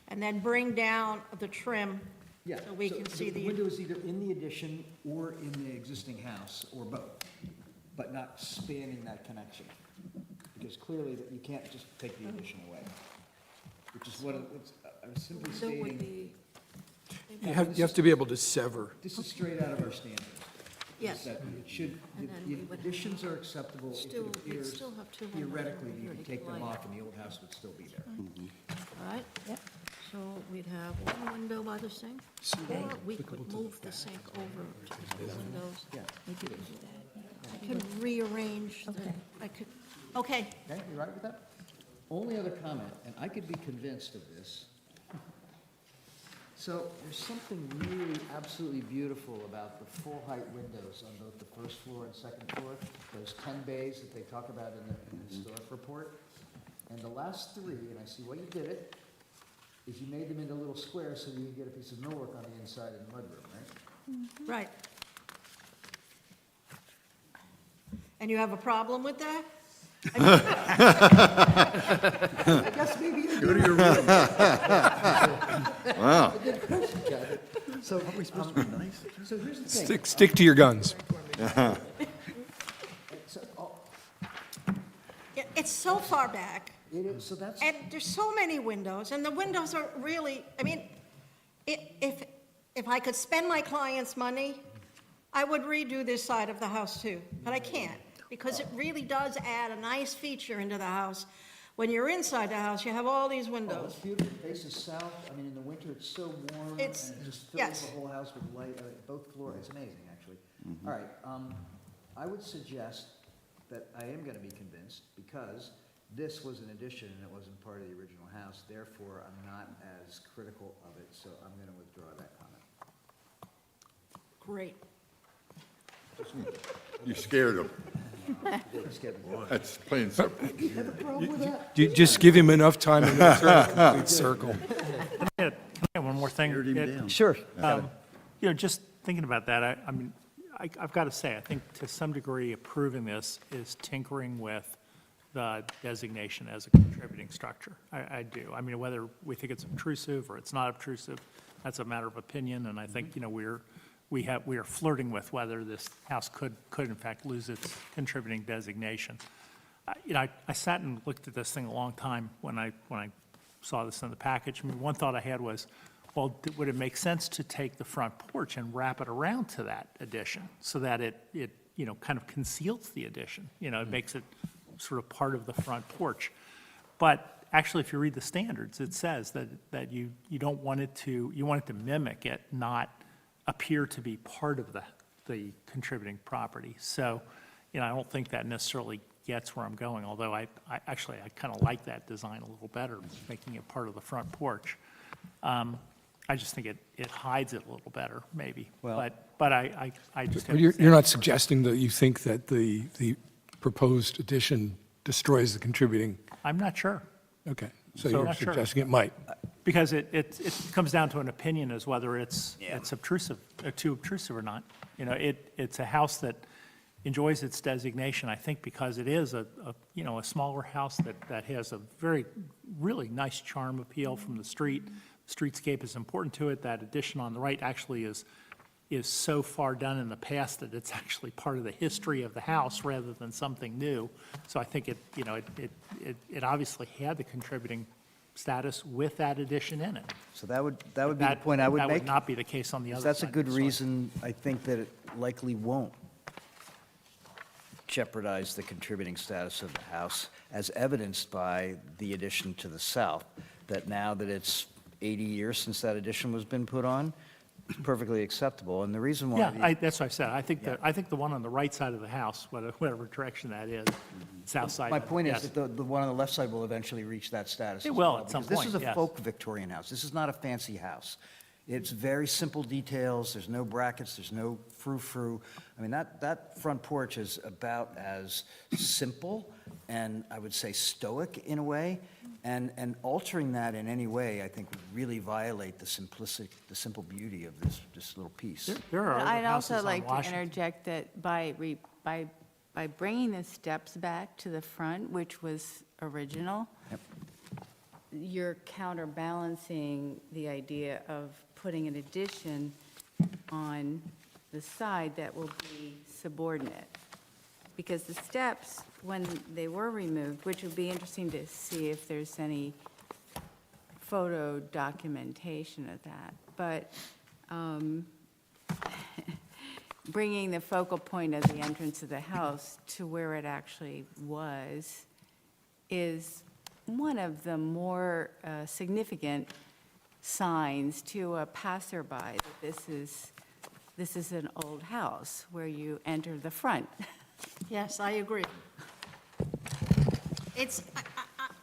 And then bring down the trim Yeah. so we can see The window is either in the addition or in the existing house, or both, but not spanning that connection. Because clearly that you can't just take the addition away, which is what I was simply stating. You have to be able to sever. This is straight out of our standards. Yes. That it should, And then the we would additions are acceptable if still- it we'd appears still have 2 windows theoretically over that you here can to take them light. off and the old house would still be there. All right? Yep. So we'd have 1 window by the sink, or we could move the sink over to the windows. Yeah. We could do that. I could rearrange the, I could, okay. Okay, you right with that? Only other comment, and I could be convinced of this. So there's something really absolutely beautiful about the full-height windows on both the first floor and second floor, those 10 bays that they talk about in the historic report. And the last 3, and I see why you did it, is you made them into little squares so you can get a piece of millwork on the inside in the mudroom, right? Right. And you have a problem with that? I guess maybe you do. Go to your room. Wow. So are we supposed to be nice? So here's the thing. Stick to your guns. It's so far back, It is, so that's, and there's so many windows, and the windows are really, I mean, if I could spend my client's money, I would redo this side of the house too, but I can't, because it really does add a nice feature into the house. When you're inside the house, you have all these oh, windows. it's beautiful, it faces south, I mean, in the winter, it's so warm, and it It's- just fills yes. the whole house with light, both floors, it's amazing, actually. All right, I would suggest that I am gonna be convinced, because this was an addition and it wasn't part of the original house, therefore, I'm not as critical of it, so I'm gonna withdraw that comment. Great. You scared him. Skip. That's plain and simple. Just give him enough time and he'll turn a complete circle. Can I add one more thing? Scared him It- down. Sure. You know, just thinking about that, I mean, I've got to say, I think to some degree approving this is tinkering with the designation as a contributing structure. I do. I mean, whether we think it's obtrusive or it's not obtrusive, that's a matter of opinion, and I think, you know, we are flirting with whether this house could in fact lose its contributing designation. You know, I sat and looked at this thing a long time when I saw this in the package. I mean, one thought I had was, well, would it make sense to take the front porch and wrap it around to that addition so that it you know, kind of conceals the addition? You know, it makes it sort of part of the front porch. But actually, if you read the standards, it says that you don't want it to, you want it to mimic it, not appear to be part of the contributing property. So, you know, I don't think that necessarily gets where I'm going, although I kind of like that design a little better, making it part of the front porch. I just think it hides it a little better, maybe. Well- But I just. But you're not suggesting that you think that the proposed addition destroys the contributing, I'm not sure. okay. So So- you're Not sure. suggesting it might. Because it comes down to an opinion as whether it's obtrusive, too obtrusive or not. You know, it's a house that enjoys its designation, I think, because it is a smaller house that has a really nice charm appeal from the street. Streetscape is important to it. That addition on the right actually is so far done in the past that it's actually part of the history of the house rather than something new. So I think it obviously had the contributing status with that addition in it. So that would be the point I would That make. would not be the case on the other side. That's a of good the story. reason, I think, that it likely won't jeopardize the contributing status of the house, as evidenced by the addition to the south, that now that it's 80 years since that addition was been put on, it's perfectly acceptable. And the reason why. Yeah, that's what I said. I think the one on the right side of the house, whatever direction that is, south side. My point is yes. that the one on the left side will eventually reach that status. It as will well, at some because point, This is a yes. folk Victorian house. This is not a fancy house. It's very simple details. There's no brackets. There's no frou-frou. I mean, that front porch is about as simple and I would say stoic in a way. And altering that in any way, I think, would really violate the simple beauty of this little piece. There are other I'd houses also on like to Washington. interject that by bringing the steps back to the front, which was original, you're counterbalancing the idea of putting an addition on the side that will be subordinate. Because the steps, when they were removed, which would be interesting to see if there's any photo documentation of that, but bringing the focal point of the entrance of the house to where it actually was is one of the more significant signs to a passerby that this is an old house where you enter the front. Yes, I agree.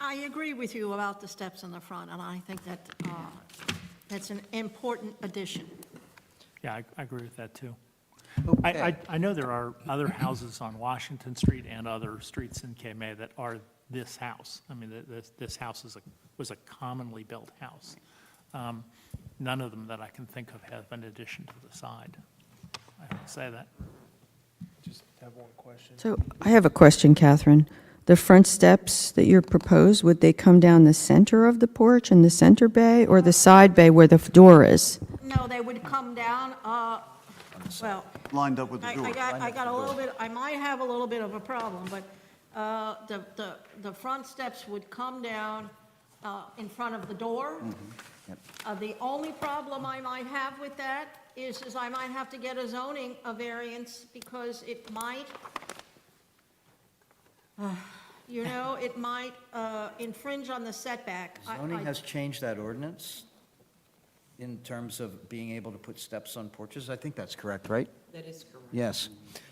I agree with you about the steps in the front, and I think that that's an important addition. Yeah, I agree with that, too. Okay. I know there are other houses on Washington Street and other streets in Kaymay that are this house. I mean, this house was a commonly built house. none of them that I can think of have an addition to the side. I would say that. Just have one question. So I have a question, Catherine. The front steps that you're proposed, would they come down the center of the porch in the center bay or the side bay where the door is? No, they would come down, well, Lined up with the door. I got a little bit, I might have a little bit of a problem, but the front steps would come down in front of the door. The only problem I might have with that is I might have to get a variance because it might, it might infringe on the setback. Zoning has changed that ordinance in terms of being able to put steps on porches. I think that's correct, right? That is correct. Yes.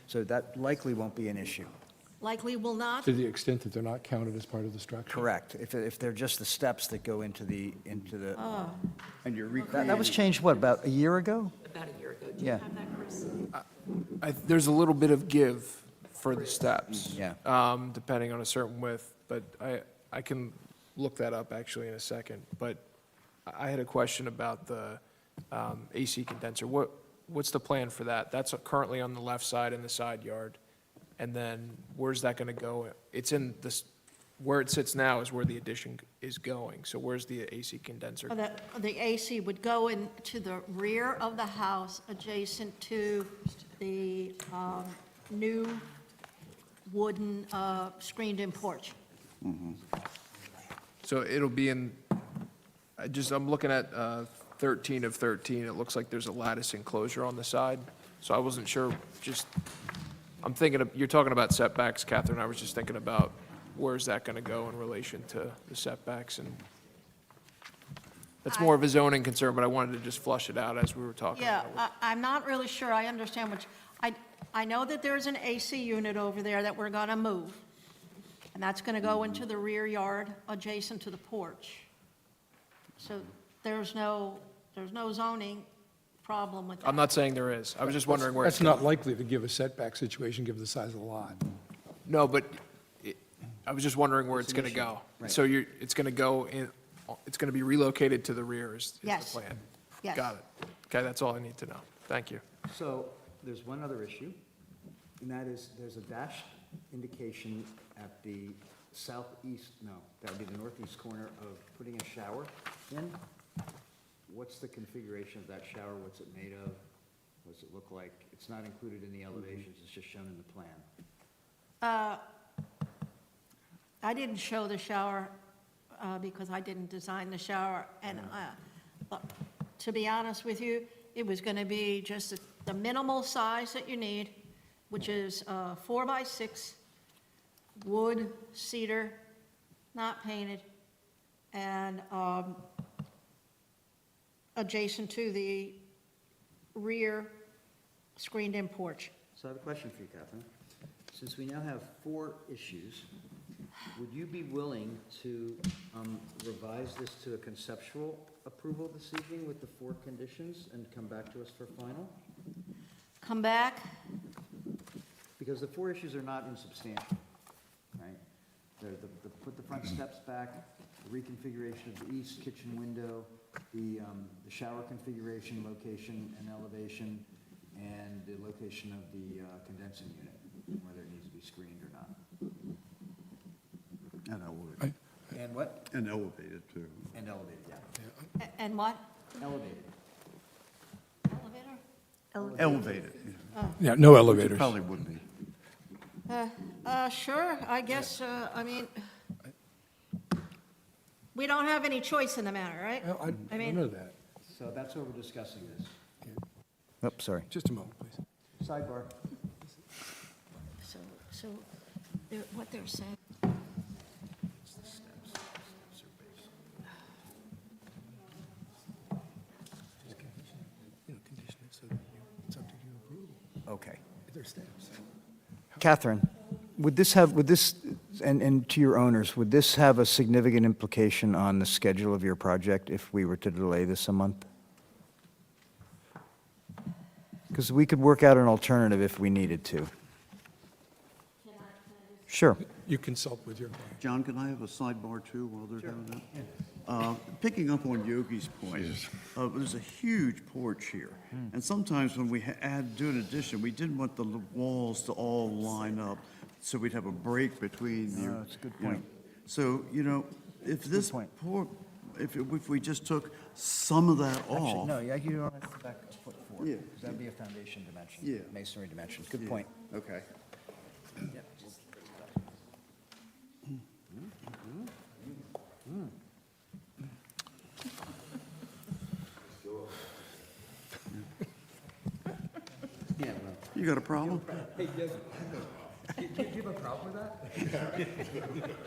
So that likely won't be an issue. Likely will not. To the extent that they're not counted as part of the structure. Correct. If they're just the steps that go into the, And you're that was changed, what, about a year ago? About a year ago. Do you Yeah. have that, Chris? There's a little bit of give for the steps. Yeah. Depending on a certain width, but I can look that up actually in a second. But I had a question about the AC condenser. What's the plan for that? That's currently on the left side in the side yard. And then where's that going to go? It's in this, where it sits now is where the addition is going. So where's the AC condenser? The AC would go into the rear of the house adjacent to the new wooden screened-in porch. So it'll be in, I'm looking at 13 of 13. It looks like there's a lattice enclosure on the side. So I wasn't sure, I'm thinking of, you're talking about setbacks, Catherine. I was just thinking about where's that going to go in relation to the setbacks? And that's more of a zoning concern, but I wanted to just flush it out as we were talking Yeah, about it. I'm not really sure I understand I know that there's an AC unit over there that we're going to move, and that's going to go into the rear yard adjacent to the porch. So there's no zoning problem with that. I'm not saying there is. I was just wondering where it's That's not likely to give a setback situation, given the size of the lot. No, but I was just wondering where it's going to go. So it's going to go in, it's going to be relocated to the rear is the Yes. plan? Yes. Got it. Okay, that's all I need to know. Thank you. So there's one other issue, and that is there's a dashed indication at the southeast, no, that would be the northeast corner of putting a shower in. What's the configuration of that shower? What's it made of? What does it look like? It's not included in the elevations, it's just shown in the plan. I didn't show the shower because I didn't design the shower, and but to be honest with you, it was going to be just the minimal size that you need, which is 4x6, wood, cedar, not painted, and adjacent to the rear screened-in porch. So I have a question for you, Catherine. Since we now have 4 issues, would you be willing to revise this to a conceptual approval this evening with the 4 conditions and come back to us for final? Come back. Because the 4 issues are not insubstantial, right? They're put the front steps back, the reconfiguration of the east kitchen window, the shower configuration, location, and elevation, and the location of the condensing unit, whether it needs to be screened or not. And elevated. And what? And elevated, too. And elevated, yeah. And what? Elevated. Elevator? Elevated. Yeah, no Which it elevators. probably would be. Sure, I guess, I mean, we don't have any choice in the matter, right? Well, I mean- know that. So that's why we're discussing this. Oh, sorry. Just a moment, please. Sidebar. So what they're saying. Okay. Catherine, would this, and to your owners, would this have a significant implication on the schedule of your project if we were to delay this a month? Because we could work out an alternative if we needed to. Sure. You consult with your client. John, can I have a sidebar, too, while they're doing that? Picking up on Yogi's point, there's a huge porch here. And sometimes when we do an addition, we didn't want the walls to all line up, so we'd have a break between the. No, it's a good you know. point. So, if this if we just took some of that Actually, off. no, yeah, you don't have to go back a foot forward. Yeah. Because that'd be a foundation dimension. Yeah. Masonry dimension. Good Yeah, point. Okay. You got a problem? Hey, do you have a problem with that?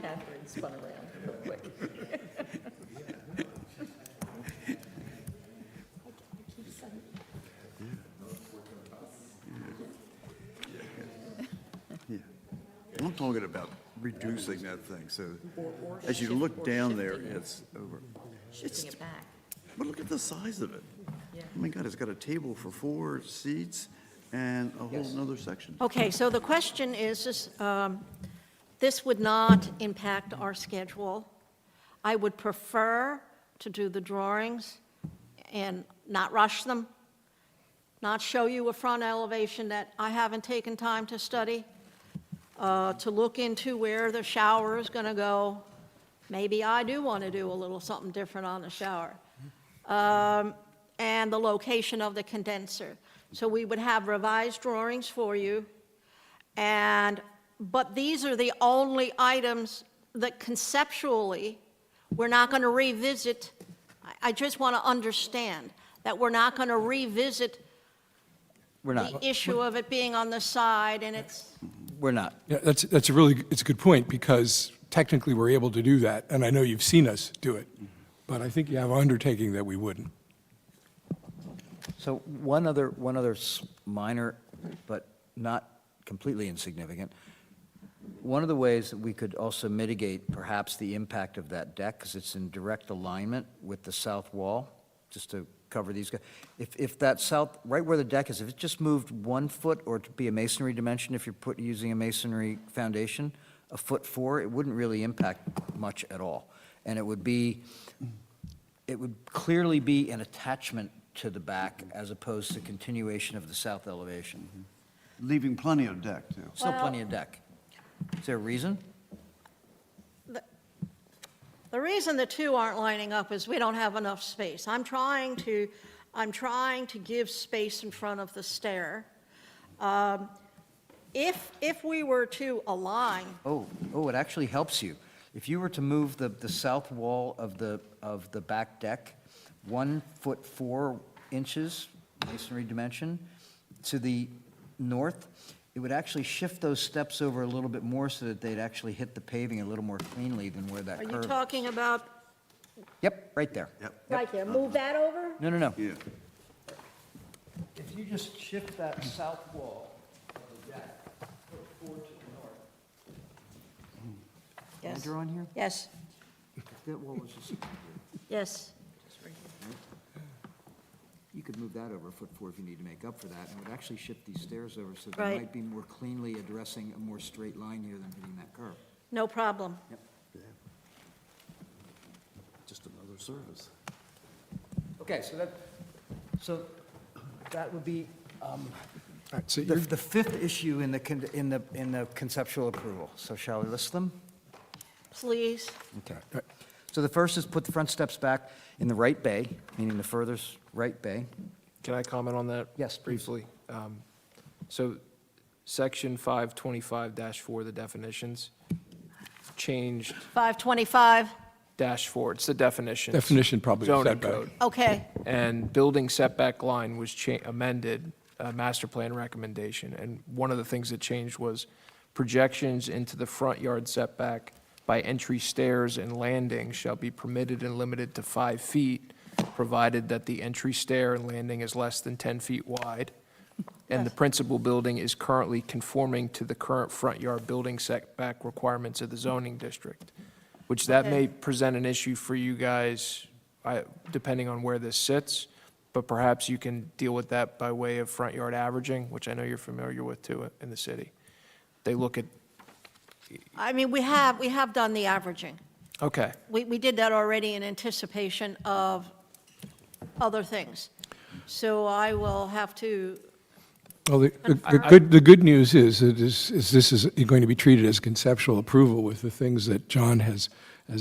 Catherine spun around real quick. Yeah. I'm talking about reducing that thing, so as you look down there, it's over. Shifting it back. But look at the size of it. Yeah. Oh my God, it's got a table for 4 seats and a whole nother section. Okay, so the question is, this would not impact our schedule. I would prefer to do the drawings and not rush them, not show you a front elevation that I haven't taken time to study, to look into where the shower is going to go. Maybe I do want to do a little something different on the shower. And the location of the condenser. So we would have revised drawings for you, but these are the only items that conceptually we're not going to revisit. I just want to understand that we're not going to revisit We're not. the issue of it being on the side, and it's, We're not. Yeah, it's a good point, because technically we're able to do that, and I know you've seen us do it, but I think you have an undertaking that we wouldn't. So one other minor, but not completely insignificant. One of the ways that we could also mitigate perhaps the impact of that deck, because it's in direct alignment with the south wall, just to cover these guys. If that south, right where the deck is, if it just moved 1 foot, or to be a masonry dimension, if you're using a masonry foundation, 1.4 feet, it wouldn't really impact much at all. And it would clearly be an attachment to the back as opposed to continuation of the south elevation. Leaving plenty of deck, too. Still Well- plenty of deck. Is there a reason? the reason the two aren't lining up is we don't have enough space. I'm trying to give space in front of the stair. If we were to align, Oh, it actually helps you. If you were to move the south wall of the back deck 1.4 feet, masonry dimension, to the north, it would actually shift those steps over a little bit more so that they'd actually hit the paving a little more cleanly than where that are curve you is. talking about Yep, right there. right there? Move that over? No. Yeah. If you just shift that south wall of the deck, put 4 to the north. Can I Yes. draw in here? Yes, If that wall was just, yes. you could move that over 1.4 if you need to make up for that, and it would actually shift these stairs over so they Right. might be more cleanly addressing a more straight line here than hitting that curve. No problem. Just another service. Okay, so that would be All right, so the you're, fifth issue in the conceptual approval. So shall we list them? Please. Okay. So the first is put the front steps back in the right bay, meaning the furthest right bay. Can I comment on that? Yes, please. Briefly. So, section 525-4, the definitions, changed 525, -4, it's the definitions. Definition probably of Zoning setback. code. okay. And building setback line was amended, master plan recommendation. And one of the things that changed was projections into the front yard setback by entry stairs and landing shall be permitted and limited to 5 feet, provided that the entry stair and landing is less than 10 feet wide, and the principal building is currently conforming to the current front yard building setback requirements of the zoning district, which that may present an issue for you guys, depending on where this sits, but perhaps you can deal with that by way of front yard averaging, which I know you're familiar with too in the city. They look at, I mean, we have done the averaging. Okay. We did that already in anticipation of other things. So I will have to, Well, the good news is that this is going to be treated as conceptual approval with the things that John has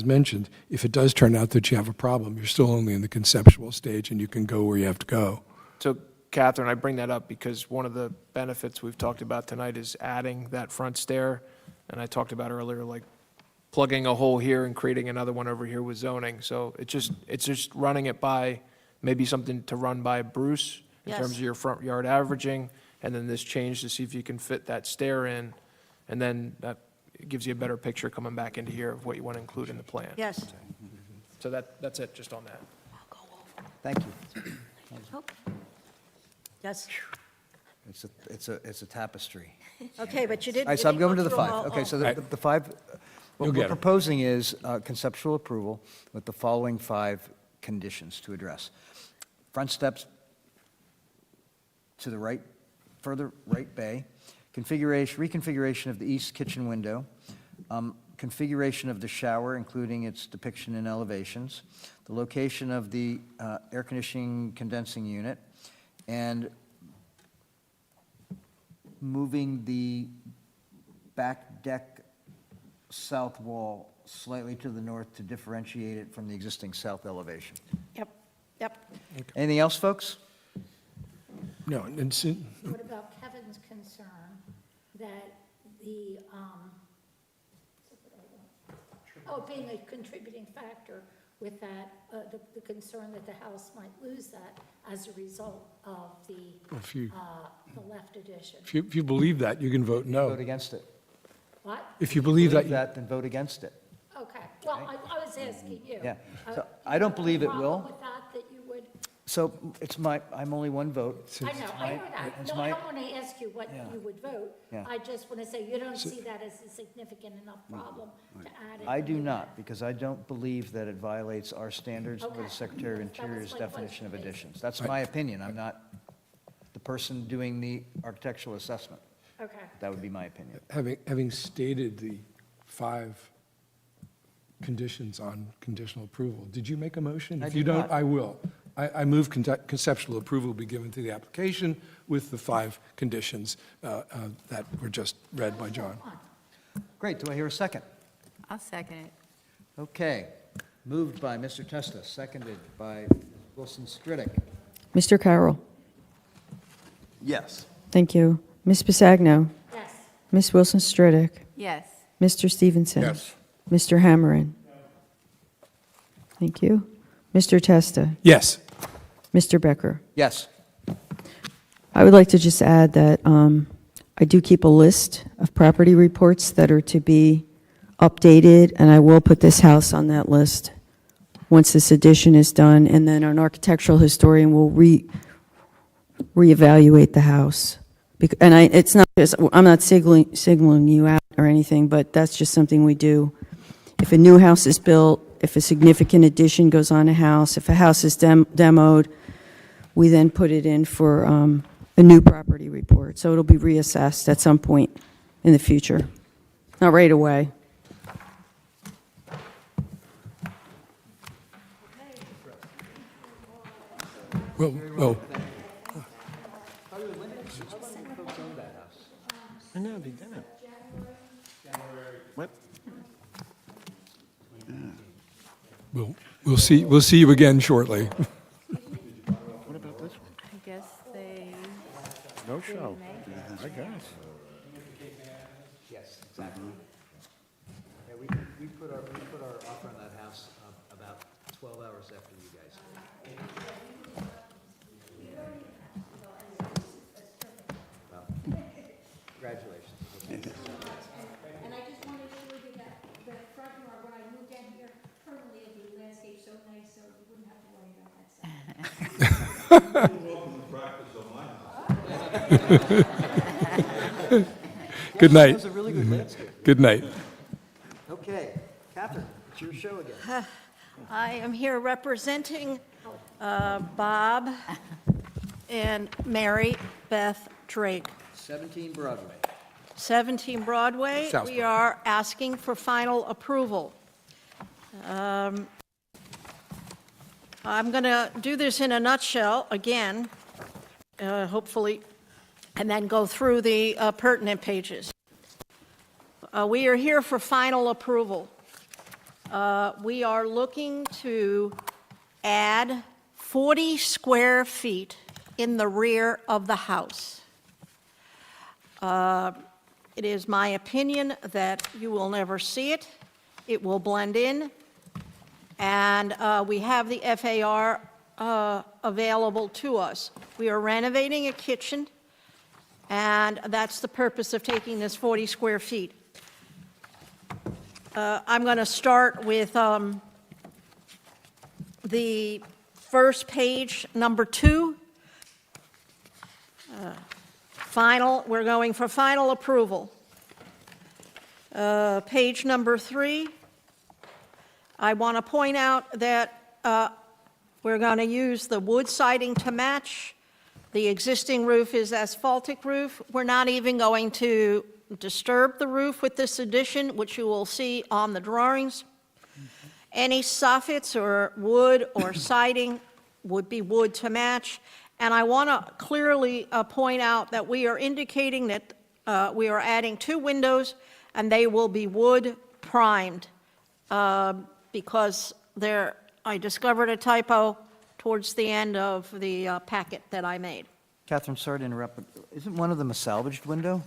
mentioned. If it does turn out that you have a problem, you're still only in the conceptual stage and you can go where you have to go. So, Catherine, I bring that up because one of the benefits we've talked about tonight is adding that front stair. And I talked about earlier, like plugging a hole here and creating another one over here with zoning. So it's just running it by, maybe something to run by Bruce in Yes. terms of your front yard averaging, and then this change to see if you can fit that stair in. And then that gives you a better picture coming back into here of what you want to include in the plan. yes. So that's it, just on that. Thank you. Yes, It's a tapestry. okay, but you did. All right, you so I'm didn't go going to the through five. all- Okay, all- so the five, You'll what get we're 'em. proposing is conceptual approval with the following 5 conditions to address. Front steps to the right, further right bay, reconfiguration of the east kitchen window, configuration of the shower, including its depiction in elevations, the location of the air conditioning condensing unit, and moving the back deck south wall slightly to the north to differentiate it from the existing south elevation. Yep, yep. Anything else, folks? No, and What about Kevin's concern that the, being a contributing factor with that, the concern that the house might lose that as a result of the left addition? if you believe that, you can vote no. Vote against it. What? If you believe that, Then vote against it. Okay, well, I was asking you. Yeah. So Uh, I don't believe it Problem will. with that you would, So I'm only one vote. I know that. it's No, my- I don't want to ask you what you would vote. Yeah. I just want to say you don't see that as a significant enough problem to add it. I do not, because I don't believe that it violates our standards or the Okay. Secretary of That was Interior's my definition of question. additions. That's my opinion. I'm not the person doing the architectural assessment. Okay. That would be my opinion. having stated the 5 conditions on conditional approval, did you make a motion? I If you did don't, not. I will. I move conceptual approval be given to the application with the 5 conditions that were just read by John. Great. Do I hear a second? I'll second it. Okay. Moved by Mr. Testa, seconded by Wilson Stridick. Mr. Carroll. Yes. Thank you. Ms. Bisagno. Yes. Ms. Wilson Stridick. Yes. Mr. Stevenson. Yes. Mr. Hammerin. Thank you. Mr. Testa. Yes. Mr. Becker. Yes. I would like to just add that I do keep a list of property reports that are to be updated, and I will put this house on that list once this addition is done, and then an architectural historian will reevaluate the house. And it's not just, I'm not signaling you out or anything, but that's just something we do. If a new house is built, if a significant addition goes on a house, if a house is demoed, we then put it in for a new property report. So it'll be reassessed at some point in the future, not right away. Well, I know, they did it. What? we'll see you again shortly. What about this one? I guess they. No show, I guess. Yes, exactly. Yeah, we put our offer on that house about 12 hours after you guys. Well, congratulations. And I just want to assure you that the front yard, when I moved in here, permanently, it'll be landscaped so nice, so you wouldn't have to worry about that stuff. Good night. That was a really good landscape. Good night. Okay, Catherine, it's your show again. I am here representing Bob and Mary Beth Drake. 17 Broadway. 17 Broadway. South We are asking for final approval. I'm going to do this in a nutshell again, hopefully, and then go through the pertinent pages. We are here for final approval. We are looking to add 40 square feet in the rear of the house. It is my opinion that you will never see it. It will blend in. And we have the FAR available to us. We are renovating a kitchen, and that's the purpose of taking this 40 square feet. I'm going to start with the first page, number 2. We're going for final approval. Page number 3. I want to point out that we're going to use the wood siding to match. The existing roof is asphaltic roof. We're not even going to disturb the roof with this addition, which you will see on the drawings. Any soffits or wood or siding would be wood to match. And I want to clearly point out that we are indicating that we are adding 2 windows, and they will be wood primed. Because I discovered a typo towards the end of the packet that I made. Catherine, sorry to interrupt, but isn't one of them a salvaged window?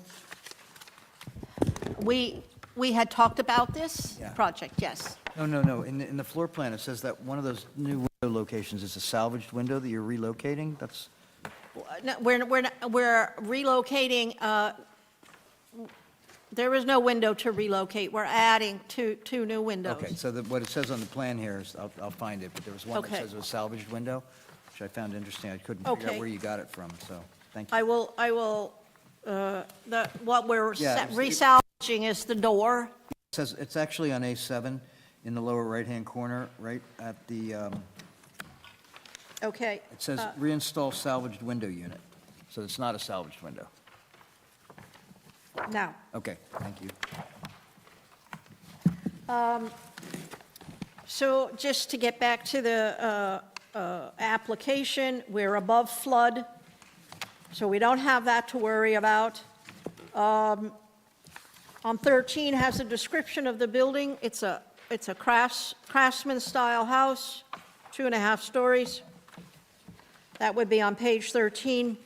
We had talked about this Yeah. project, yes. No. In the floor plan, it says that one of those new window locations is a salvaged window that you're relocating? That's, No, we're relocating, there is no window to relocate. We're adding two new windows. okay, so what it says on the plan here is, I'll find it, but there was one that Okay. says it was a salvaged window, which I found interesting. I couldn't figure out Okay. where you got it from, so, thank you. I will, what we're Yeah, resalvaging is the door. It says, it's actually on A7 in the lower right-hand corner, right at the, Okay. it says reinstall salvaged window unit. So it's not a salvaged window. Now, Okay, thank you. so just to get back to the application, we're above flood, so we don't have that to worry about. On 13 has a description of the building. It's a craftsman-style house, 2.5 stories. That would be on page 13.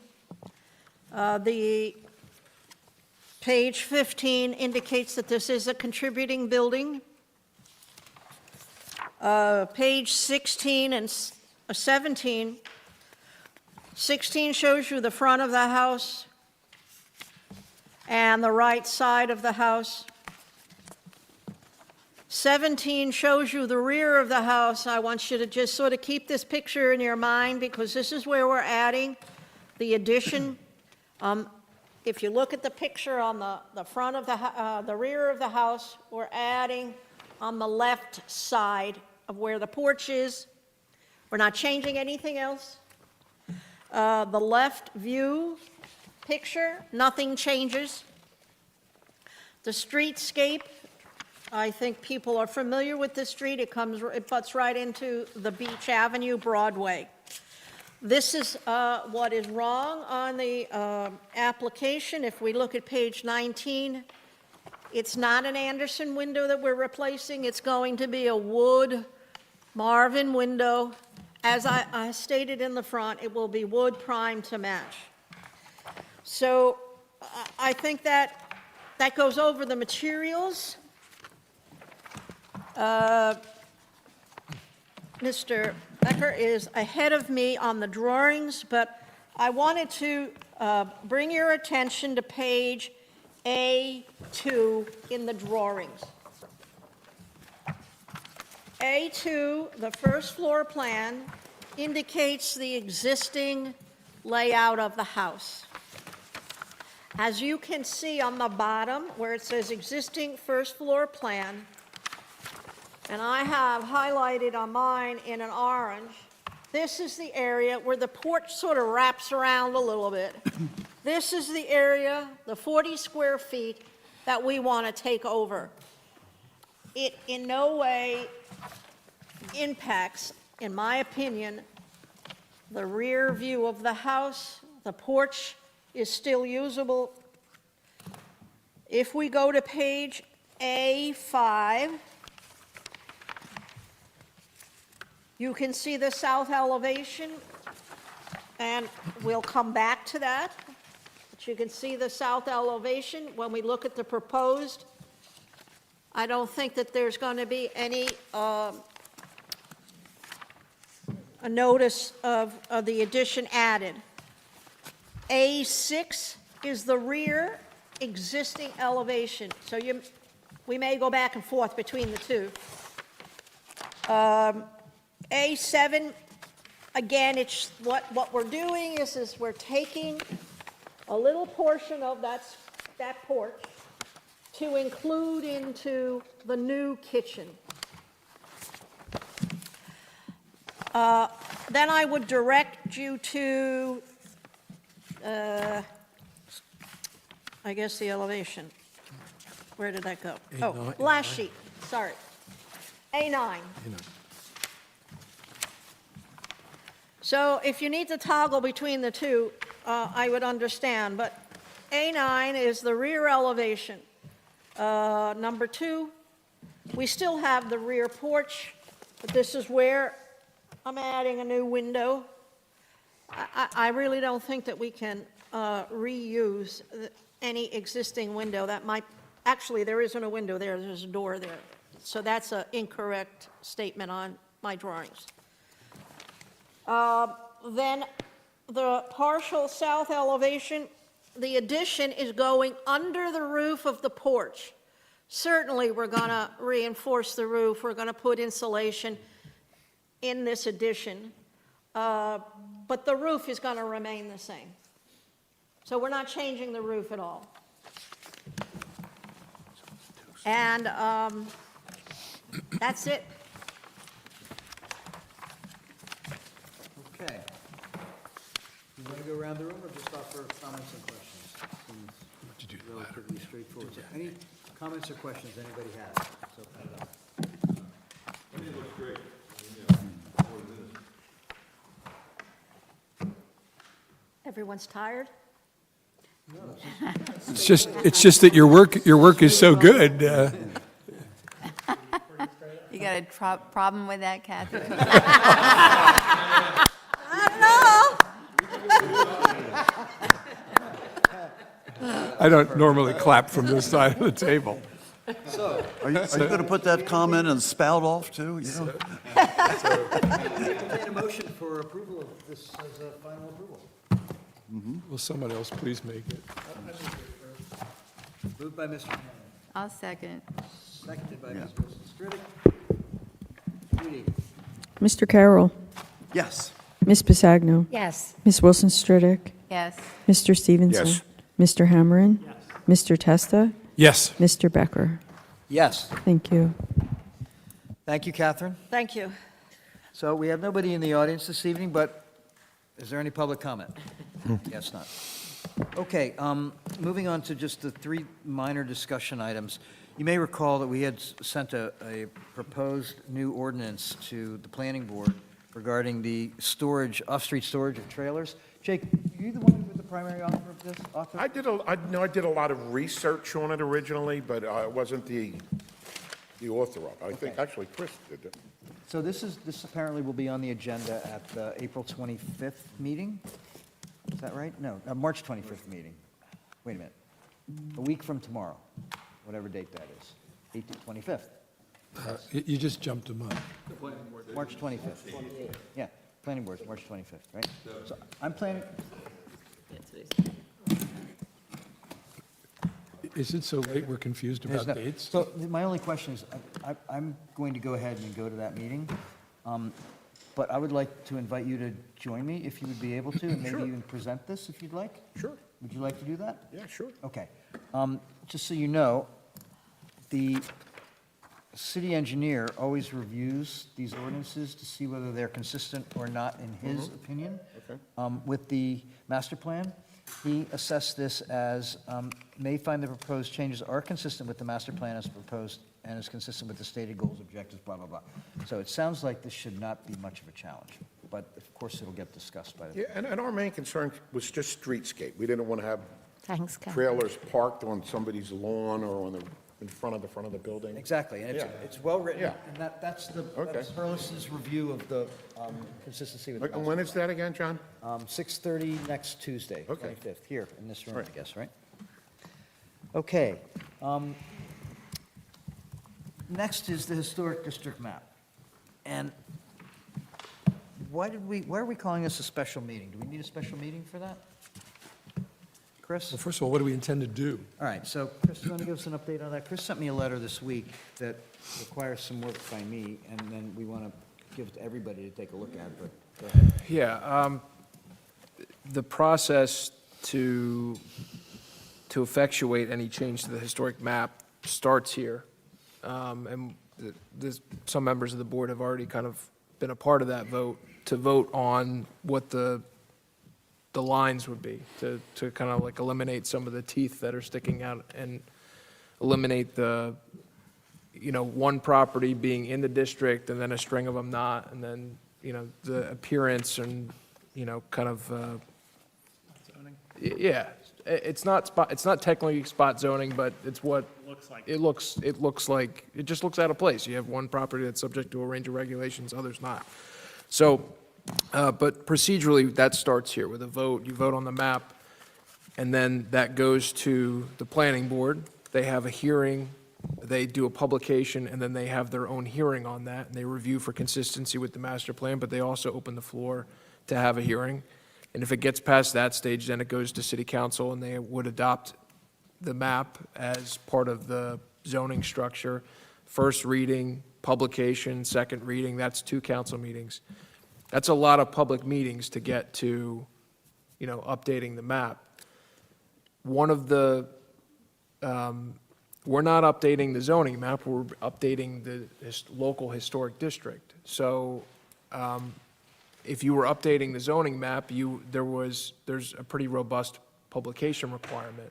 The page 15 indicates that this is a contributing building. Page 16 and 17, 16 shows you the front of the house and the right side of the house. 17 shows you the rear of the house. I want you to just sort of keep this picture in your mind because this is where we're adding the addition. If you look at the picture on the front of the rear of the house, we're adding on the left side of where the porch is. We're not changing anything else. The left view picture, nothing changes. The streetscape, I think people are familiar with this street. It butts right into the Beach Avenue Broadway. This is what is wrong on the application. If we look at page 19, it's not an Anderson window that we're replacing. It's going to be a wood Marvin window. As I stated in the front, it will be wood primed to match. So I think that goes over the materials. Mr. Becker is ahead of me on the drawings, but I wanted to bring your attention to page A2 in the drawings. A2, the first floor plan, indicates the existing layout of the house. As you can see on the bottom, where it says existing first floor plan, and I have highlighted on mine in an orange, this is the area where the porch sort of wraps around a little bit. This is the area, the 40 square feet, that we want to take over. it in no way impacts, in my opinion, the rear view of the house. The porch is still usable. If we go to page A5, you can see the south elevation, and we'll come back to that. But you can see the south elevation. When we look at the proposed, I don't think that there's going to be any a notice of the addition added. A6 is the rear existing elevation. So we may go back and forth between the two. A7, again, it's what we're doing is we're taking a little portion of that porch to include into the new kitchen. Then I would direct you to, I guess, the elevation. Where did that go? Oh, last sheet, sorry. A9. So if you need to toggle between the two, I would understand, but A9 is the rear elevation. Number 2, we still have the rear porch, but this is where I'm adding a new window. I really don't think that we can reuse any existing window. That might, actually, there isn't a window there, there's a door there. So that's an incorrect statement on my drawings. Then the partial south elevation, the addition is going under the roof of the porch. Certainly, we're going to reinforce the roof. We're going to put insulation in this addition. But the roof is going to remain the same. So we're not changing the roof at all. And that's it. Okay. You want to go around the room or just offer comments and questions? Seems relatively straightforward. So any comments or questions anybody has? So put it up. Everyone's tired? It's just that your work is so good. You got a problem with that, Catherine? I don't normally clap from this side of the table. So, Are you going to put that comment and spout off, too? You know? entertain a motion for approval of this as a final approval. Will someone else please make it? Moved by Mr. Hammond, I'll second. seconded by Ms. Wilson Stridick. Judy? Mr. Carroll, Yes. Ms. Pisagno, Yes. Ms. Wilson Stridick, Yes. Mr. Stevenson. Yes. Mr. Hammerin. Mr. Testa. Yes. Mr. Becker. Yes. Thank you. Thank you, Catherine. Thank you. So we have nobody in the audience this evening, but is there any public comment? Yes, not. Okay, moving on to just the 3 minor discussion items. You may recall that we had sent a proposed new ordinance to the planning board regarding the storage, off-street storage of trailers. Jake, are you the one who was the primary author of this? I did a lot of research on it originally, but I wasn't the author of it. I think, actually, Chris did it. So this apparently will be on the agenda at the April 25th meeting? Is that right? No, March 25th meeting. Wait a minute. A week from tomorrow, whatever date that is. 25th. You just jumped a month. March 25th. Yeah, planning board's March 25th, right? So I'm planning, Is it so late we're confused there's about no- dates? so my only question is, I'm going to go ahead and go to that meeting, but I would like to invite you to join me if you would be able to, and maybe Sure. even present this if you'd like. Sure. Would you like to do that? Yeah, sure. Okay. Just so you know, the city engineer always reviews these ordinances to see whether they're consistent or not, in his opinion, with the master plan. He assessed this as, may find the proposed changes are consistent with the master plan as proposed and is consistent with the stated goals, objectives, blah, blah, blah. So it sounds like this should not be much of a challenge, but of course it'll get discussed by the. Yeah, and our main concern was just streetscape. We didn't want to have Thanks, Ken. trailers parked on somebody's lawn or in front of the building. Exactly, and Yeah. it's well written, Yeah. and that's Okay. that's Hurlis's review of the consistency with the And when is that again, John? 6:30 next Tuesday, Okay. 25th, here in this room, I Right. guess, right? Okay. Next is the historic district map. And why are we calling this a special meeting? Do we need a special meeting for that? Chris? Well, first of all, what do we intend to do? All right, so Chris, you want to give us an update on that? Chris sent me a letter this week that requires some work by me, and then we want to give it to everybody to take a look at, but go ahead. Yeah, the process to effectuate any change to the historic map starts here. And some members of the board have already kind of been a part of that vote, to vote on what the lines would be, to kind of like eliminate some of the teeth that are sticking out and eliminate the, one property being in the district and then a string of them not, and then, the appearance and, kind of, yeah, it's not technically spot zoning, but it's what. Looks like. It just looks out of place. You have one property that's subject to a range of regulations, others not. So, but procedurally, that starts here with a vote. You vote on the map, and then that goes to the planning board. They have a hearing, they do a publication, and then they have their own hearing on that, and they review for consistency with the master plan, but they also open the floor to have a hearing. And if it gets past that stage, then it goes to city council, and they would adopt the map as part of the zoning structure. First reading, publication, second reading, that's 2 council meetings. That's a lot of public meetings to get to, updating the map. One of the, we're not updating the zoning map, we're updating the local historic district. So, if you were updating the zoning map, there's a pretty robust publication requirement.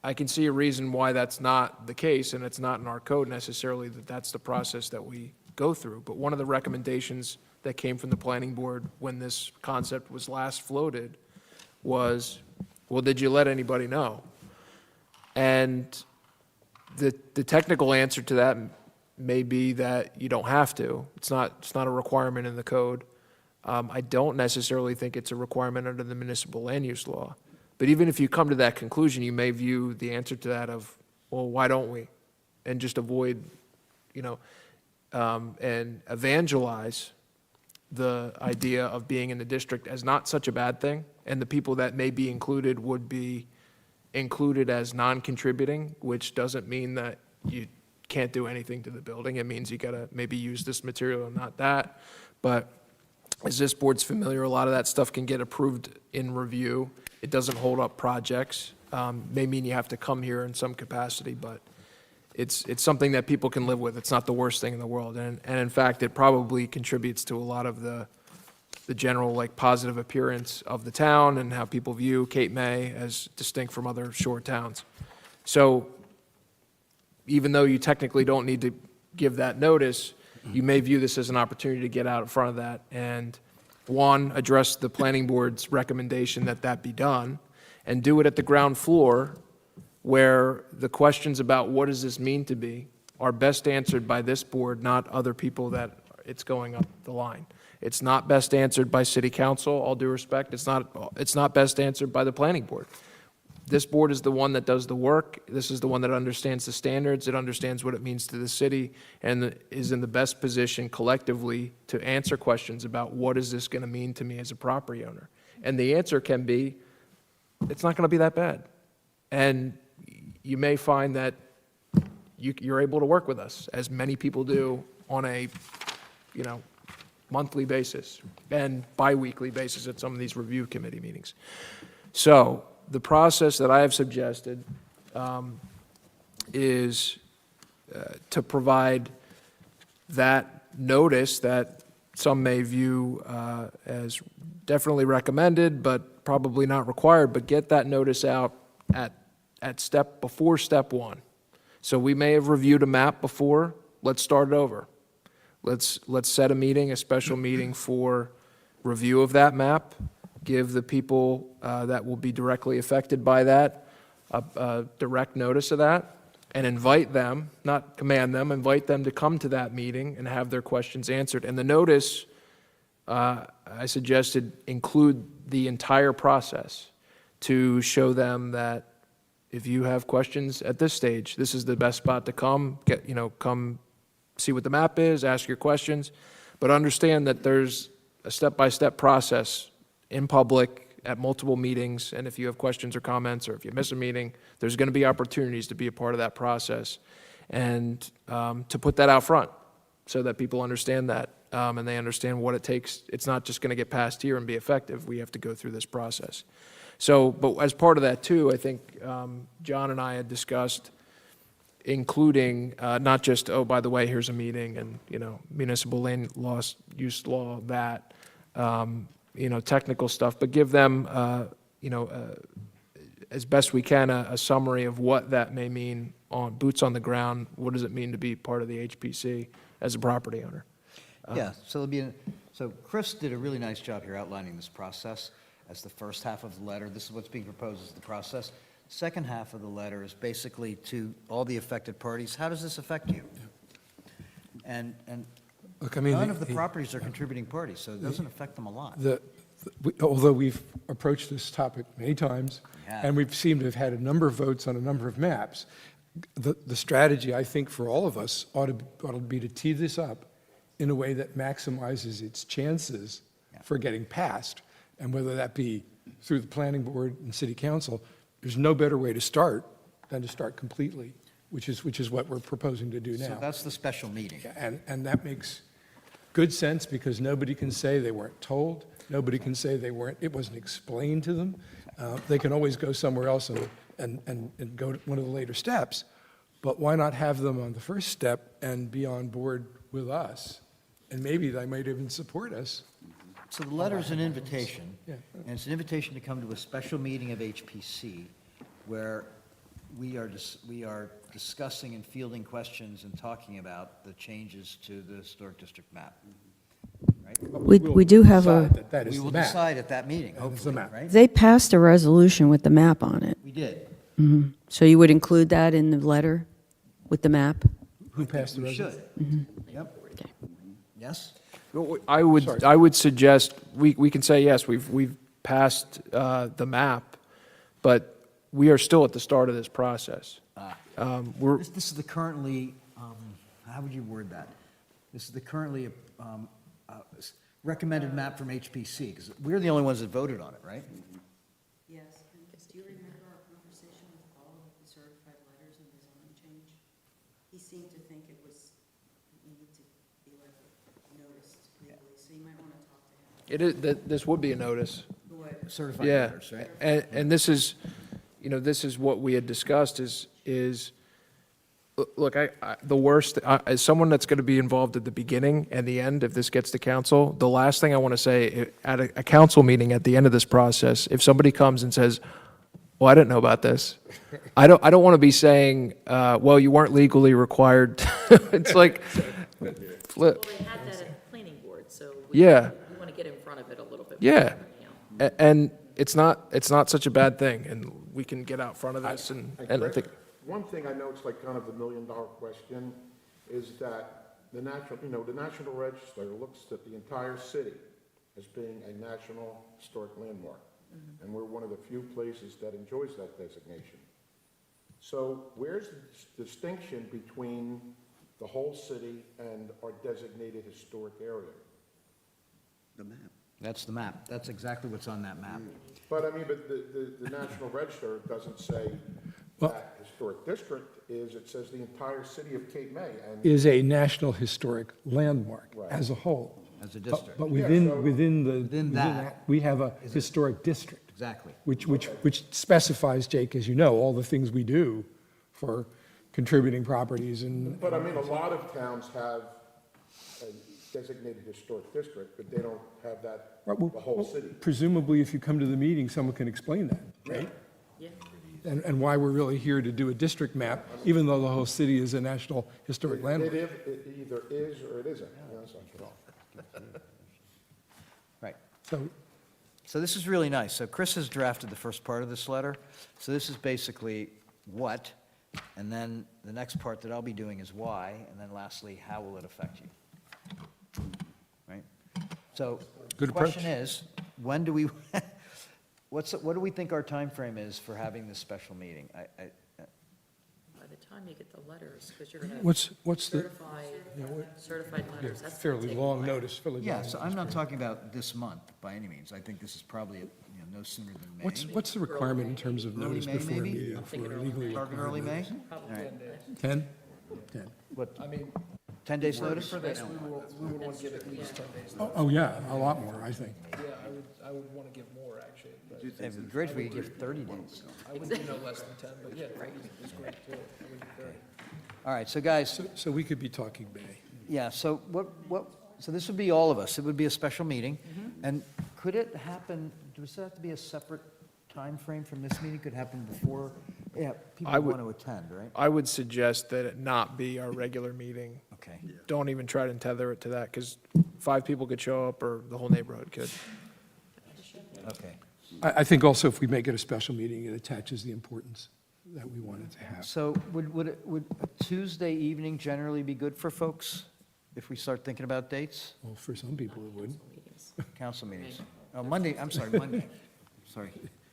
I can see a reason why that's not the case, and it's not in our code necessarily that that's the process that we go through. But one of the recommendations that came from the planning board when this concept was last floated was, well, did you let anybody know? And the technical answer to that may be that you don't have to. It's not a requirement in the code. I don't necessarily think it's a requirement under the municipal land use law. But even if you come to that conclusion, you may view the answer to that of, well, why don't we? And just avoid, and evangelize the idea of being in the district as not such a bad thing. And the people that may be included would be included as non-contributing, which doesn't mean that you can't do anything to the building. It means you gotta maybe use this material and not that. But as this board's familiar, a lot of that stuff can get approved in review. It doesn't hold up projects. May mean you have to come here in some capacity, but it's something that people can live with. It's not the worst thing in the world. And in fact, it probably contributes to a lot of the general positive appearance of the town and how people view Cape May as distinct from other shore towns. So even though you technically don't need to give that notice, you may view this as an opportunity to get out in front of that and, one, address the planning board's recommendation that that be done, and do it at the ground floor where the questions about what does this mean to be are best answered by this board, not other people that it's going up the line. It's not best answered by city council, all due respect. It's not best answered by the planning board. This board is the one that does the work. This is the one that understands the standards. It understands what it means to the city and is in the best position collectively to answer questions about what is this going to mean to me as a property owner. And the answer can be, it's not going to be that bad. And you may find that you're able to work with us, as many people do on a, monthly basis and bi-weekly basis at some of these review committee meetings. So the process that I have suggested is to provide that notice that some may view as definitely recommended, but probably not required, but get that notice out before step 1. So we may have reviewed a map before, let's start it over. Let's set a meeting, a special meeting for review of that map, give the people that will be directly affected by that a direct notice of that, and invite them, not command them, invite them to come to that meeting and have their questions answered. And the notice, I suggested, include the entire process to show them that if you have questions at this stage, this is the best spot to come, come see what the map is, ask your questions, but understand that there's a step-by-step process in public at multiple meetings, and if you have questions or comments, or if you miss a meeting, there's going to be opportunities to be a part of that process, and to put that out front so that people understand that, and they understand what it takes. It's not just going to get passed here and be effective. We have to go through this process. So, but as part of that too, I think John and I had discussed including not just, oh, by the way, here's a meeting and, municipal land use law, that, technical stuff, but give them, as best we can, a summary of what that may mean on boots on the ground. What does it mean to be part of the HPC as a property owner? Yeah, so Chris did a really nice job here outlining this process as the first half of the letter. This is what's being proposed as the process. Second half of the letter is basically to all the affected parties, how does this affect you? And Look, I mean, none of the properties are contributing parties, so it doesn't affect them a lot. Although we've approached this topic many times, and we've seemed to have had a number of votes on a number of maps, the strategy, I think, for all of us ought to be to tee this up in a way that maximizes its chances for getting passed, and whether that be through the planning board and city council, there's no better way to start than to start completely, which is what we're proposing to do now. So that's the special meeting. And that makes good sense, because nobody can say they weren't told. Nobody can say it wasn't explained to them. They can always go somewhere else and go to one of the later steps. But why not have them on the first step and be on board with us? And maybe they might even support us. So the letter's an invitation, Yeah. and it's an invitation to come to a special meeting of HPC where we are discussing and fielding questions and talking about the changes to the historic district map. Right? We do have a, Decide that is We the will map. decide at that meeting, That is the hopefully, map. right? they passed a resolution with the map on it. We did. So you would include that in the letter with the map? Who passed the We resolution? should. Yep. Yes? I would suggest, we can say, yes, we've passed the map, but we are still at the start of this process. This is the currently, how would you word that? This is the currently recommended map from HPC, because we're the only ones that voted on it, right? Yes, because do you remember our conversation with Paul with the certified letters and the zoning change? He seemed to think it needed to be like noticed legally, so you might want to talk to him. This would be a notice. Certified Yeah, letters, right? and this is, this is what we had discussed is, look, the worst, as someone that's going to be involved at the beginning and the end, if this gets to council, the last thing I want to say at a council meeting at the end of this process, if somebody comes and says, well, I didn't know about this, I don't want to be saying, well, you weren't legally required. It's like, flip. Well, they had that at the planning board, so Yeah. we want to get in front of it a little bit. Yeah. And it's not such a bad thing, and we can get out front of this, and I think, One thing I know it's like kind of the million-dollar question is that the National Register looks at the entire city as being a national historic landmark. And we're one of the few places that enjoys that designation. So where's the distinction between the whole city and our designated historic area? The map. That's the map. That's exactly what's on that map. But I mean, but the National Register doesn't say that historic district it says the entire city of Cape May. And Is a national historic landmark Right. as a whole. As a district. But so- within that that, we have a historic district, Exactly. which specifies, Jake, as you know, all the things we do for contributing properties and. But I mean, a lot of towns have a designated historic district, but they don't have that, Right, well, the whole city. Presumably, if you come to the meeting, someone can explain that, right? Yeah. and why we're really here to do a district map, even though the whole city is a National Historic Landmark. It either is or it isn't. Yes, that's right. Right. So, So this is really nice. So Chris has drafted the first part of this letter. So this is basically what, and then the next part that I'll be doing is why, and then lastly, how will it affect you? Right? So the Good approach. question is, when do we, what do we think our time frame is for having this special meeting? By the time you get the letters, because you're going to what's the, certified letters, that's. fairly long notice, fairly long. Yeah, so I'm notice not period. talking about this month by any means. I think this is probably, no sooner than May. What's the requirement in terms of Early notice May, before a maybe? meeting? For legally Target early May? All right. 10? What, I mean, 10 days notice? for this, we would want to give at least 10 days. Oh, yeah, a lot more, I think. Yeah, I would want to give more, actually, but It'd be great if we could give 30 days. I wouldn't do no less than 10, but yeah, 30 is great, too. I would do 30. All right, so guys, So we could be talking May. yeah, so so this would be all of us. It would be a special meeting. Mm-hmm. And could it happen, does it have to be a separate time frame from this meeting? Could it happen before? Yeah, people I would- want to attend, right? I would suggest that it not be our regular meeting. Okay. Don't even try to tether it to that, because 5 people could show up, or the whole neighborhood could. Okay. I think also if we make it a special meeting, it attaches the importance that we wanted to have. So would Tuesday evening generally be good for folks if we start thinking about dates? Well, for some people it would. Council meetings? Oh, Monday, I'm sorry, Monday. Sorry.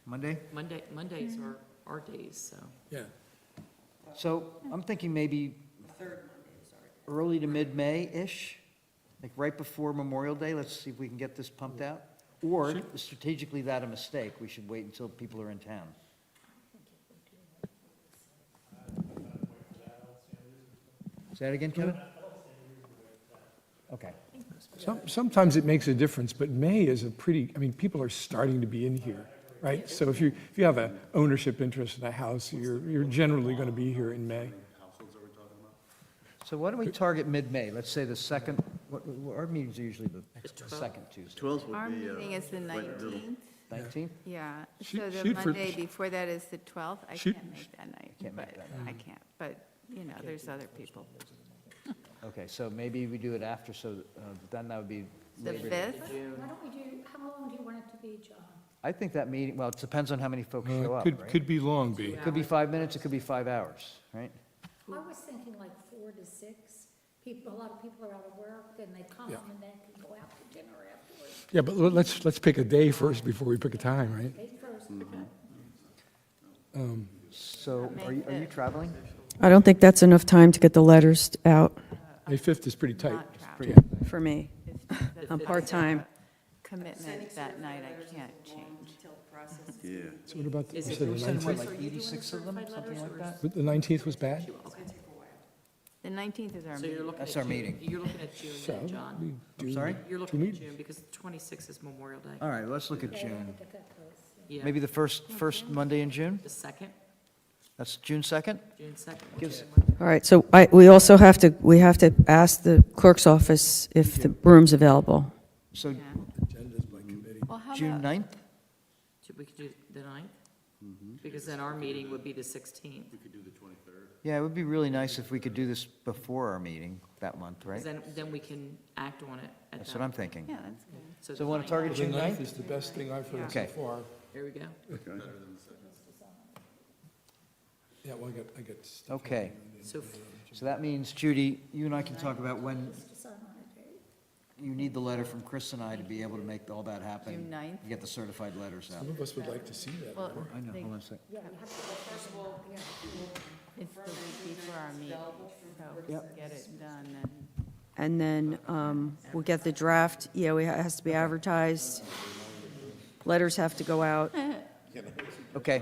Monday? Mondays are our days, so. Yeah. So I'm thinking maybe early to mid-May-ish, like right before Memorial Day. Let's see if we can get this pumped out. Or strategically that a mistake? We should wait until people are in town. Say that again, Kevin? Okay. Sometimes it makes a difference, but May is a pretty, I mean, people are starting to be in here, right? So if you have an ownership interest in a house, you're generally going to be here in May. So why don't we target mid-May? Let's say the second, our meetings are usually the second Tuesday. 12th would Our be, meeting is the right in the middle. 19th. 19th? Yeah, Shoot- so the shoot for- Monday before that is the 12th. I Shoot- can't make that night. Can't make but that I can't, but, there's other people. Okay, so maybe we do it after, so then that would be The Labor Day. 5th? Why don't we do, how long do you want it to be, John? I think that meeting, well, it depends on how many folks show up, Could right? be long, B. It could be 5 minutes, it could be 5 hours, right? I was thinking like 4 to 6. People, a lot of people are out of work, then they come, Yeah. and then can go out to dinner afterwards. Yeah, but let's pick a day first before we pick a time, right? May 1st, So are you traveling? I don't think that's enough time to get the letters out May 5th is pretty tight. Not Pretty- traveling. for me. That's I'm if I part-time. have a Commitment that night, I can't change. Yeah. So what about, you Is it said the We sent 19th? like 86 of them, something like that? The 19th was bad? The 19th is our So you're meeting. looking That's at our June. meeting. You're looking at June So, then, John. we do sorry? You're two looking at meetings. June, because the 26th is Memorial Day. All right, let's look at June. Yeah. Maybe the first Monday in June? The 2nd, That's June 2nd? June 2nd. Gives, All right, so we also have to ask the clerk's office if the room's available. so Yeah. Agendas by committee. Well, how June about, 9th? We could do the 9th? Because then our meeting would be the 16th. Yeah, it would be really nice if we could do this before our meeting that month, right? Because then we can act on it at That's that. what I'm thinking. yeah, that's good. So the want to 9th. target The June 9th 9th? is the best thing I've heard so Okay. far. There we go. Yeah, well, I get stuff. Okay, So so that means, Judy, you and I can talk about when you need the letter from Chris and I to be able to make all that happen. June 9th? and get the certified letters out. Some of us would like to see that. Well, I know, they- hold on a second. it's the week before our meeting, so Yep. get it done and. And then we'll get the draft, it has to be advertised. Letters have to go out. Okay.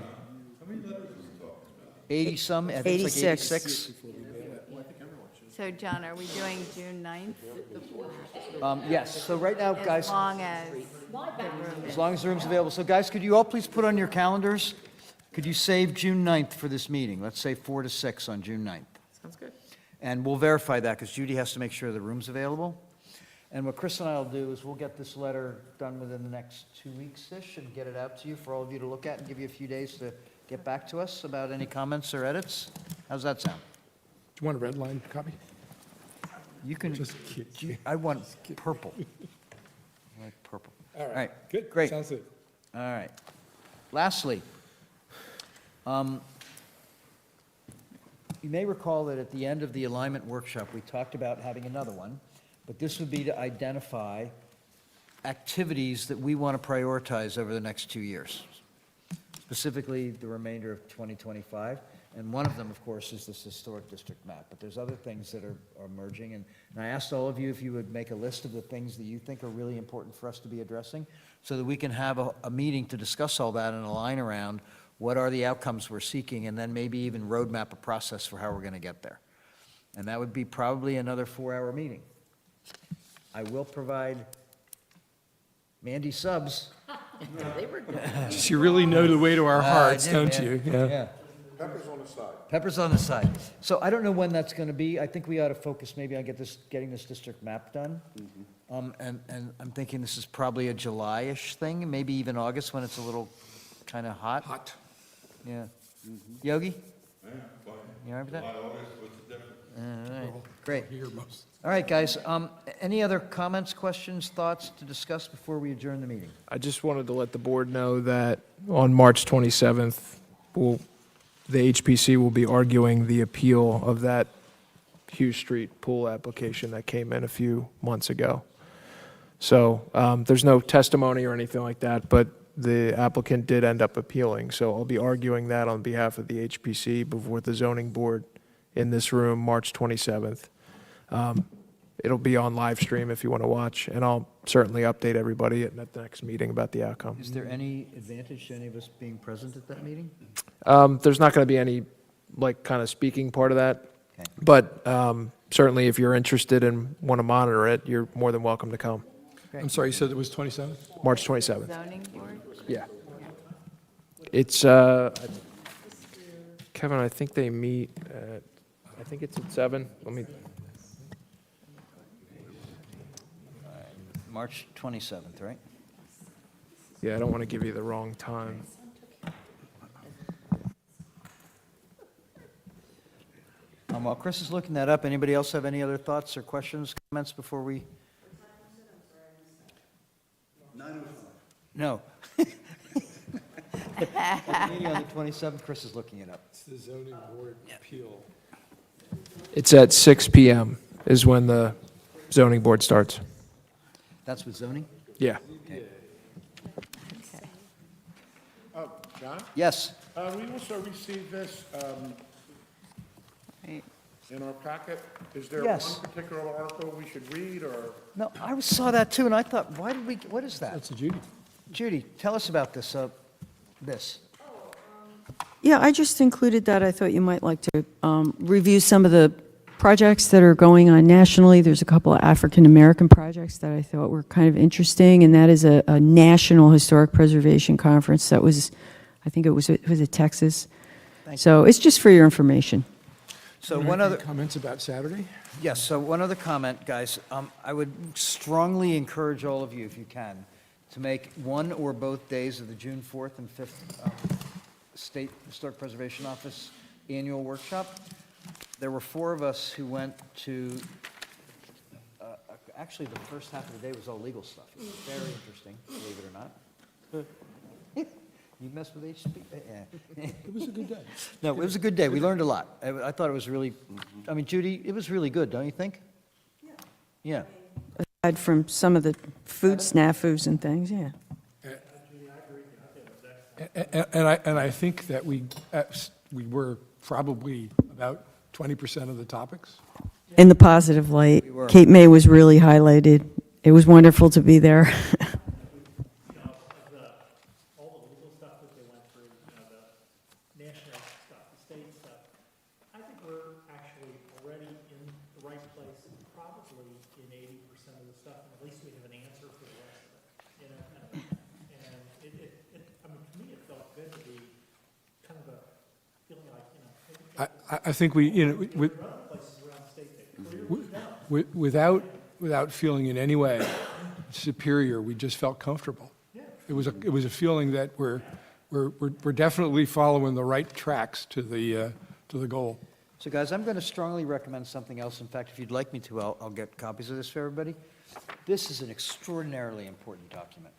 80-some, I think it's like 86. 86. So, John, are we doing June 9th? Yes, so right now, guys, As long as the room as is. long as the room's available. So guys, could you all please put on your calendars, could you save June 9th for this meeting? Let's say 4 to 6 on June 9th. sounds good. And we'll verify that, because Judy has to make sure the room's available. And what Chris and I will do is we'll get this letter done within the next 2 weeks-ish and get it out to you for all of you to look at and give you a few days to get back to us about any comments or edits? How's that sound? Do you want a red line copy? You can, Just kidding. I want purple. I like purple. All All right, Good. great. Sounds good. All right. Lastly, you may recall that at the end of the alignment workshop, we talked about having another one, but this would be to identify activities that we want to prioritize over the next 2 years, specifically the remainder of 2025. And one of them, of course, is this historic district map. But there's other things that are emerging. And I asked all of you if you would make a list of the things that you think are really important for us to be addressing, so that we can have a meeting to discuss all that and align around what are the outcomes we're seeking, and then maybe even roadmap a process for how we're going to get there. And that would be probably another 4-hour meeting. I will provide Mandy subs. You really know the way to our hearts, I did, don't man. you? Yeah. Pepper's on the side. Pepper's on the side. So I don't know when that's going to be. I think we ought to focus maybe on getting this district map done. And I'm thinking this is probably a July-ish thing, maybe even August when it's a little kind of hot. Hot. Yeah. Yogi? You all right with that? All right, great. Here most. All right, guys, any other comments, questions, thoughts to discuss before we adjourn the meeting? I just wanted to let the board know that on March 27th, the HPC will be arguing the appeal of that Hughes Street pool application that came in a few months ago. So there's no testimony or anything like that, but the applicant did end up appealing. So I'll be arguing that on behalf of the HPC before the zoning board in this room, March 27th. It'll be on live stream if you want to watch, and I'll certainly update everybody at the next meeting about the outcome. Is there any advantage to any of us being present at that meeting? There's not going to be any, kind of speaking part of that. Okay. But certainly, if you're interested and want to monitor it, you're more than welcome to come. I'm sorry, you said it was 27th? March 27th. Zoning board? Yeah. It's, Kevin, I think they meet at, I think it's at 7. Let me, March 27th, right? yeah, I don't want to give you the wrong time. While Chris is looking that up, anybody else have any other thoughts or questions, comments before we? No. At the meeting on the 27th, Chris is looking it up. It's the zoning board appeal. It's at 6 p.m. is when the zoning board starts. That's with zoning? Yeah. Okay. John? Yes. We also received this Right. in our packet. Is there Yes. one particular article we should read, or? No, I saw that too, and I thought, what is that? That's a Judy. Judy, tell us about this, this. Yeah, I just included that. I thought you might like to review some of the projects that are going on nationally. There's a couple of African-American projects that I thought were kind of interesting, and that is a national historic preservation conference that was, I think it was Texas? So it's just for your information. So one other. Comments about Saturday? Yes, so one other comment, guys. I would strongly encourage all of you, if you can, to make one or both days of the June 4th and 5th State Historic Preservation Office annual workshop. There were 4 of us who went to, actually, the first half of the day was all legal stuff. It was very interesting, believe it or not. You messed with HSP? Yeah. It was a good day. No, it was a good day. We learned a lot. I thought it was really, I mean, Judy, it was really good, don't you think? Yeah. Aside from some of the food snafus and things, yeah. And I think that we were probably about 20% of the topics. In the positive light, We were. Cape May was really highlighted. It was wonderful to be there. All the legal stuff that they went through, the national stuff, the state stuff, I think we're actually already in the right place, probably in 80% of the stuff, and at least we have an answer for the rest of it, And I mean, to me, it felt good to be kind of feeling like, I think we, there are other places around the state that clearly don't. without feeling in any way superior, we just felt comfortable. It was a feeling that we're we're definitely following the right tracks to the goal. So guys, I'm going to strongly recommend something else. In fact, if you'd like me to, I'll get copies of this for everybody. This is an extraordinarily important document,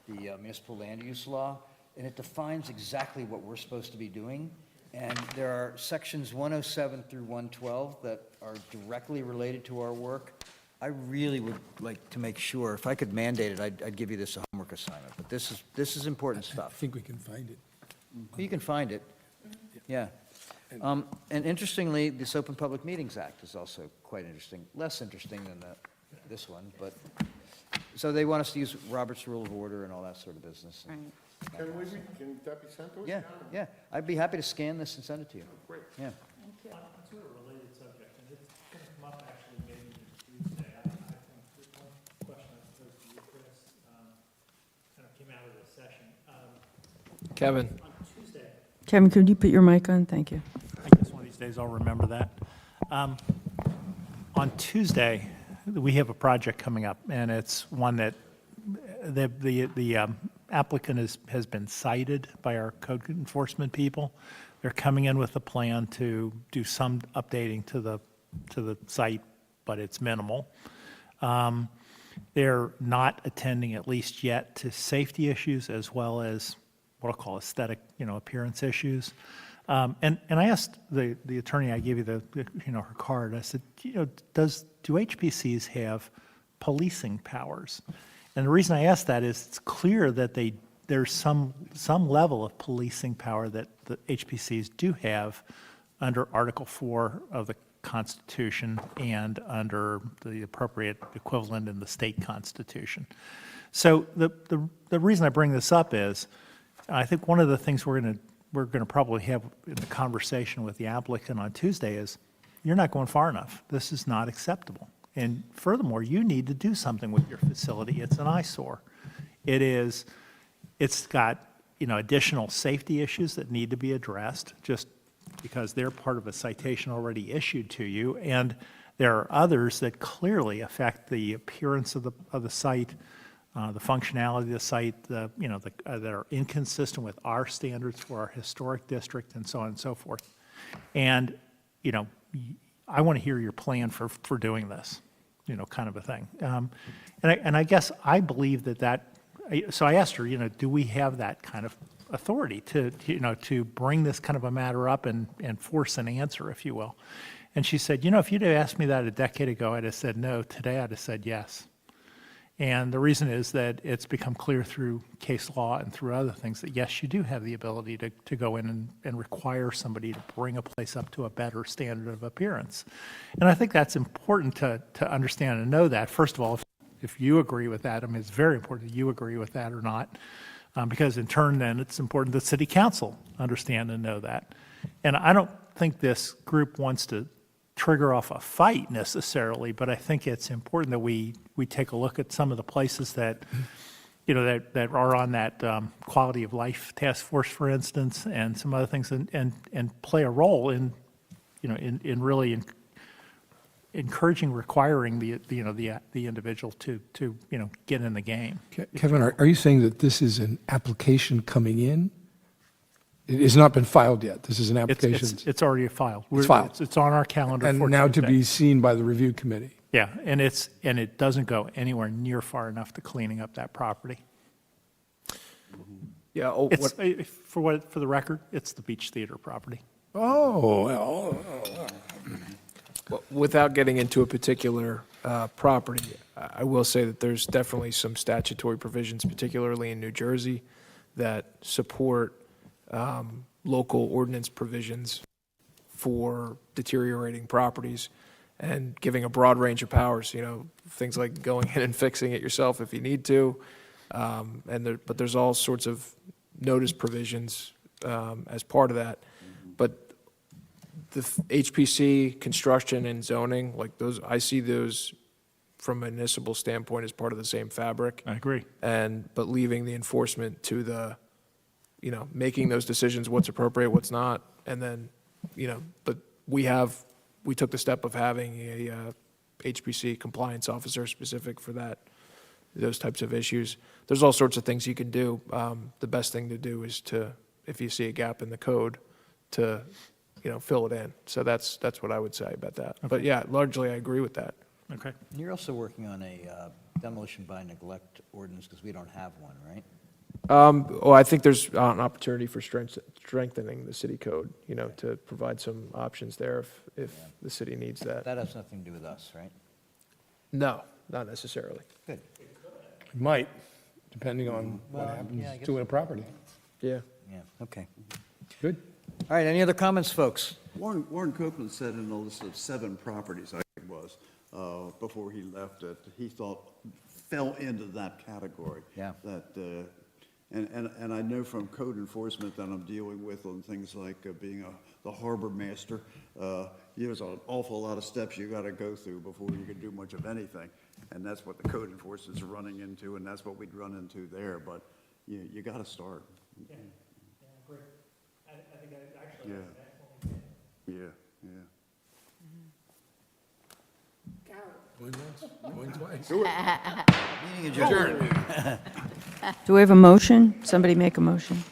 the municipal land use law, and it defines exactly what we're supposed to be doing. And there are sections 107 through 112 that are directly related to our work. I really would like to make sure, if I could mandate it, I'd give you this a homework assignment, but this is important I stuff. think we can find it. You can find it, yeah. And interestingly, this Open Public Meetings Act is also quite interesting, less interesting than this one, but, so they want us to use Robert's Rule of Order and all that sort of business. Right. Can that be sent to us? Yeah, yeah, I'd be happy to scan this and send it to you. Great. Yeah. On sort of a related subject, and it's going to come up actually maybe Tuesday. I think there's one question I posed to you, Chris, kind of came out of this session. Kevin? On Tuesday, Kevin, could you put your mic on? Thank you. I guess one of these days I'll remember that. On Tuesday, we have a project coming up, and it's one that the applicant has been cited by our code enforcement people. They're coming in with a plan to do some updating to the site, but it's minimal. They're not attending, at least yet, to safety issues as well as what I'll call aesthetic, appearance issues. And I asked the attorney, I gave you her card, I said, do HPCs have policing powers? And the reason I asked that is it's clear that there's some level of policing power that the HPCs do have under Article 4 of the Constitution and under the appropriate equivalent in the state constitution. So the reason I bring this up is I think one of the things we're going to probably have in the conversation with the applicant on Tuesday is you're not going far enough. This is not acceptable. And furthermore, you need to do something with your facility. It's an eyesore. It's got, additional safety issues that need to be addressed just because they're part of a citation already issued to you. And there are others that clearly affect the appearance of the site, the functionality of the site, that are inconsistent with our standards for our historic district and so on and so forth. And, I want to hear your plan for doing this, kind of a thing. And I guess I believe so I asked her, do we have that kind of authority to bring this kind of a matter up and force an answer, if you will. And she said, if you'd have asked me that a decade ago, I'd have said no. Today, I'd have said yes. And the reason is that it's become clear through case law and through other things that, yes, you do have the ability to go in and require somebody to bring a place up to a better standard of appearance. And I think that's important to understand and know that. First of all, if you agree with that, it's very important that you agree with that or not, because in turn, then, it's important that City Council understand and know that. And I don't think this group wants to trigger off a fight necessarily, but I think it's important that we take a look at some of the places that, that are on that quality of life task force, for instance, and some other things, and play a role in really encouraging, requiring the individual to get in the game. Kevin, are you saying that this is an application coming in? It has not been filed yet. This is an application. It's already filed. It's filed. It's on our calendar. And for now to Tuesday. be seen by the review committee. Yeah, and it doesn't go anywhere near far enough to cleaning up that property. Yeah, For the record, it's the Beach Theater property. Oh, well, without getting into a particular property, I will say that there's definitely some statutory provisions, particularly in New Jersey, that support local ordinance provisions for deteriorating properties and giving a broad range of powers, things like going in and fixing it yourself if you need to. But there's all sorts of notice provisions as part of that. But the HPC construction and zoning, like those, I see those from a municipal standpoint as part of the same fabric. I agree. But leaving the enforcement to the, making those decisions, what's appropriate, what's not, and then, but we took the step of having a HPC compliance officer specific for that those types of issues. There's all sorts of things you can do. The best thing to do is to, if you see a gap in the code, to, fill it in. So that's what I would say about that. But yeah, largely I agree with that. Okay. And you're also working on a demolition by neglect ordinance, because we don't have one, right? Well, I think there's an opportunity for strengthening the city code, to provide some options there if the city needs that. That has nothing to do with us, right? No, not necessarily. Good. It might, depending on what happens yeah, I guess to a property. Yeah. Yeah, okay. Good. All right, any other comments, folks? Warren Copeland said in a list of 7 properties, I think it was, before he left, that he thought fell into that category. Yeah. That, and I know from code enforcement that I'm dealing with on things like being the harbor master, there's an awful lot of steps you got to go through before you can do much of anything. And that's what the code enforcement's running into, and that's what we'd run into there, but you got to start. Yeah, great. I think actually Yeah. that's an excellent Going once, Do going twice. it. Meeting adjourned. Do we have a motion? Somebody make a motion.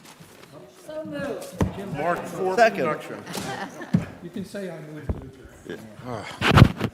Mark 4 Second. production. You can say I moved to adjourn.